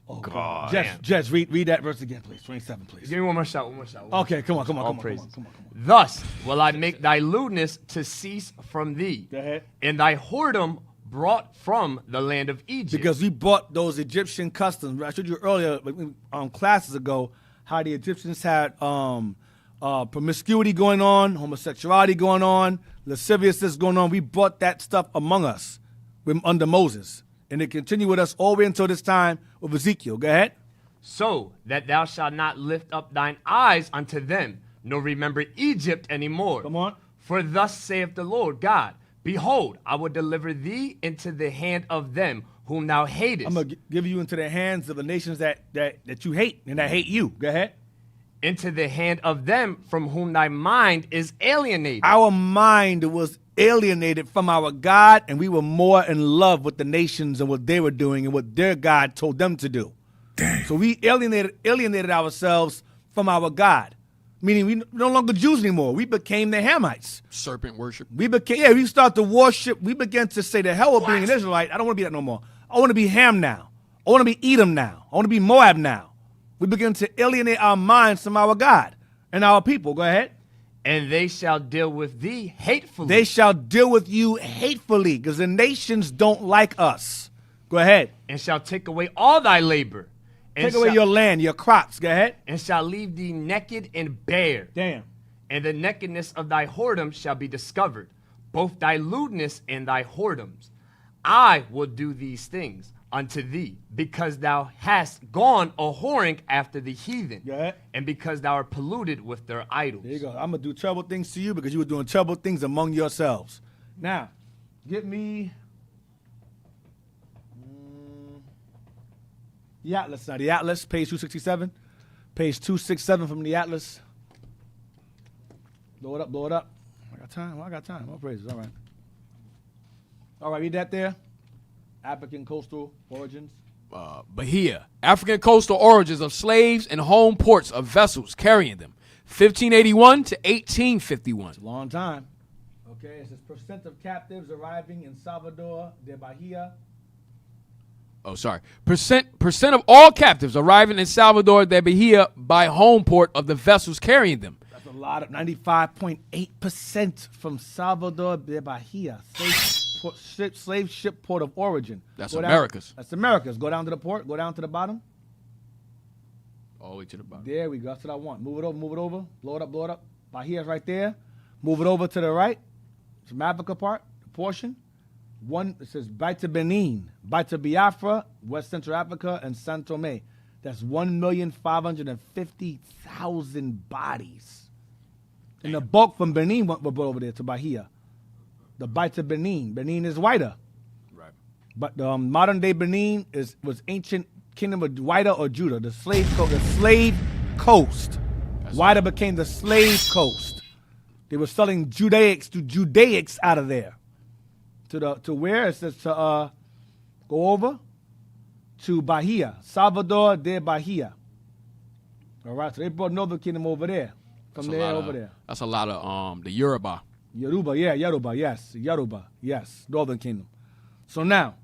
[SPEAKER 3] Oh God.
[SPEAKER 2] Jess, read that verse again, please. 27, please.
[SPEAKER 7] Give me one more shot.
[SPEAKER 2] Okay, come on.
[SPEAKER 7] Thus will I make thy lewdness to cease from thee.
[SPEAKER 2] Go ahead.
[SPEAKER 7] And thy whoredom brought from the land of Egypt.
[SPEAKER 2] Because we brought those Egyptian customs. I showed you earlier, classes ago, how the Egyptians had promiscuity going on, homosexuality going on, lasciviousness going on. We brought that stuff among us under Moses. And it continued with us all the way until this time of Ezekiel. Go ahead.
[SPEAKER 7] So that thou shalt not lift up thine eyes unto them, nor remember Egypt anymore.
[SPEAKER 2] Come on.
[SPEAKER 7] For thus saith the Lord God, behold, I will deliver thee into the hand of them whom thou hatest.
[SPEAKER 2] I'm going to give you into the hands of the nations that you hate and that hate you. Go ahead.
[SPEAKER 7] Into the hand of them from whom thy mind is alienated.
[SPEAKER 2] Our mind was alienated from our God, and we were more in love with the nations and what they were doing and what their God told them to do. Dang. So we alienated ourselves from our God, meaning we no longer Jews anymore. We became the Hamites.
[SPEAKER 21] Serpent worship.
[SPEAKER 2] We started to worship. We began to say, the hell with being an Israelite. I don't want to be that no more. I want to be Ham now. I want to be Edom now. I want to be Moab now. We begin to alienate our minds from our God and our people. Go ahead.
[SPEAKER 7] And they shall deal with thee hatefully.
[SPEAKER 2] They shall deal with you hatefully, because the nations don't like us. Go ahead.
[SPEAKER 7] And shall take away all thy labor.
[SPEAKER 2] Take away your land, your crops. Go ahead.
[SPEAKER 7] And shall leave thee naked and bare.
[SPEAKER 2] Damn.
[SPEAKER 7] And the nakedness of thy whoredom shall be discovered, both thy lewdness and thy whoredoms. I will do these things unto thee, because thou hast gone a whoring after the heathen, and because thou art polluted with their idols.
[SPEAKER 2] There you go. I'm going to do terrible things to you because you were doing terrible things among yourselves. Now, get me The Atlas. Now, the Atlas, page 267. Page 267 from the Atlas. Blow it up, blow it up. I got time. Well, I got time. All praises. All right. All right, read that there. African coastal origins.
[SPEAKER 4] Bahia, African coastal origins of slaves and home ports of vessels carrying them, 1581 to 1851.
[SPEAKER 2] It's a long time. Okay, it says percent of captives arriving in Salvador de Bahia.
[SPEAKER 4] Oh, sorry. Percent of all captives arriving in Salvador de Bahia by home port of the vessels carrying them.
[SPEAKER 2] That's a lot of 95.8% from Salvador de Bahia. Slave ship port of origin.
[SPEAKER 4] That's
[SPEAKER 2] Go
[SPEAKER 4] America's.
[SPEAKER 2] That's America's. Go down to the port. Go down to the bottom.
[SPEAKER 4] All the way to the bottom.
[SPEAKER 2] There we go. That's what I want. Move it over. Move it over. Blow it up. Blow it up. Bahia's right there. Move it over to the right. Some Africa part. The portion. It says Baita Benin, Baita Biafra, West Central Africa, and San Tome. That's 1,550,000 bodies. And the bulk from Benin were brought over there to Bahia. The Baita Benin. Benin is Ouidah.
[SPEAKER 4] Right.
[SPEAKER 2] But the modern day Benin was ancient kingdom of Ouidah or Judah, the slave coast. Ouidah became the slave coast. They were selling Judaics out of there. To where? It says to go over to Bahia, Salvador de Bahia. All right, so they brought Northern Kingdom over there. From there over there.
[SPEAKER 4] That's a lot of the Yoruba.
[SPEAKER 2] Yoruba, yes. Yoruba, yes. Northern Kingdom. So now,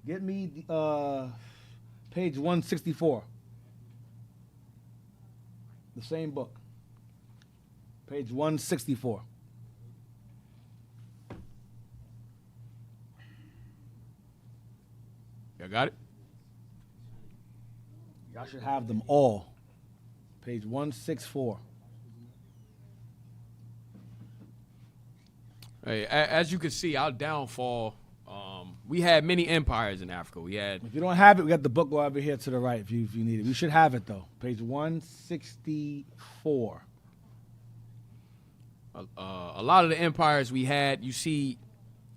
[SPEAKER 2] get me page 164. The same book. Page 164.
[SPEAKER 4] Y'all got it?
[SPEAKER 2] Y'all should have them all. Page 164.
[SPEAKER 4] Hey, as you can see, our downfall, we had many empires in Africa.
[SPEAKER 2] If you don't have it, we got the book over here to the right if you need it. We should have it, though. Page 164.
[SPEAKER 4] A lot of the empires we had, you see,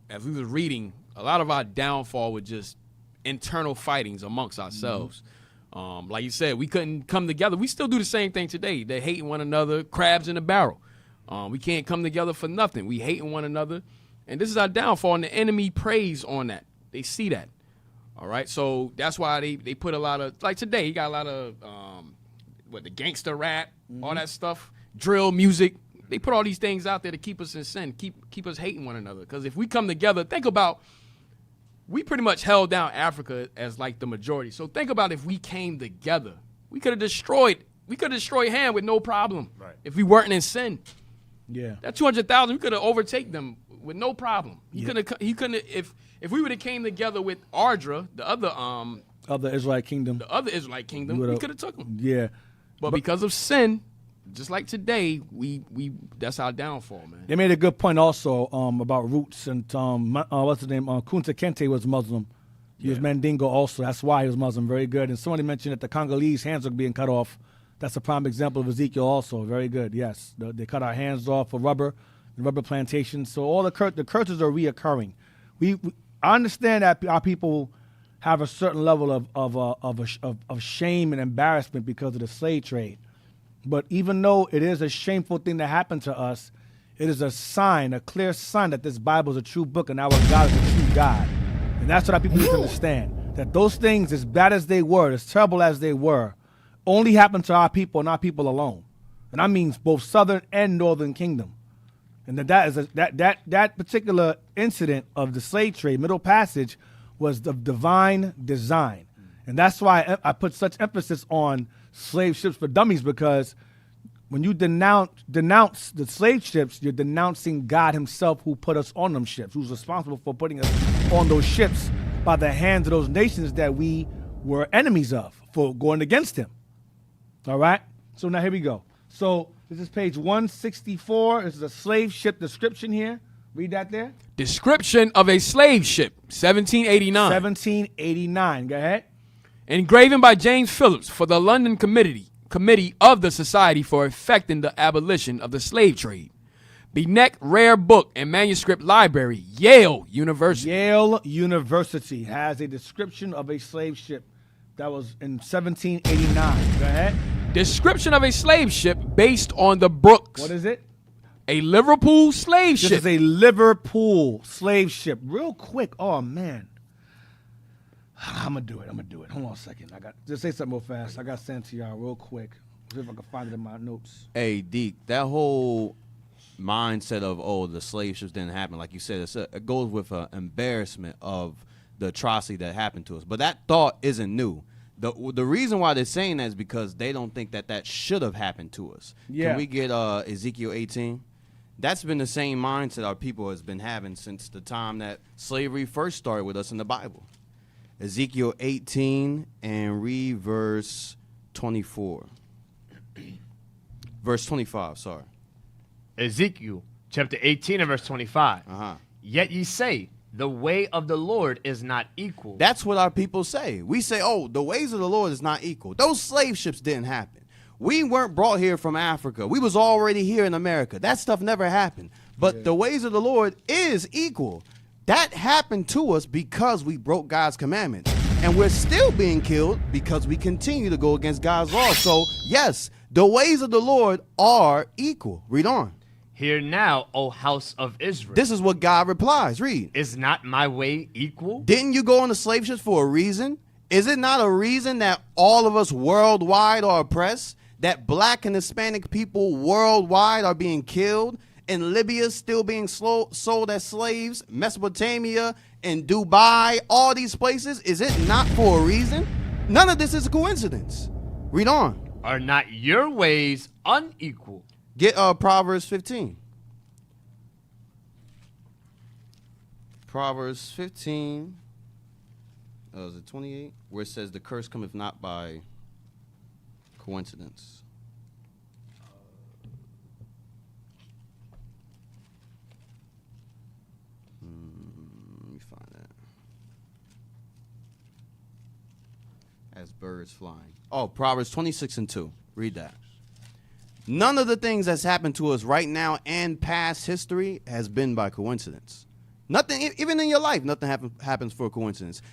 [SPEAKER 4] as we was reading, a lot of our downfall was just internal fightings amongst ourselves. Like you said, we couldn't come together. We still do the same thing today. They hating one another, crabs in a barrel. We can't come together for nothing. We hating one another. And this is our downfall, and the enemy preys on that. They see that. All right? So that's why they put a lot of, like today, you got a lot of, the gangster rap, all that stuff, drill music. They put all these things out there to keep us in sin, keep us hating one another. Because if we come together, think about, we pretty much held down Africa as like the majority. So think about if we came together. We could have destroyed Ham with no problem.
[SPEAKER 2] Right.
[SPEAKER 4] If we weren't in sin.
[SPEAKER 2] Yeah.
[SPEAKER 4] That 200,000, we could have overtaken them with no problem. He couldn't if we would have came together with Ardra, the other
[SPEAKER 2] Israelite kingdom.
[SPEAKER 4] We could have took them.
[SPEAKER 2] Yeah.
[SPEAKER 4] But because of sin, just like today, we that's our downfall, man.
[SPEAKER 2] They made a good point also about roots and what's his name? Kunta Kinte was Muslim. He was Mandingo also. That's why he was Muslim. Very good. And somebody mentioned that the Congolese hands are being cut off. That's a prime example of Ezekiel also. Very good. Yes, they cut our hands off for rubber plantations. So all the curses are reoccurring. I understand that our people have a certain level of shame and embarrassment because of the slave trade. But even though it is a shameful thing that happened to us, it is a sign, a clear sign that this Bible is a true book and our God is a true God. And that's what our people need to understand. That those things, as bad as they were, as terrible as they were, only happened to our people and our people alone. And I mean both Southern and Northern Kingdom. And that particular incident of the slave trade, Middle Passage, was the divine design. And that's why I put such emphasis on slave ships for dummies, because when you denounce the slave ships, you're denouncing God himself who put us on them ships, who's responsible for putting us on those ships by the hands of those nations that we were enemies of for going against him. All right? So now here we go. So this is page 164. This is a slave ship description here. Read that there.
[SPEAKER 4] Description of a slave ship, 1789.
[SPEAKER 2] 1789. Go ahead.
[SPEAKER 4] Engraven by James Phillips for the London Committee of the Society for Effecting the Abolition of the Slave Trade. Beneck Rare Book and Manuscript Library, Yale University.
[SPEAKER 2] Yale University has a description of a slave ship that was in 1789. Go ahead.
[SPEAKER 4] Description of a slave ship based on the Brooks.
[SPEAKER 2] What is it?
[SPEAKER 4] A Liverpool slave ship.
[SPEAKER 2] This is a Liverpool slave ship. Real quick. Oh, man. I'm going to do it. Hold on a second. Just say something real fast. I got to send it to y'all real quick. See if I can find it in my notes.
[SPEAKER 5] Hey, Deke, that whole mindset of, the slave ships didn't happen, like you said, it goes with an embarrassment of the atrocity that happened to us. But that thought isn't new. The reason why they're saying that is because they don't think that should have happened to us.
[SPEAKER 2] Yeah.
[SPEAKER 5] Can we get Ezekiel 18? That's been the same mindset our people has been having since the time that slavery first started with us in the Bible. Ezekiel 18 and read verse 24. Verse 25, sorry.
[SPEAKER 7] Ezekiel chapter 18 and verse 25.
[SPEAKER 5] Uh-huh.
[SPEAKER 7] Yet ye say, the way of the Lord is not equal.
[SPEAKER 5] That's what our people say. We say, the ways of the Lord is not equal. Those slave ships didn't happen. We weren't brought here from Africa. We was already here in America. That stuff never happened. But the ways of the Lord is equal. That happened to us because we broke God's commandments. And we're still being killed because we continue to go against God's law. So, yes, the ways of the Lord are equal. Read on.
[SPEAKER 7] Hear now, O house of Israel.
[SPEAKER 5] This is what God replies. Read.
[SPEAKER 7] Is not my way equal?
[SPEAKER 5] Didn't you go on the slave ships for a reason? Is it not a reason that all of us worldwide are oppressed? That black and Hispanic people worldwide are being killed? In Libya still being sold as slaves? Mesopotamia and Dubai, all these places? Is it not for a reason? None of this is a coincidence. Read on.
[SPEAKER 7] Are not your ways unequal?
[SPEAKER 5] Get Proverbs 15. Proverbs 15. Is it 28? Where it says, the curse cometh not by coincidence. Let me find that. As birds flying. Proverbs 26 and 2. Read that. None of the things that's happened to us right now and past history has been by coincidence. Nothing, even in your life, nothing happens for a coincidence.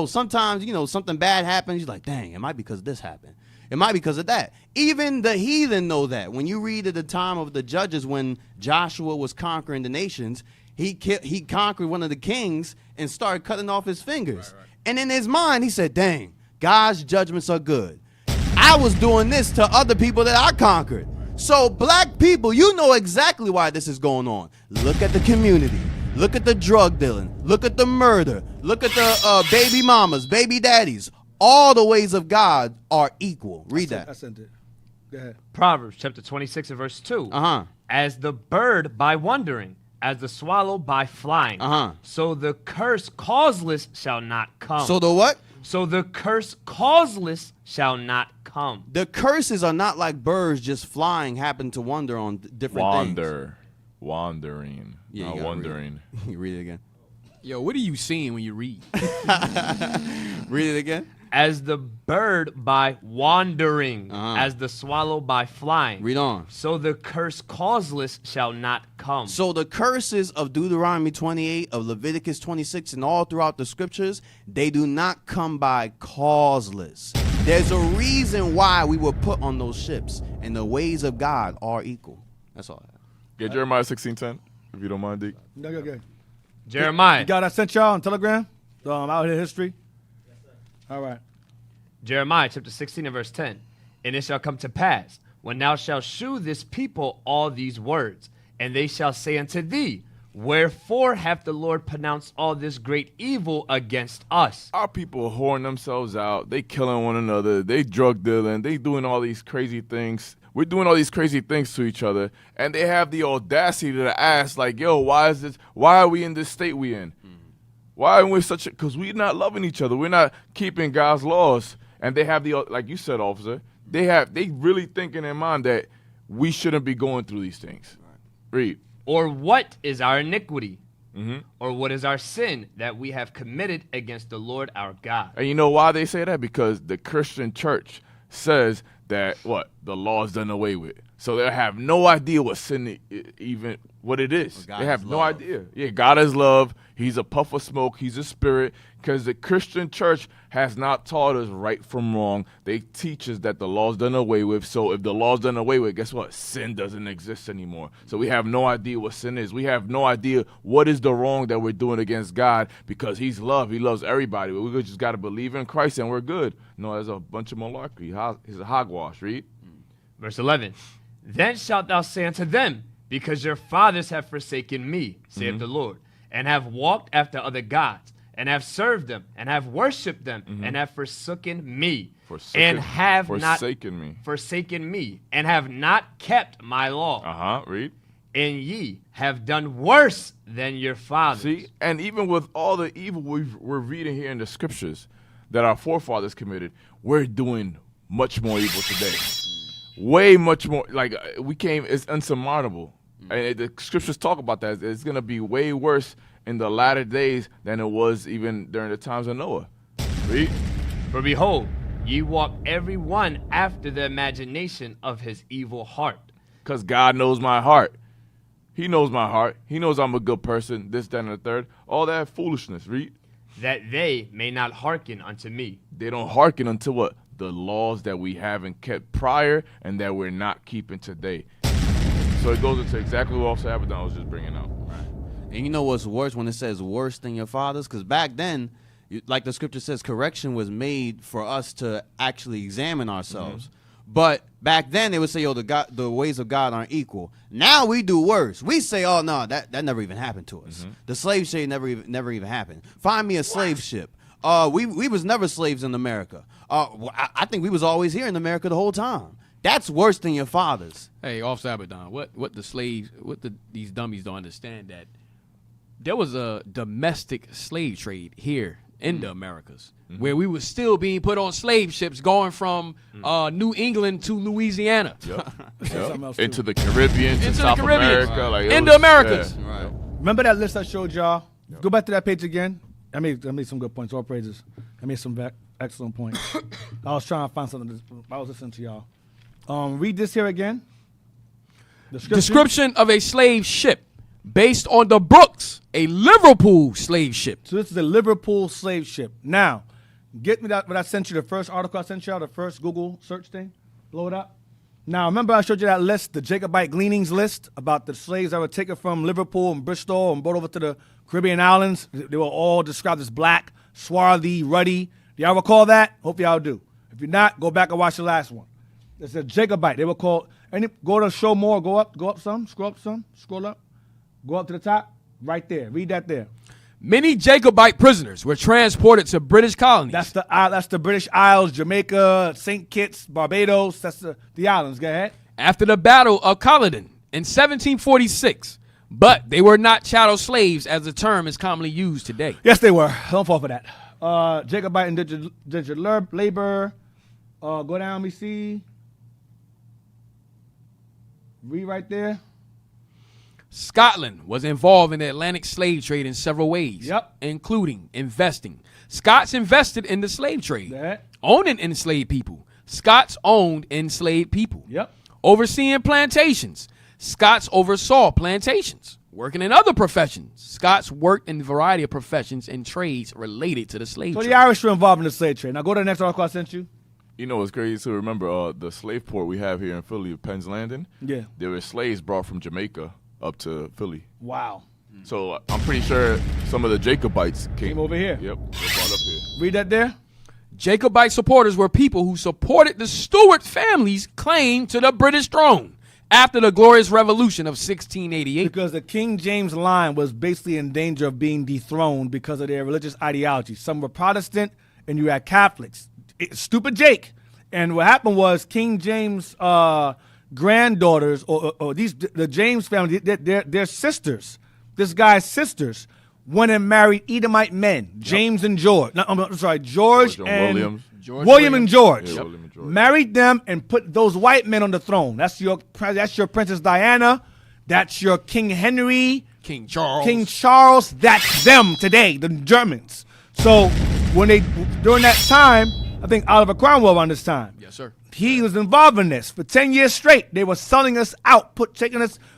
[SPEAKER 5] Sometimes, something bad happens. You're like, dang, it might be because this happened. It might be because of that. Even the heathen know that. When you read at the time of the judges when Joshua was conquering the nations, he conquered one of the kings and started cutting off his fingers. Right. And in his mind, he said, dang, God's judgments are good. I was doing this to other people that I conquered. So black people, you know exactly why this is going on. Look at the community. Look at the drug dealing. Look at the murder. Look at the baby mamas, baby daddies. All the ways of God are equal. Read that.
[SPEAKER 2] I sent it. Go ahead.
[SPEAKER 7] Proverbs chapter 26 and verse 2. As the bird by wandering, as the swallow by flying. So the curse causeless shall not come.
[SPEAKER 5] So the what?
[SPEAKER 7] So the curse causeless shall not come.
[SPEAKER 5] The curses are not like birds just flying, happen to wander on different things.
[SPEAKER 3] Wandering.
[SPEAKER 5] Yeah,
[SPEAKER 3] not wondering.
[SPEAKER 5] You read it again.
[SPEAKER 4] Yo, what are you seeing when you read?
[SPEAKER 5] Read it again.
[SPEAKER 7] As the bird by wandering, as the swallow by flying.
[SPEAKER 5] Read on.
[SPEAKER 7] So the curse causeless shall not come.
[SPEAKER 5] So the curses of Deuteronomy 28, of Leviticus 26, and all throughout the scriptures, they do not come by causeless. There's a reason why we were put on those ships, and the ways of God are equal. That's all I have.
[SPEAKER 3] Get Jeremiah 16:10, if you don't mind, Deke.
[SPEAKER 2] No, okay.
[SPEAKER 7] Jeremiah.
[SPEAKER 2] You got I sent y'all on Telegram? Out here history? All right.
[SPEAKER 7] Jeremiah chapter 16 and verse 10. And it shall come to pass, when thou shalt shew this people all these words, and they shall say unto thee, wherefore hath the Lord pronounced all this great evil against us?
[SPEAKER 3] Our people whoring themselves out. They killing one another. They drug dealing. They doing all these crazy things. We're doing all these crazy things to each other. And they have the audacity to ask, like, yo, why are we in this state we in? Why are we because we're not loving each other. We're not keeping God's laws. And they have like you said, officer, they really think in their mind that we shouldn't be going through these things. Read.
[SPEAKER 7] Or what is our iniquity? Or what is our sin that we have committed against the Lord our God?
[SPEAKER 3] And you know why they say that? Because the Christian church says that, the law is done away with. So they have no idea what sin even what it is.
[SPEAKER 5] God
[SPEAKER 3] They have
[SPEAKER 5] is
[SPEAKER 3] no
[SPEAKER 5] love.
[SPEAKER 3] idea. Yeah, God is love. He's a puff of smoke. He's a spirit. Because the Christian church has not taught us right from wrong. They teach us that the law's done away with. So if the law's done away with, guess what? Sin doesn't exist anymore. So we have no idea what sin is. We have no idea what is the wrong that we're doing against God because he's love. He loves everybody. But we just got to believe in Christ and we're good. No, there's a bunch of malarkey. He's a hogwash. Read.
[SPEAKER 7] Verse 11. Then shalt thou say unto them, because your fathers have forsaken me, saith the Lord, and have walked after other gods, and have served them, and have worshipped them, and have forsaken me, and have forsaken me, and have not kept my law.
[SPEAKER 3] Read.
[SPEAKER 7] And ye have done worse than your fathers.
[SPEAKER 3] See, and even with all the evil we're reading here in the scriptures that our forefathers committed, we're doing much more evil today. Way much more. Like, it's insurmountable. And the scriptures talk about that. It's going to be way worse in the latter days than it was even during the times of Noah. Read.
[SPEAKER 7] For behold, ye walk every one after the imagination of his evil heart.
[SPEAKER 3] Because God knows my heart. He knows my heart. He knows I'm a good person, this, that, and the third. All that foolishness. Read.
[SPEAKER 7] That they may not hearken unto me.
[SPEAKER 3] They don't hearken unto what? The laws that we haven't kept prior and that we're not keeping today. So it goes into exactly what Officer Abaddon was just bringing out.
[SPEAKER 5] Right. And you know what's worse when it says worse than your fathers? Because back then, like the scripture says, correction was made for us to actually examine ourselves. But back then, they would say, the ways of God aren't equal. Now we do worse. We say, oh, no, that never even happened to us. The slave trade never even happened. Find me a slave ship. We was never slaves in America. I think we was always here in America the whole time. That's worse than your fathers.
[SPEAKER 4] Hey, Officer Abaddon, these dummies don't understand that there was a domestic slave trade here in the Americas, where we were still being put on slave ships going from New England to Louisiana.
[SPEAKER 3] Into the Caribbean, to South America. Like,
[SPEAKER 4] in the Americas.
[SPEAKER 5] Yeah. Right.
[SPEAKER 2] Remember that list I showed y'all? Go back to that page again. I made some good points. All praises. I made some excellent points. I was trying to find something. I was listening to y'all. Read this here again.
[SPEAKER 4] Description of a slave ship based on the Brooks, a Liverpool slave ship.
[SPEAKER 2] So this is a Liverpool slave ship. Now, get me what I sent you, the first article I sent you, the first Google search thing. Blow it up. Now, remember I showed you that list, the Jacobite gleanings list, about the slaves that were taken from Liverpool and Bristol and brought over to the Caribbean islands. They were all described as black, swarthy, ruddy. Do y'all recall that? Hope y'all do. If you're not, go back and watch the last one. It's a Jacobite. They were called, go to show more, go up some, scroll up, go up to the top, right there. Read that there.
[SPEAKER 4] Many Jacobite prisoners were transported to British colonies.
[SPEAKER 2] That's the British Isles, Jamaica, St. Kitts, Barbados. That's the islands. Go ahead.
[SPEAKER 4] After the Battle of Culloden in 1746, but they were not chattel slaves as the term is commonly used today.
[SPEAKER 2] Yes, they were. Don't fall for that. Jacobite indentured labor. Go down, we see. Read right there.
[SPEAKER 4] Scotland was involved in the Atlantic slave trade in several ways, including investing. Scots invested in the slave trade, owning enslaved people. Scots owned enslaved people. Overseeing plantations. Scots oversaw plantations. Working in other professions. Scots worked in a variety of professions and trades related to the slave trade.
[SPEAKER 2] So the Irish were involved in the slave trade. Now go to the next article I sent you.
[SPEAKER 3] You know what's crazy? So remember the slave port we have here in Philly, Penn's Landing?
[SPEAKER 2] Yeah.
[SPEAKER 3] There were slaves brought from Jamaica up to Philly.
[SPEAKER 2] Wow.
[SPEAKER 3] So I'm pretty sure some of the Jacobites came
[SPEAKER 2] over here.
[SPEAKER 3] Yep, they brought up here.
[SPEAKER 2] Read that there.
[SPEAKER 4] Jacobite supporters were people who supported the Stuart family's claim to the British throne after the Glorious Revolution of 1688.
[SPEAKER 2] Because the King James line was basically in danger of being dethroned because of their religious ideology. Some were Protestant and you had Catholics. Stupid Jake. And what happened was King James granddaughters or the James family, their sisters, this guy's sisters, went and married Edomite men, James and George. No, I'm sorry, George and
[SPEAKER 3] William.
[SPEAKER 2] William and George.
[SPEAKER 3] Yeah, William and George.
[SPEAKER 2] Married them and put those white men on the throne. That's your Princess Diana. That's your King Henry.
[SPEAKER 4] King Charles.
[SPEAKER 2] King Charles. That's them today, the Germans. So during that time, I think Oliver Cromwell around this time.
[SPEAKER 4] Yes, sir.
[SPEAKER 2] He was involved in this for 10 years straight. They were selling us out,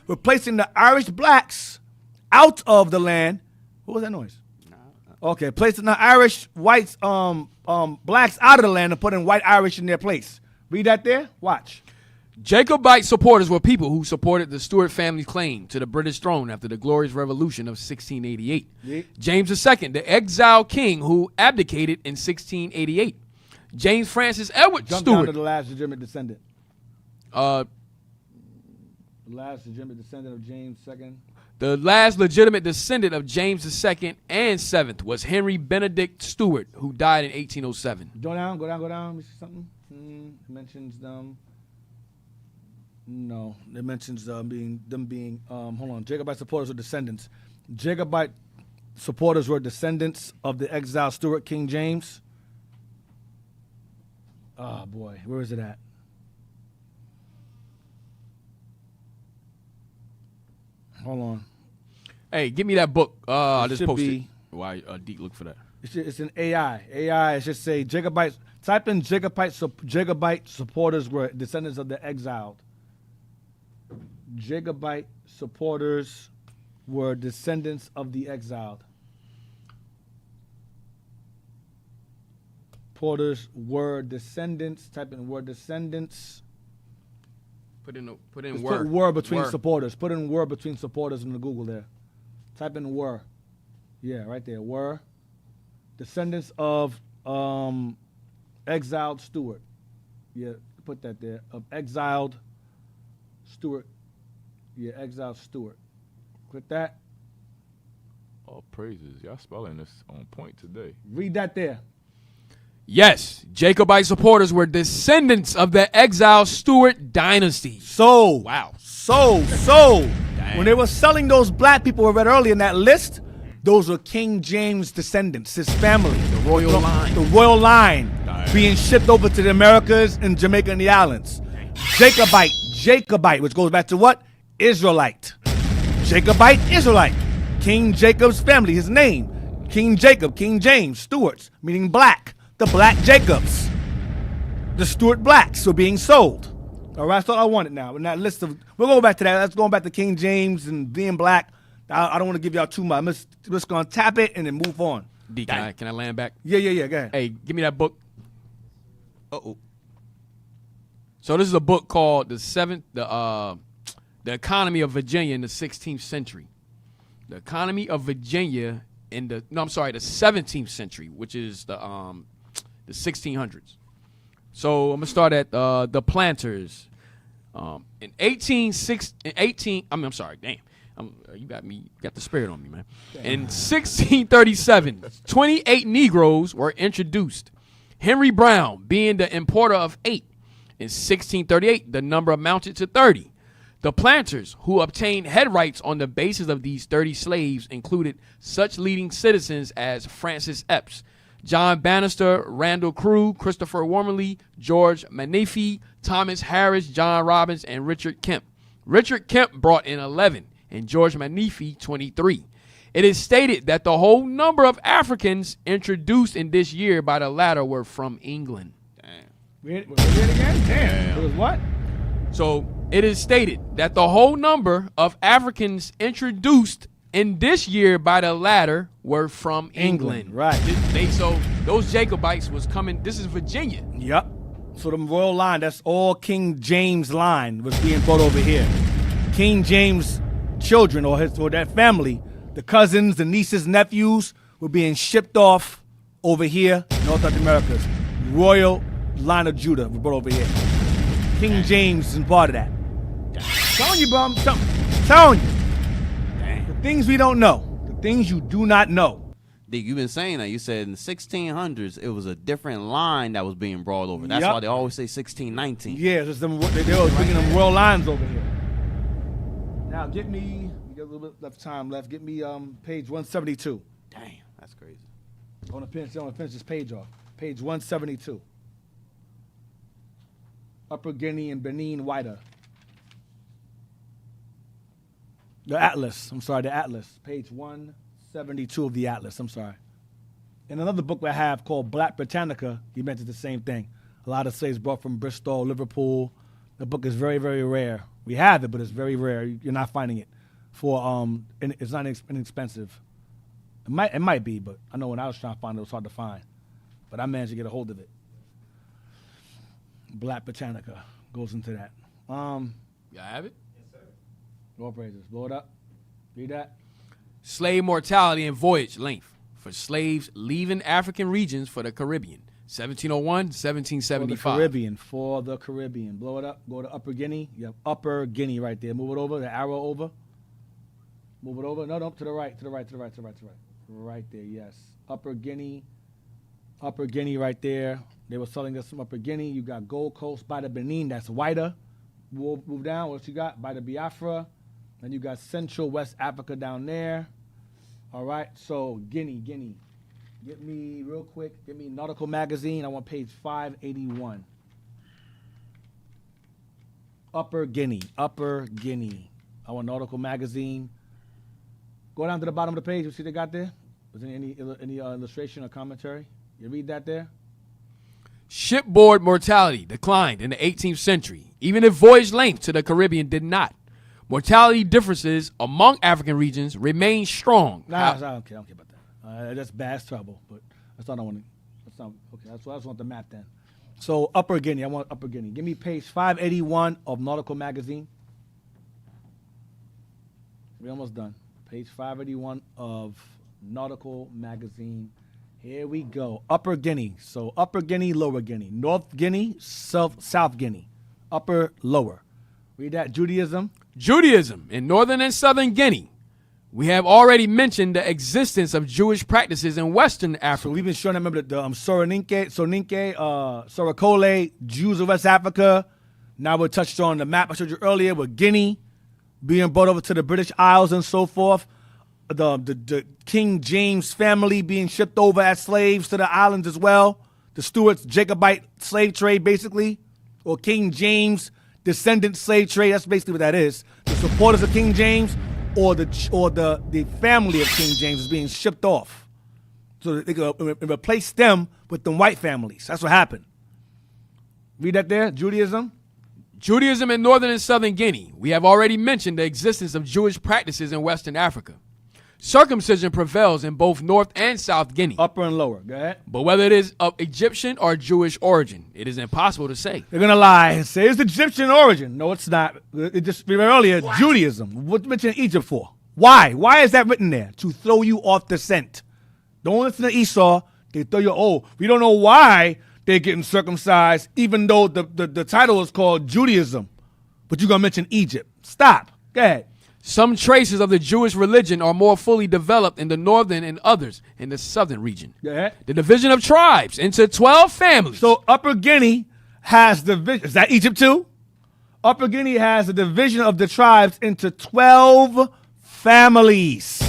[SPEAKER 2] replacing the Irish blacks out of the land. What was that noise? Okay, placing the Irish whites, blacks out of the land and putting white Irish in their place. Read that there. Watch.
[SPEAKER 4] Jacobite supporters were people who supported the Stuart family's claim to the British throne after the Glorious Revolution of 1688.
[SPEAKER 2] Yeah.
[SPEAKER 4] James II, the exiled king who abdicated in 1688. James Francis Edward
[SPEAKER 2] Jump
[SPEAKER 4] Stuart.
[SPEAKER 2] down to the last legitimate descendant.
[SPEAKER 4] The
[SPEAKER 2] last legitimate descendant of James II.
[SPEAKER 4] The last legitimate descendant of James II and VII was Henry Benedict Stuart, who died in 1807.
[SPEAKER 2] Go down. Let me see something. It mentions them. No, it mentions them being. Hold on. Jacobite supporters were descendants. Jacobite supporters were descendants of the exiled Stuart King James. Oh boy, where is it at? Hold on.
[SPEAKER 4] Hey, give me that book. I just
[SPEAKER 2] should
[SPEAKER 4] posted.
[SPEAKER 2] be-
[SPEAKER 4] Why Deek look for that?
[SPEAKER 2] It's an AI. AI, it should say Jacobite. Type in Jacobite supporters were descendants of the exiled. Jacobite supporters were descendants of the exiled. Supporters were descendants. Type in were descendants.
[SPEAKER 4] Put in
[SPEAKER 2] Just
[SPEAKER 4] word.
[SPEAKER 2] put were between
[SPEAKER 4] Word.
[SPEAKER 2] supporters. Put in were between supporters in the Google there. Type in were. Yeah, right there. Were descendants of exiled Stuart. Yeah, put that there. Of exiled Stuart. Yeah, exiled Stuart. Click that.
[SPEAKER 3] All praises. Y'all spelling this on point today.
[SPEAKER 2] Read that there.
[SPEAKER 4] Yes, Jacobite supporters were descendants of the exiled Stuart dynasty.
[SPEAKER 2] So,
[SPEAKER 4] wow.
[SPEAKER 2] So, when they were selling those black people we read earlier in that list, those were King James descendants, his family. The
[SPEAKER 4] royal line.
[SPEAKER 2] The royal line being shipped over to the Americas and Jamaica and the islands. Jacobite, which goes back to what? Israelite. Jacobite, Israelite. King Jacob's family, his name. King Jacob, King James, Stuarts, meaning black. The black Jacobs. The Stuart blacks were being sold. All right, that's all I wanted now. In that list of, we'll go back to that. Let's go back to King James and being black. I don't want to give y'all too much. I'm just going to tap it and then move on.
[SPEAKER 4] D, can I land back?
[SPEAKER 2] Yeah, go ahead.
[SPEAKER 4] Hey, give me that book. Uh-oh. So this is a book called The Economy of Virginia in the 16th Century. The Economy of Virginia in the 17th century, which is the 1600s. So I'm gonna start at the planters. You got the spirit on me, man. In 1637, 28 Negroes were introduced. Henry Brown being the importer of 8. In 1638, the number amounted to 30. The planters who obtained head rights on the basis of these 30 slaves included such leading citizens as Francis Epps, John Bannister, Randall Crew, Christopher Wormley, George Menifee, Thomas Harris, John Robbins, and Richard Kemp. Richard Kemp brought in 11 and George Menifee 23. It is stated that the whole number of Africans introduced in this year by the latter were from England.
[SPEAKER 2] Read it again? Damn. It was what?
[SPEAKER 4] So it is stated that the whole number of Africans introduced in this year by the latter were from England.
[SPEAKER 2] Right.
[SPEAKER 4] So those Jacobites was coming. This is Virginia.
[SPEAKER 2] Yep. So the royal line, that's all King James line was being brought over here. King James children or that family, the cousins, the nieces, nephews were being shipped off over here, North Americas. Royal line of Judah was brought over here. King James is part of that. Telling you, bro, I'm telling you. The things we don't know, the things you do not know.
[SPEAKER 5] Dick, you've been saying that. You said in the 1600s, it was a different line that was being brought over. That's why they always say 1619.
[SPEAKER 2] Yeah, it's them, they always bringing them royal lines over here. Now, get me, we got a little bit of time left, get me page 172.
[SPEAKER 5] Damn, that's crazy.
[SPEAKER 2] I want to finish this page off. Page 172. Upper Guinea and Benin, Ouidah. The Atlas. Page 172 of the Atlas. In another book I have called Black Britannica, he mentions the same thing. A lot of slaves brought from Bristol, Liverpool. The book is very, very rare. We have it, but it's very rare. You're not finding it. It's not inexpensive. It might be, but I know when I was trying to find it, it was hard to find. But I managed to get a hold of it. Black Britannica goes into that.
[SPEAKER 4] Y'all have it?
[SPEAKER 2] Yes, sir. All praises. Blow it up. Read that.
[SPEAKER 4] Slave mortality and voyage length for slaves leaving African regions for the Caribbean. 1701, 1775.
[SPEAKER 2] For the Caribbean. Blow it up. Go to Upper Guinea. You have Upper Guinea right there. Move it over. The arrow over. Move it over. No, to the right. Right there, yes. Upper Guinea right there. They were selling us some Upper Guinea. You got Gold Coast by the Benin. That's Ouidah. Move down. What you got? By the Biafra. Then you got Central West Africa down there. All right. So Guinea. Get me real quick. Get me Nautical Magazine. I want page 581. Upper Guinea. I want Nautical Magazine. Go down to the bottom of the page. You see they got there? Was there any illustration or commentary? You read that there?
[SPEAKER 4] Shipboard mortality declined in the 18th century, even if voyage length to the Caribbean did not. Mortality differences among African regions remain strong.
[SPEAKER 2] I don't care about that. That's bad trouble, but that's not what I want. That's not okay. That's what I just want the map then. So Upper Guinea, I want Upper Guinea. Give me page 581 of Nautical Magazine. We're almost done. Page 581 of Nautical Magazine. Here we go. Upper Guinea. So Upper Guinea, Lower Guinea. North Guinea, South Guinea. Upper, lower. Read that. Judaism.
[SPEAKER 4] In northern and southern Guinea. We have already mentioned the existence of Jewish practices in Western Africa.
[SPEAKER 2] So we've been showing, remember, the Soninke, Sarakol, Jews of West Africa. Now we're touched on the map I showed you earlier with Guinea being brought over to the British Isles and so forth. The King James family being shipped over as slaves to the islands as well. The Stuarts, Jacobite slave trade, basically, or King James descendant slave trade. That's basically what that is. The supporters of King James or the family of King James is being shipped off, so that they could replace them with the white families. That's what happened. Read that there. Judaism
[SPEAKER 4] in northern and southern Guinea. We have already mentioned the existence of Jewish practices in Western Africa. Circumcision prevails in both North and South Guinea.
[SPEAKER 2] Upper and lower. Go ahead.
[SPEAKER 4] But whether it is of Egyptian or Jewish origin, it is impossible to say.
[SPEAKER 2] They're going to lie and say it's Egyptian origin. No, it's not. It just earlier, what? Judaism. What mentioned Egypt for? Why? Why is that written there? To throw you off the scent. Don't listen to Esau. They throw you, we don't know why they're getting circumcised, even though the title is called Judaism. But you're going to mention Egypt. Stop. Go ahead.
[SPEAKER 4] Some traces of the Jewish religion are more fully developed in the northern and others in the southern region.
[SPEAKER 2] Yeah.
[SPEAKER 4] The division of tribes into 12 families.
[SPEAKER 2] So Upper Guinea has division. Is that Egypt too? Upper Guinea has a division of the tribes into 12 families.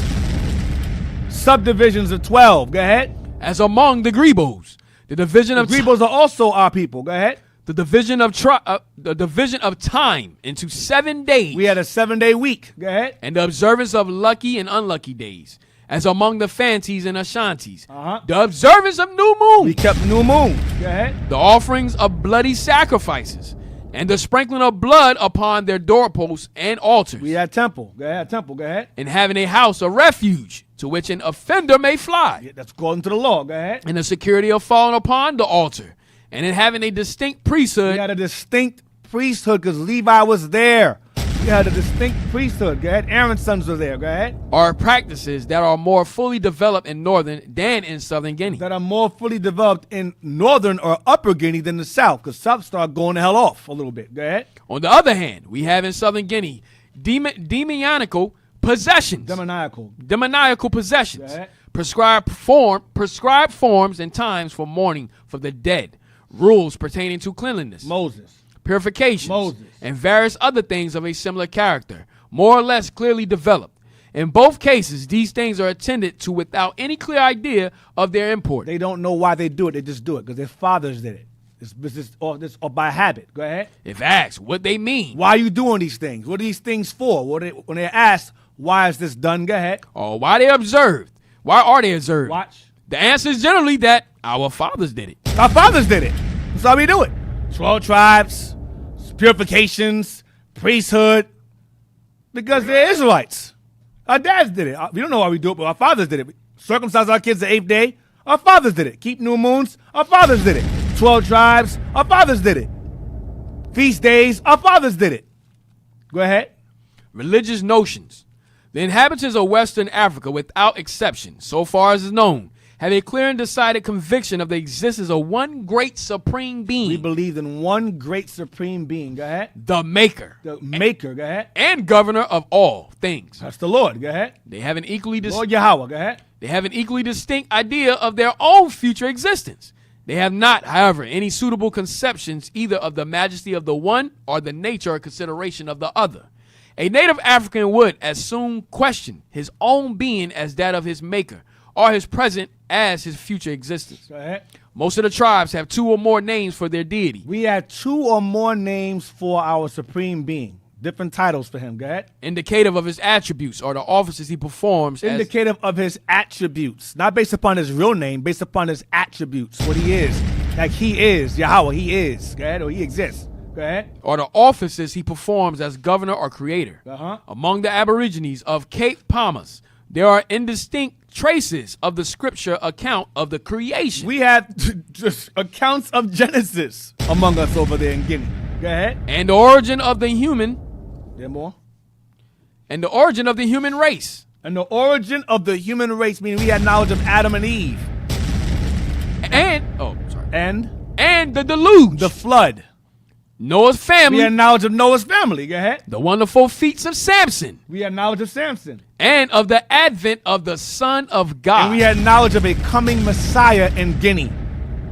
[SPEAKER 2] Subdivisions of 12. Go ahead.
[SPEAKER 4] As among the Grebos, the division of
[SPEAKER 2] Grebos are also our people. Go ahead.
[SPEAKER 4] The division of time into 7 days.
[SPEAKER 2] We had a 7-day week. Go ahead.
[SPEAKER 4] And the observance of lucky and unlucky days, as among the Fantis and Ashantis. The observance of new moon.
[SPEAKER 2] We kept new moon. Go ahead.
[SPEAKER 4] The offerings of bloody sacrifices, and the sprinkling of blood upon their doorposts and altars.
[SPEAKER 2] We had temple. Go ahead. Temple. Go ahead.
[SPEAKER 4] And having a house of refuge to which an offender may fly.
[SPEAKER 2] Yeah, that's according to the law. Go ahead.
[SPEAKER 4] And the security of falling upon the altar. And in having a distinct priesthood.
[SPEAKER 2] We had a distinct priesthood because Levi was there. We had a distinct priesthood. Go ahead. Aaron's sons were there. Go ahead.
[SPEAKER 4] Are practices that are more fully developed in northern than in southern Guinea.
[SPEAKER 2] That are more fully developed in northern or upper Guinea than the south, because south started going the hell off a little bit. Go ahead.
[SPEAKER 4] On the other hand, we have in southern Guinea demoniacal possessions. Demoniacal possessions.
[SPEAKER 2] Go ahead.
[SPEAKER 4] Prescribed forms and times for mourning for the dead. Rules pertaining to cleanliness, purifications, and various other things of a similar character, more or less clearly developed. In both cases, these things are attended to without any clear idea of their import.
[SPEAKER 2] They don't know why they do it. They just do it because their fathers did it. It's or by habit. Go ahead.
[SPEAKER 4] If asked what they mean.
[SPEAKER 2] Why are you doing these things? What are these things for? When they're asked, why is this done? Go ahead.
[SPEAKER 4] Or why they observed. Why are they observed?
[SPEAKER 2] Watch.
[SPEAKER 4] The answer is generally that our fathers did it.
[SPEAKER 2] Our fathers did it. That's how we do it. 12 tribes, purifications, priesthood, because they're Israelites. Our dads did it. We don't know why we do it, but our fathers did it. Circumcise our kids the 8th day. Our fathers did it. Keep new moons. Our fathers did it. 12 tribes. Our fathers did it. Feast days. Our fathers did it. Go ahead.
[SPEAKER 4] Religious notions. The inhabitants of Western Africa, without exception, so far as is known, have a clear and decided conviction of the existence of one great supreme being.
[SPEAKER 2] We believe in one great supreme being. Go ahead.
[SPEAKER 4] The Maker.
[SPEAKER 2] The Maker. Go ahead.
[SPEAKER 4] And Governor of all things.
[SPEAKER 2] That's the Lord. Go ahead.
[SPEAKER 4] They have an equally
[SPEAKER 2] Lord Yahweh. Go ahead.
[SPEAKER 4] They have an equally distinct idea of their own future existence. They have not, however, any suitable conceptions either of the majesty of the one or the nature or consideration of the other. A native African would as soon question his own being as that of his maker, or his present as his future existence.
[SPEAKER 2] Go ahead.
[SPEAKER 4] Most of the tribes have 2 or more names for their deity.
[SPEAKER 2] We have 2 or more names for our supreme being. Different titles for him. Go ahead.
[SPEAKER 4] Indicative of his attributes or the offices he performs.
[SPEAKER 2] Indicative of his attributes. Not based upon his real name, based upon his attributes. What he is. Like he is. Yahweh, he is. Go ahead. Or he exists. Go ahead.
[SPEAKER 4] Or the offices he performs as governor or creator.
[SPEAKER 2] Uh-huh.
[SPEAKER 4] Among the Aborigines of Cape Palmas, there are indistinct traces of the scripture account of the creation.
[SPEAKER 2] We have just accounts of Genesis among us over there in Guinea. Go ahead.
[SPEAKER 4] And the origin of the human.
[SPEAKER 2] There more?
[SPEAKER 4] And the origin of the human race.
[SPEAKER 2] And the origin of the human race, meaning we had knowledge of Adam and Eve.
[SPEAKER 4] And,
[SPEAKER 2] And
[SPEAKER 4] the deluge.
[SPEAKER 2] The flood.
[SPEAKER 4] Noah's family.
[SPEAKER 2] We had knowledge of Noah's family. Go ahead.
[SPEAKER 4] The wonderful feats of Samson.
[SPEAKER 2] We had knowledge of Samson.
[SPEAKER 4] And of the advent of the Son of God.
[SPEAKER 2] And we had knowledge of a coming Messiah in Guinea.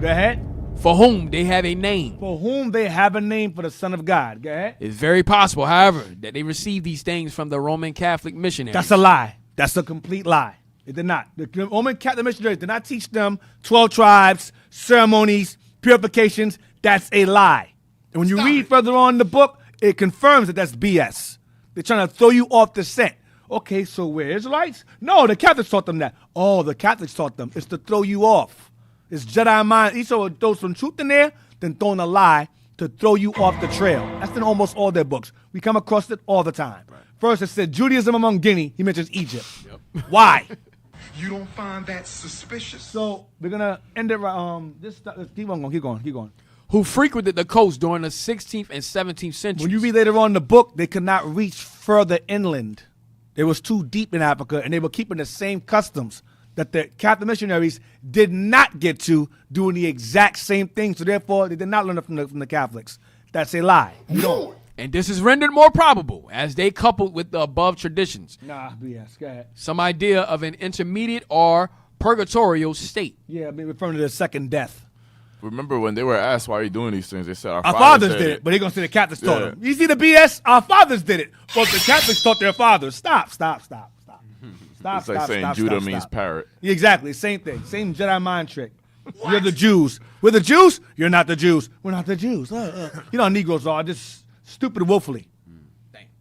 [SPEAKER 2] Go ahead.
[SPEAKER 4] For whom they have a name.
[SPEAKER 2] For whom they have a name for the Son of God. Go ahead.
[SPEAKER 4] It's very possible, however, that they received these things from the Roman Catholic missionaries.
[SPEAKER 2] That's a lie. That's a complete lie. It did not. The Roman Catholic missionaries did not teach them 12 tribes, ceremonies, purifications. That's a lie. And when you read further on in the book, it confirms that that's BS. They're trying to throw you off the scent. Okay, so we're Israelites? No, the Catholics taught them that. Oh, the Catholics taught them. It's to throw you off. It's Jedi mind. Each will throw some truth in there, then throw in a lie to throw you off the trail. That's in almost all their books. We come across it all the time. Right. First, it said Judaism among Guinea. He mentions Egypt. Yep. Why?
[SPEAKER 12] You don't find that suspicious?
[SPEAKER 2] So we're gonna end it. Keep going.
[SPEAKER 4] Who frequented the coast during the 16th and 17th centuries.
[SPEAKER 2] When you read later on in the book, they could not reach further inland. It was too deep in Africa, and they were keeping the same customs that the Catholic missionaries did not get to, doing the exact same thing. So therefore, they did not learn it from the Catholics. That's a lie. You don't.
[SPEAKER 4] And this is rendered more probable as they coupled with the above traditions.
[SPEAKER 2] Nah, BS. Go ahead.
[SPEAKER 4] Some idea of an intermediate or purgatorial state.
[SPEAKER 2] Yeah, I mean, referring to the second death.
[SPEAKER 3] Remember when they were asked why are you doing these things? They said our
[SPEAKER 2] fathers did it, but they're gonna say the Catholics taught them. You see the BS? Our fathers did it, but the Catholics taught their fathers. Stop.
[SPEAKER 3] It's like saying Judah means parrot.
[SPEAKER 2] Yeah, exactly, same thing. Same Jedi mind trick. You're the Jews. We're the Jews? You're not the Jews. We're not the Jews. You know how Negroes are, just stupid willfully.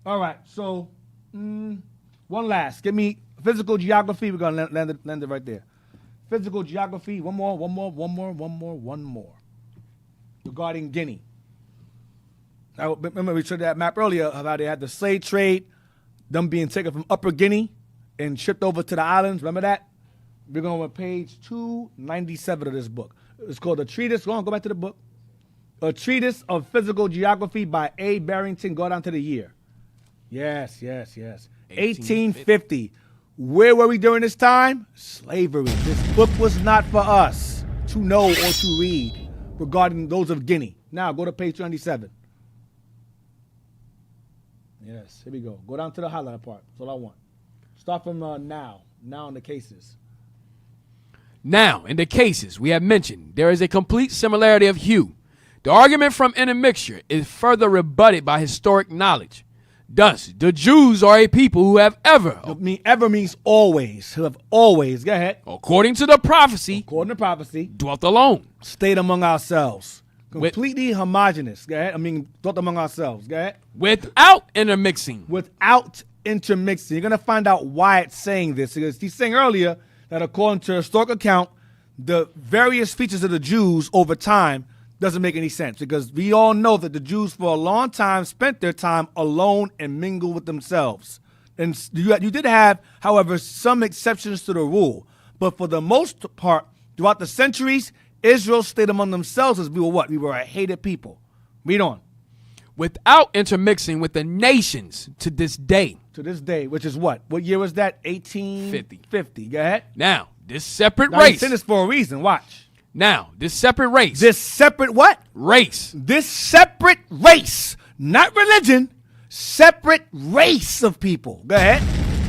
[SPEAKER 2] All right, so one last. Give me physical geography. We're going to land it right there. Physical geography. One more. Regarding Guinea. Now, remember we showed that map earlier of how they had the slave trade, them being taken from Upper Guinea and shipped over to the islands. Remember that? We're going to page 297 of this book. It's called A Treatise. Go back to the book. A Treatise of Physical Geography by A. Barrington. Go down to the year. Yes. 1850. Where were we during this time? Slavery. This book was not for us to know or to read regarding those of Guinea. Now, go to page 297. Yes, here we go. Go down to the highlight part. That's all I want. Start from now. Now in the cases.
[SPEAKER 4] Now, in the cases we have mentioned, there is a complete similarity of hue. The argument from intermixture is further rebutted by historic knowledge. Thus, the Jews are a people who have ever.
[SPEAKER 2] Ever means always. Who have always. Go ahead.
[SPEAKER 4] According to the prophecy.
[SPEAKER 2] Dwelt
[SPEAKER 4] alone.
[SPEAKER 2] Stayed among ourselves. Completely homogenous. Go ahead. Dwelt among ourselves. Go ahead.
[SPEAKER 4] Without intermixing.
[SPEAKER 2] Without intermixing. You're going to find out why it's saying this. Because he's saying earlier that according to historic account, the various features of the Jews over time doesn't make any sense, because we all know that the Jews for a long time spent their time alone and mingled with themselves. And you did have, however, some exceptions to the rule. But for the most part, throughout the centuries, Israel stayed among themselves as we were what? We were a hated people. Read on.
[SPEAKER 4] Without intermixing with the nations to this day.
[SPEAKER 2] To this day, which is what? What year was that? 1850. Go ahead.
[SPEAKER 4] Now, this separate
[SPEAKER 2] now,
[SPEAKER 4] race.
[SPEAKER 2] I'm saying this for a reason. Watch.
[SPEAKER 4] Now, this separate race.
[SPEAKER 2] This separate what?
[SPEAKER 4] Race.
[SPEAKER 2] This separate race. Not religion. Separate race of people. Go ahead.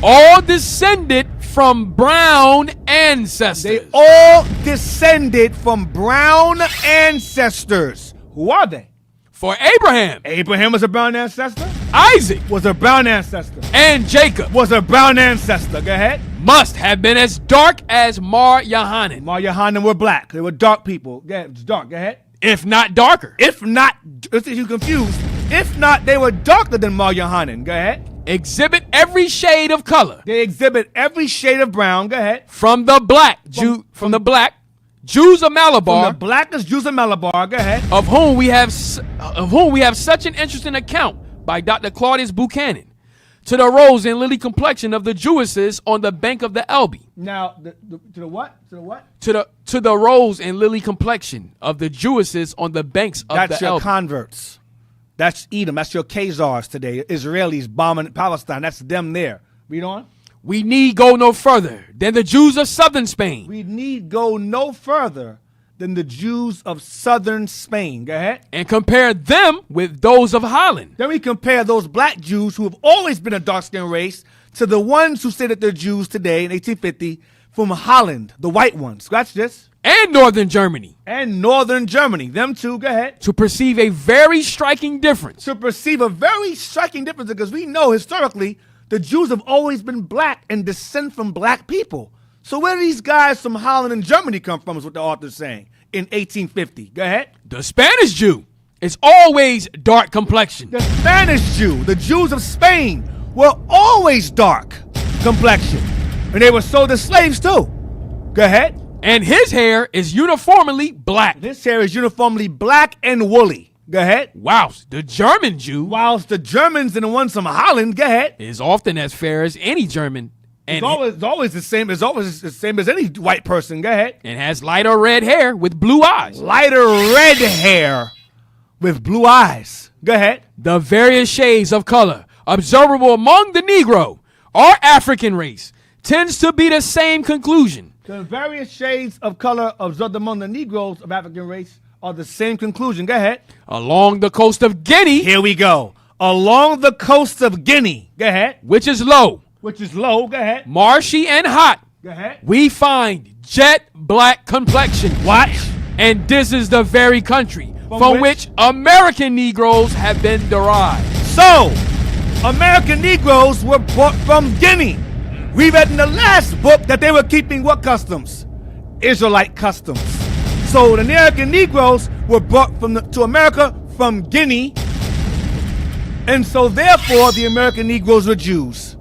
[SPEAKER 4] All descended from brown ancestors.
[SPEAKER 2] They all descended from brown ancestors. Who are they?
[SPEAKER 4] For Abraham.
[SPEAKER 2] Abraham was a brown ancestor.
[SPEAKER 4] Isaac
[SPEAKER 2] was a brown ancestor.
[SPEAKER 4] And Jacob
[SPEAKER 2] was a brown ancestor. Go ahead.
[SPEAKER 4] Must have been as dark as Mar Yohanan.
[SPEAKER 2] Mar Yohanan were black. They were dark people. Go ahead. It's dark. Go ahead.
[SPEAKER 4] If not darker.
[SPEAKER 2] If not, you're confused. If not, they were darker than Mar Yohanan. Go ahead.
[SPEAKER 4] Exhibit every shade of color.
[SPEAKER 2] They exhibit every shade of brown. Go ahead.
[SPEAKER 4] From the black from the black Jews of Malabar.
[SPEAKER 2] From the blackest Jews of Malabar. Go ahead.
[SPEAKER 4] Of whom we have such an interesting account by Dr. Claudius Buchanan. To the rose and lily complexion of the Jewesses on the bank of the Elbe.
[SPEAKER 2] Now, to the what? To the what?
[SPEAKER 4] To the rose and lily complexion of the Jewesses on the banks of the Elbe.
[SPEAKER 2] That's your converts. That's Edom. That's your Khazars today. Israelis bombing Palestine. That's them there. Read on.
[SPEAKER 4] We need go no further than the Jews of southern Spain.
[SPEAKER 2] We need go no further than the Jews of southern Spain. Go ahead.
[SPEAKER 4] And compare them with those of Holland.
[SPEAKER 2] Then we compare those black Jews who have always been a dark-skinned race to the ones who say that they're Jews today in 1850 from Holland, the white ones. Scratch this.
[SPEAKER 4] And northern Germany.
[SPEAKER 2] And northern Germany. Them two, go ahead.
[SPEAKER 4] To perceive a very striking difference.
[SPEAKER 2] To perceive a very striking difference, because we know historically the Jews have always been black and descend from black people. So where do these guys from Holland and Germany come from is what the author's saying in 1850. Go ahead.
[SPEAKER 4] The Spanish Jew is always dark complexion.
[SPEAKER 2] The Spanish Jew, the Jews of Spain, were always dark complexion. And they were sold as slaves too. Go ahead.
[SPEAKER 4] And his hair is uniformly black.
[SPEAKER 2] His hair is uniformly black and woolly. Go ahead.
[SPEAKER 4] Whilst the German Jew.
[SPEAKER 2] Whilst the Germans and the ones from Holland, go ahead.
[SPEAKER 4] Is often as fair as any German. And
[SPEAKER 2] it's always the same. It's always the same as any white person. Go ahead.
[SPEAKER 4] And has lighter red hair with blue eyes.
[SPEAKER 2] Lighter red hair with blue eyes. Go ahead.
[SPEAKER 4] The various shades of color observable among the Negro or African race tends to be the same conclusion.
[SPEAKER 2] The various shades of color observed among the Negroes of African race are the same conclusion. Go ahead.
[SPEAKER 4] Along the coast of Guinea.
[SPEAKER 2] Here we go. Along the coast of Guinea. Go ahead.
[SPEAKER 4] Which is low.
[SPEAKER 2] Which is low. Go ahead.
[SPEAKER 4] Marshy and hot.
[SPEAKER 2] Go ahead.
[SPEAKER 4] We find jet black complexion.
[SPEAKER 2] Watch.
[SPEAKER 4] And this is the very country from which American Negroes have been derived.
[SPEAKER 2] So, American Negroes were brought from Guinea. We read in the last book that they were keeping what customs? Israelite customs. So the American Negroes were brought to America from Guinea. And so therefore the American Negroes were Jews.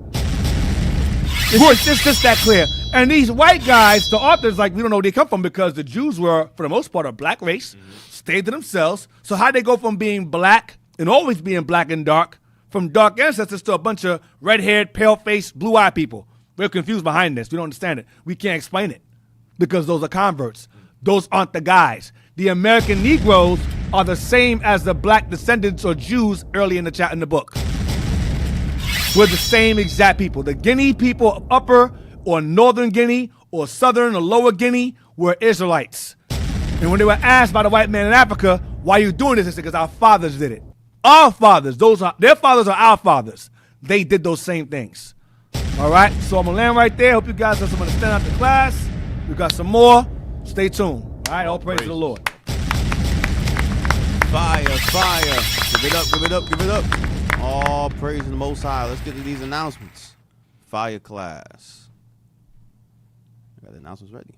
[SPEAKER 2] It's just that clear. And these white guys, the authors, we don't know where they come from, because the Jews were, for the most part, a black race, stayed to themselves. So how'd they go from being black and always being black and dark, from dark ancestors to a bunch of red-haired, pale-faced, blue-eyed people? We're confused behind this. We don't understand it. We can't explain it because those are converts. Those aren't the guys. The American Negroes are the same as the black descendants or Jews early in the book. We're the same exact people. The Guinea people of Upper or Northern Guinea or Southern or Lower Guinea were Israelites. And when they were asked by the white man in Africa, why are you doing this? They said, because our fathers did it. Our fathers, their fathers are our fathers. They did those same things. All right, so I'm going to land right there. Hope you guys have some understanding after class. We got some more. Stay tuned. All right, all praise to the Lord.
[SPEAKER 19] Fire, fire. Give it up, give it up, give it up. All praise to the Most High. Let's get to these announcements. Fire class. I got the announcements ready.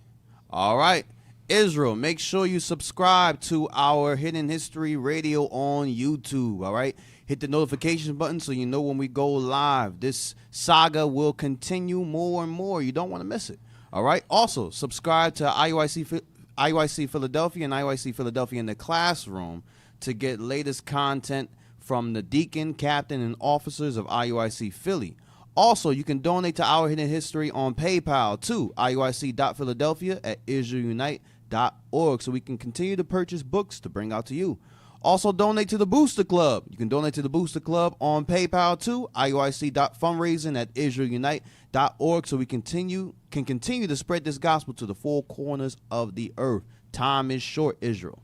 [SPEAKER 19] All right. Israel, make sure you subscribe to our Hidden History Radio on YouTube. All right. Hit the notification button so you know when we go live. This saga will continue more and more. You don't want to miss it. All right. Also, subscribe to IUIC Philadelphia and IUIC Philadelphia in the Classroom to get latest content from the deacon, captain, and officers of IUIC Philly. Also, you can donate to Our Hidden History on PayPal to IUIC.Philadelphia@IsraelUnite.org so we can continue to purchase books to bring out to you. Also, donate to the Booster Club. You can donate to the Booster Club on PayPal to IUIC.fundraising@IsraelUnite.org so we can continue to spread this gospel to the four corners of the earth. Time is short, Israel.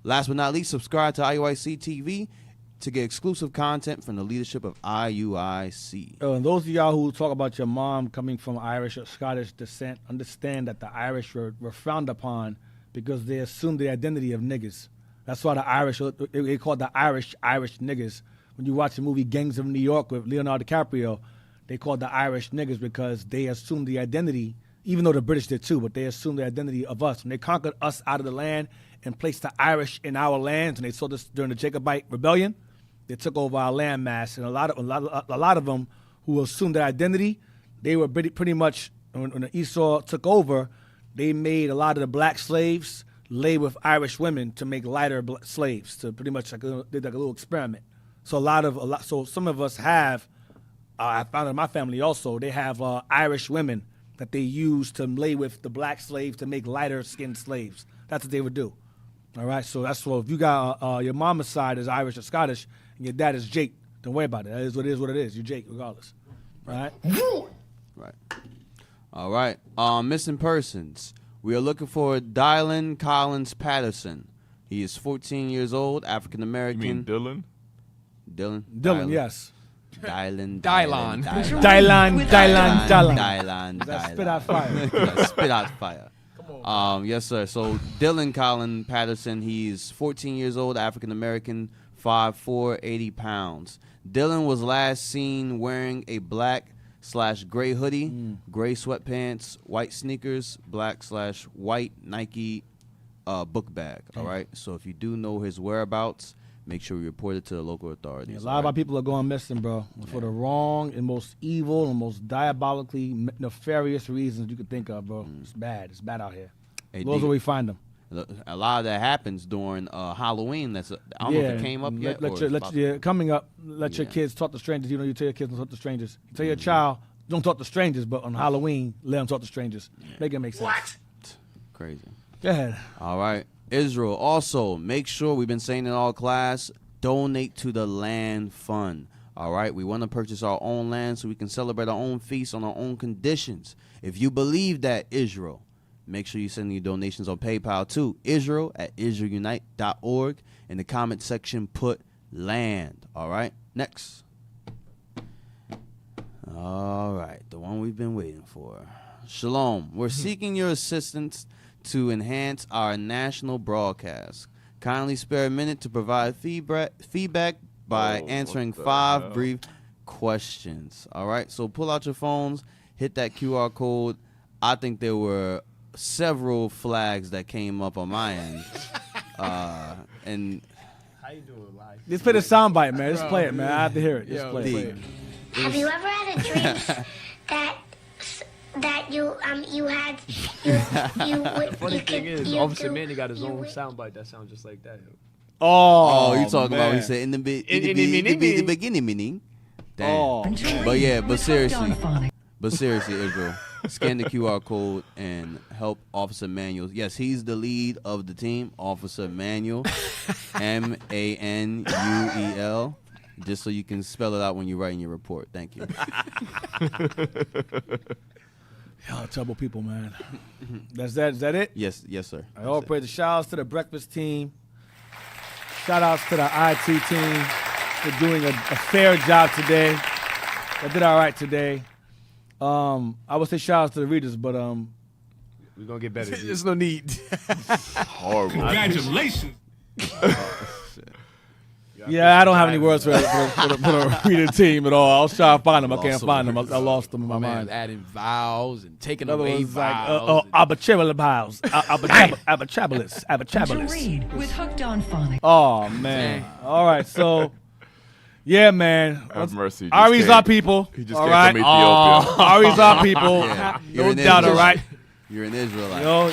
[SPEAKER 19] Last but not least, subscribe to IUIC TV to get exclusive content from the leadership of IUIC.
[SPEAKER 2] And those of y'all who talk about your mom coming from Irish or Scottish descent, understand that the Irish were frowned upon because they assumed the identity of niggas. That's why the Irish, they called the Irish niggas. When you watch the movie Gangs of New York with Leonardo DiCaprio, they called the Irish niggas because they assumed the identity, even though the British did too, but they assumed the identity of us. When they conquered us out of the land and placed the Irish in our lands, and they saw this during the Jacobite rebellion, they took over our landmass, and a lot of them who assumed their identity, they were pretty much, when Esau took over, they made a lot of the black slaves lay with Irish women to make lighter slaves, to pretty much did like a little experiment. So so some of us have, I found in my family also, they have Irish women that they use to lay with the black slaves to make lighter skinned slaves. That's what they would do. All right, so that's what, if you got your mama's side is Irish or Scottish, and your dad is Jake, don't worry about it. That is what it is. You're Jake regardless. All right?
[SPEAKER 19] Right. All right. Missing persons. We are looking for Dylan Collins Patterson. He is 14 years old, African American.
[SPEAKER 3] You mean Dylan?
[SPEAKER 2] Dylan, yes.
[SPEAKER 19] Dylan.
[SPEAKER 2] Spit out fire.
[SPEAKER 19] Spit out fire. Yes, sir. So Dylan Collins Patterson, he's 14 years old, African American, 5'4", 80 pounds. Dylan was last seen wearing a black/gray hoodie, gray sweatpants, white sneakers, black/white Nike book bag. All right. So if you do know his whereabouts, make sure you report it to the local authorities.
[SPEAKER 2] Yeah, a lot of our people are going missing, bro, for the wrong and most evil and most diabolically nefarious reasons you could think of, bro. It's bad. It's bad out here.
[SPEAKER 19] Hey,
[SPEAKER 2] Those are where we find them.
[SPEAKER 19] A lot of that happens during Halloween. I don't know if it came up yet.
[SPEAKER 2] Coming up, let your kids talk to strangers. You know, you tell your kids don't talk to strangers. You tell your child, don't talk to strangers, but on Halloween, let them talk to strangers. Make it make sense.
[SPEAKER 19] What? Crazy.
[SPEAKER 2] Go ahead.
[SPEAKER 19] All right. Israel, also, make sure, we've been saying in all class, donate to the land fund. All right? We want to purchase our own land so we can celebrate our own feast on our own conditions. If you believe that, Israel, make sure you send your donations on PayPal to Israel@IsraelUnite.org. In the comment section, put land. All right? Next. All right. The one we've been waiting for. Shalom. We're seeking your assistance to enhance our national broadcast. Kindly spare a minute to provide feedback by answering 5 brief questions. All right? So pull out your phones, hit that QR code. I think there were several flags that came up on my end. And
[SPEAKER 6] how you doing, live?
[SPEAKER 2] Just play the soundbite, man. Just play it, man. I have to hear it. Just play it.
[SPEAKER 20] Have you ever had a dream that you had
[SPEAKER 4] Funny thing is, Officer Manny got his own soundbite that sounds just like that.
[SPEAKER 19] Oh, you talking about? He said in the beginning, meaning. Damn. But seriously, Israel, scan the QR code and help Officer Manuel. Yes, he's the lead of the team, Officer Manuel, Manuel. Just so you can spell it out when you're writing your report. Thank you.
[SPEAKER 2] Y'all trouble people, man. Is that it?
[SPEAKER 19] Yes, sir.
[SPEAKER 2] I all praise the shout-outs to the breakfast team. Shout-outs to the IT team for doing a fair job today. They did all right today. I would say shout-outs to the readers, but
[SPEAKER 7] we're gonna get better.
[SPEAKER 4] There's no need.
[SPEAKER 3] Horrible.
[SPEAKER 12] Congratulations.
[SPEAKER 2] Yeah, I don't have any words for the reader team at all. I was trying to find them. I can't find them. I lost them in my mind.
[SPEAKER 4] Adding vowels and taking
[SPEAKER 2] Another
[SPEAKER 4] away
[SPEAKER 2] one's
[SPEAKER 4] vowels.
[SPEAKER 2] arbitrable vowels. Arbitrabilis.
[SPEAKER 21] Read with Hooked on Phonics.
[SPEAKER 2] Oh, man. All right, so, yeah, man.
[SPEAKER 3] Have mercy.
[SPEAKER 2] Ari's our people.
[SPEAKER 3] He just
[SPEAKER 2] all
[SPEAKER 3] came
[SPEAKER 2] right?
[SPEAKER 3] from Ethiopia.
[SPEAKER 2] Ari's our people.
[SPEAKER 19] Yeah.
[SPEAKER 2] No doubt, all right?
[SPEAKER 19] You're an Israelite.
[SPEAKER 2] You know,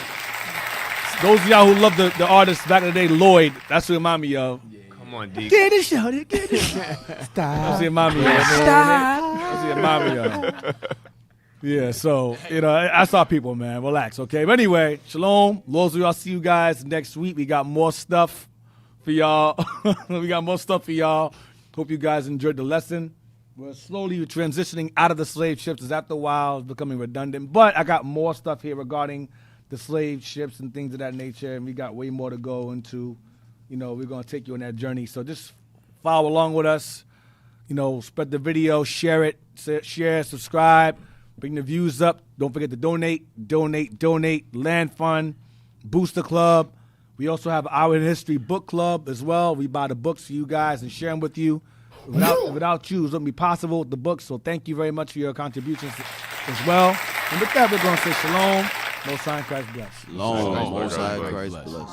[SPEAKER 2] those of y'all who love the artists back in the day, Lloyd, that's what remind me of.
[SPEAKER 7] Come on, D.
[SPEAKER 2] Get it, shorty, get it. Stop. That's what remind me of. That's what remind me of. Yeah, so, that's our people, man. Relax, okay? But anyway, shalom. Lord, I'll see you guys next week. We got more stuff for y'all. Hope you guys enjoyed the lesson. We're slowly transitioning out of the slave ships. After a while, it's becoming redundant. But I got more stuff here regarding the slave ships and things of that nature, and we got way more to go into. We're going to take you on that journey. So just follow along with us. Spread the video, share it, subscribe, bring the views up. Don't forget to donate. Land Fund, Booster Club. We also have our History Book Club as well. We buy the books for you guys and share them with you. Without you, it wouldn't be possible with the books. So thank you very much for your contributions as well. And with that, we're going to say shalom. Most High in Christ bless.
[SPEAKER 19] Shalom. Most High in Christ bless.